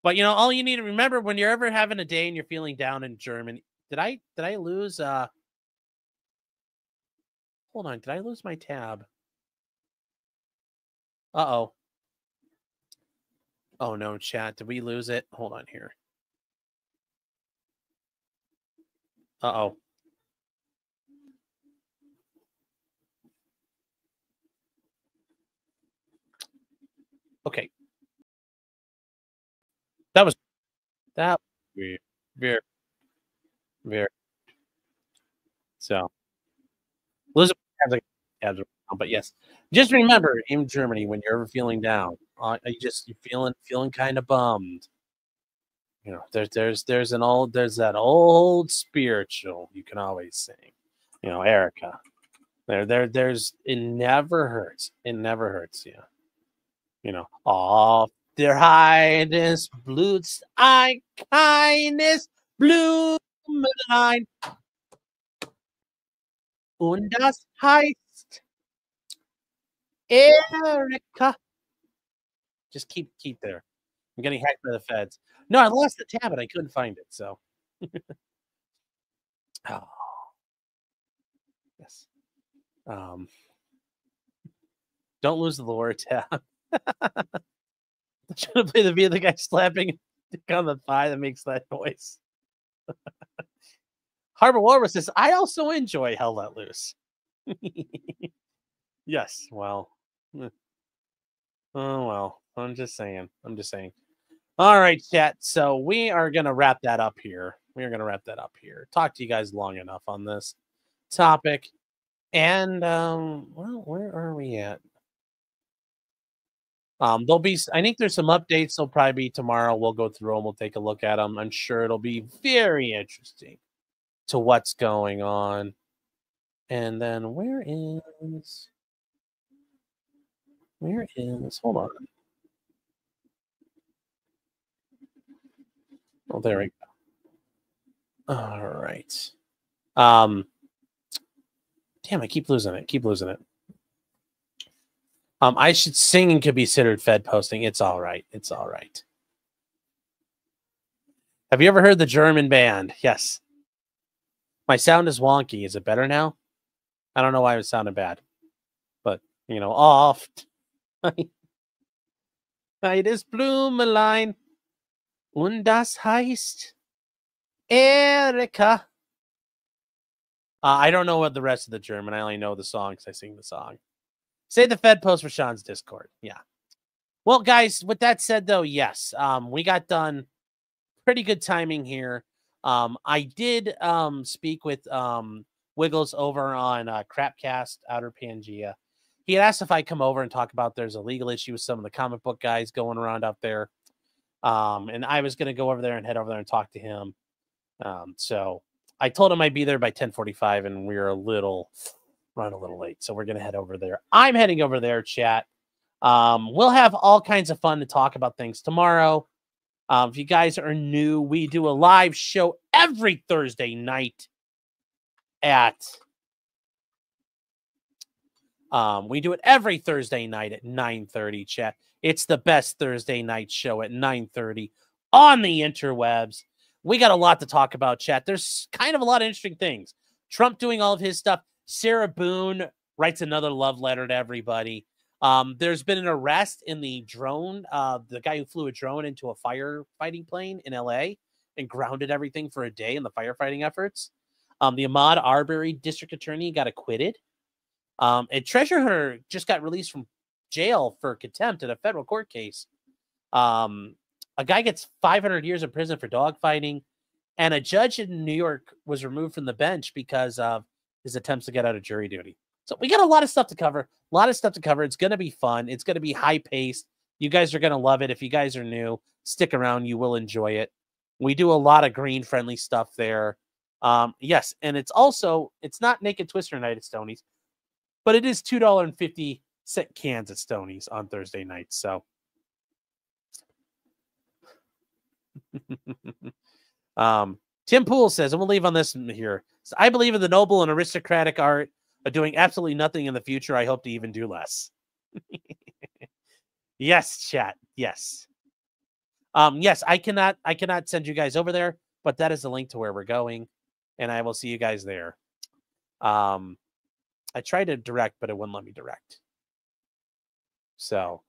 but you know, all you need to remember when you're ever having a day and you're feeling down in Germany. Did I lose? Hold on. Did I lose my tab? Uh-oh. Oh no, chat. Did we lose it? Hold on here. Uh-oh. Okay. That was very. So, Elizabeth has but yes, just remember in Germany when you're ever feeling down, you're feeling kind of bummed. You know, there's that old spiritual you can always sing. You know, Erica. There's it never hurts. It never hurts. Yeah. You know, all der Highness Bluts ein keines Blumenlein. Und das heißt Erica. Just keep there. I'm getting hacked by the feds. No, I lost the tab and I couldn't find it. So, oh, yes. Don't lose the lore tab. Should have played the guy slapping. Stick on the thigh that makes that noise. Harbor Warmer says, I also enjoy Hell Let Loose. Yes, well. Oh, well. I'm just saying. All right, chat. So we are going to wrap that up here. Talk to you guys long enough on this topic. And, well, where are we at? There'll be, I think there's some updates. They'll probably be tomorrow. We'll go through them. We'll take a look at them. I'm sure it'll be very interesting to what's going on. And then where is, hold on. Oh, there we go. All right. Damn, I keep losing it. I should singing could be considered Fed posting. It's all right. Have you ever heard the German band? Yes. My sound is wonky. Is it better now? I don't know why it sounded bad. But, oft. It ist Blumenlein. Und das heißt Erika. I don't know what the rest of the German. I only know the song because I sing the song. Say the Fed post for Sean's Discord. Yeah. Well, guys, with that said, though, yes, we got done. Pretty good timing here. I did speak with Wiggles over on Crapcast, Outer Pangea. He had asked if I come over and talk about there's a legal issue with some of the comic book guys going around up there. And I was going to go over there and head over there and talk to him. So I told him I'd be there by 10:45, and we were running a little late. So we're going to head over there. I'm heading over there, chat. We'll have all kinds of fun to talk about things tomorrow. If you guys are new, we do a live show every Thursday night at 9:30, chat. It's the best Thursday night show at 9:30 on the interwebs. We got a lot to talk about, chat. There's kind of a lot of interesting things. Trump doing all of his stuff. Sarah Boone writes another love letter to everybody. There's been an arrest in the drone, the guy who flew a drone into a firefighting plane in LA and grounded everything for a day in the firefighting efforts. The Ahmaud Arbery district attorney got acquitted. And Treasure Hunter just got released from jail for contempt in a federal court case. A guy gets 500 years in prison for dogfighting, and a judge in New York was removed from the bench because of his attempts to get out of jury duty. So we got a lot of stuff to cover. It's going to be fun. It's going to be high paced. You guys are going to love it. If you guys are new, stick around. You will enjoy it. We do a lot of green friendly stuff there. Yes. And it's not Naked Twister night at Stoney's, but it is $2.50 cans at Stoney's on Thursday nights. So, Tim Poole says, and we'll leave on this here. So, I believe in the noble and aristocratic art of doing absolutely nothing in the future. I hope to even do less. Yes, chat. Yes. Yes, I cannot send you guys over there, but that is the link to where we're going, and I will see you guys there. I tried to direct, but it wouldn't let me direct. So,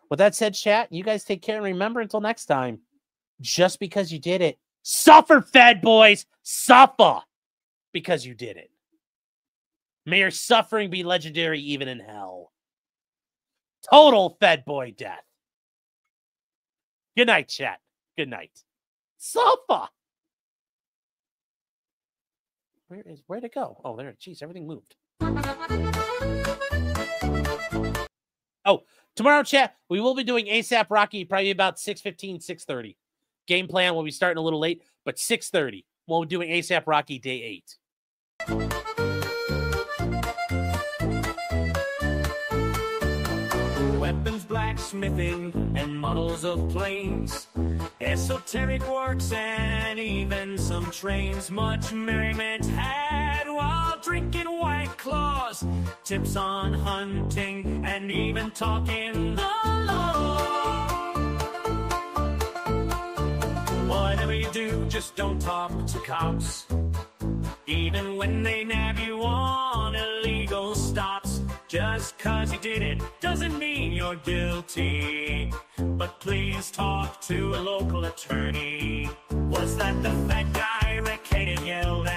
with that said, chat, you guys take care, and remember, until next time, just because you did it, suffer, Fed boys, suffer because you did it. May your suffering be legendary even in hell. Total Fed boy death. Good night, chat. Good night. Suffer. Where'd it go? Oh, there. Jeez, everything moved. Oh, tomorrow, chat, we will be doing ASAP Rocky probably about 6:15, 6:30. Game plan will be starting a little late, but 6:30. We'll be doing ASAP Rocky Day 8. Weapons, blacksmithing, and models of planes, esoteric works, and even some trains. Much merriment had while drinking White Claws, tips on hunting, and even talking the law. Whatever you do, just don't talk to cops, even when they nab you on illegal stops. Just 'cause you did it doesn't mean you're guilty. But please talk to a local attorney. Was that the fat guy Rick hated yelled at?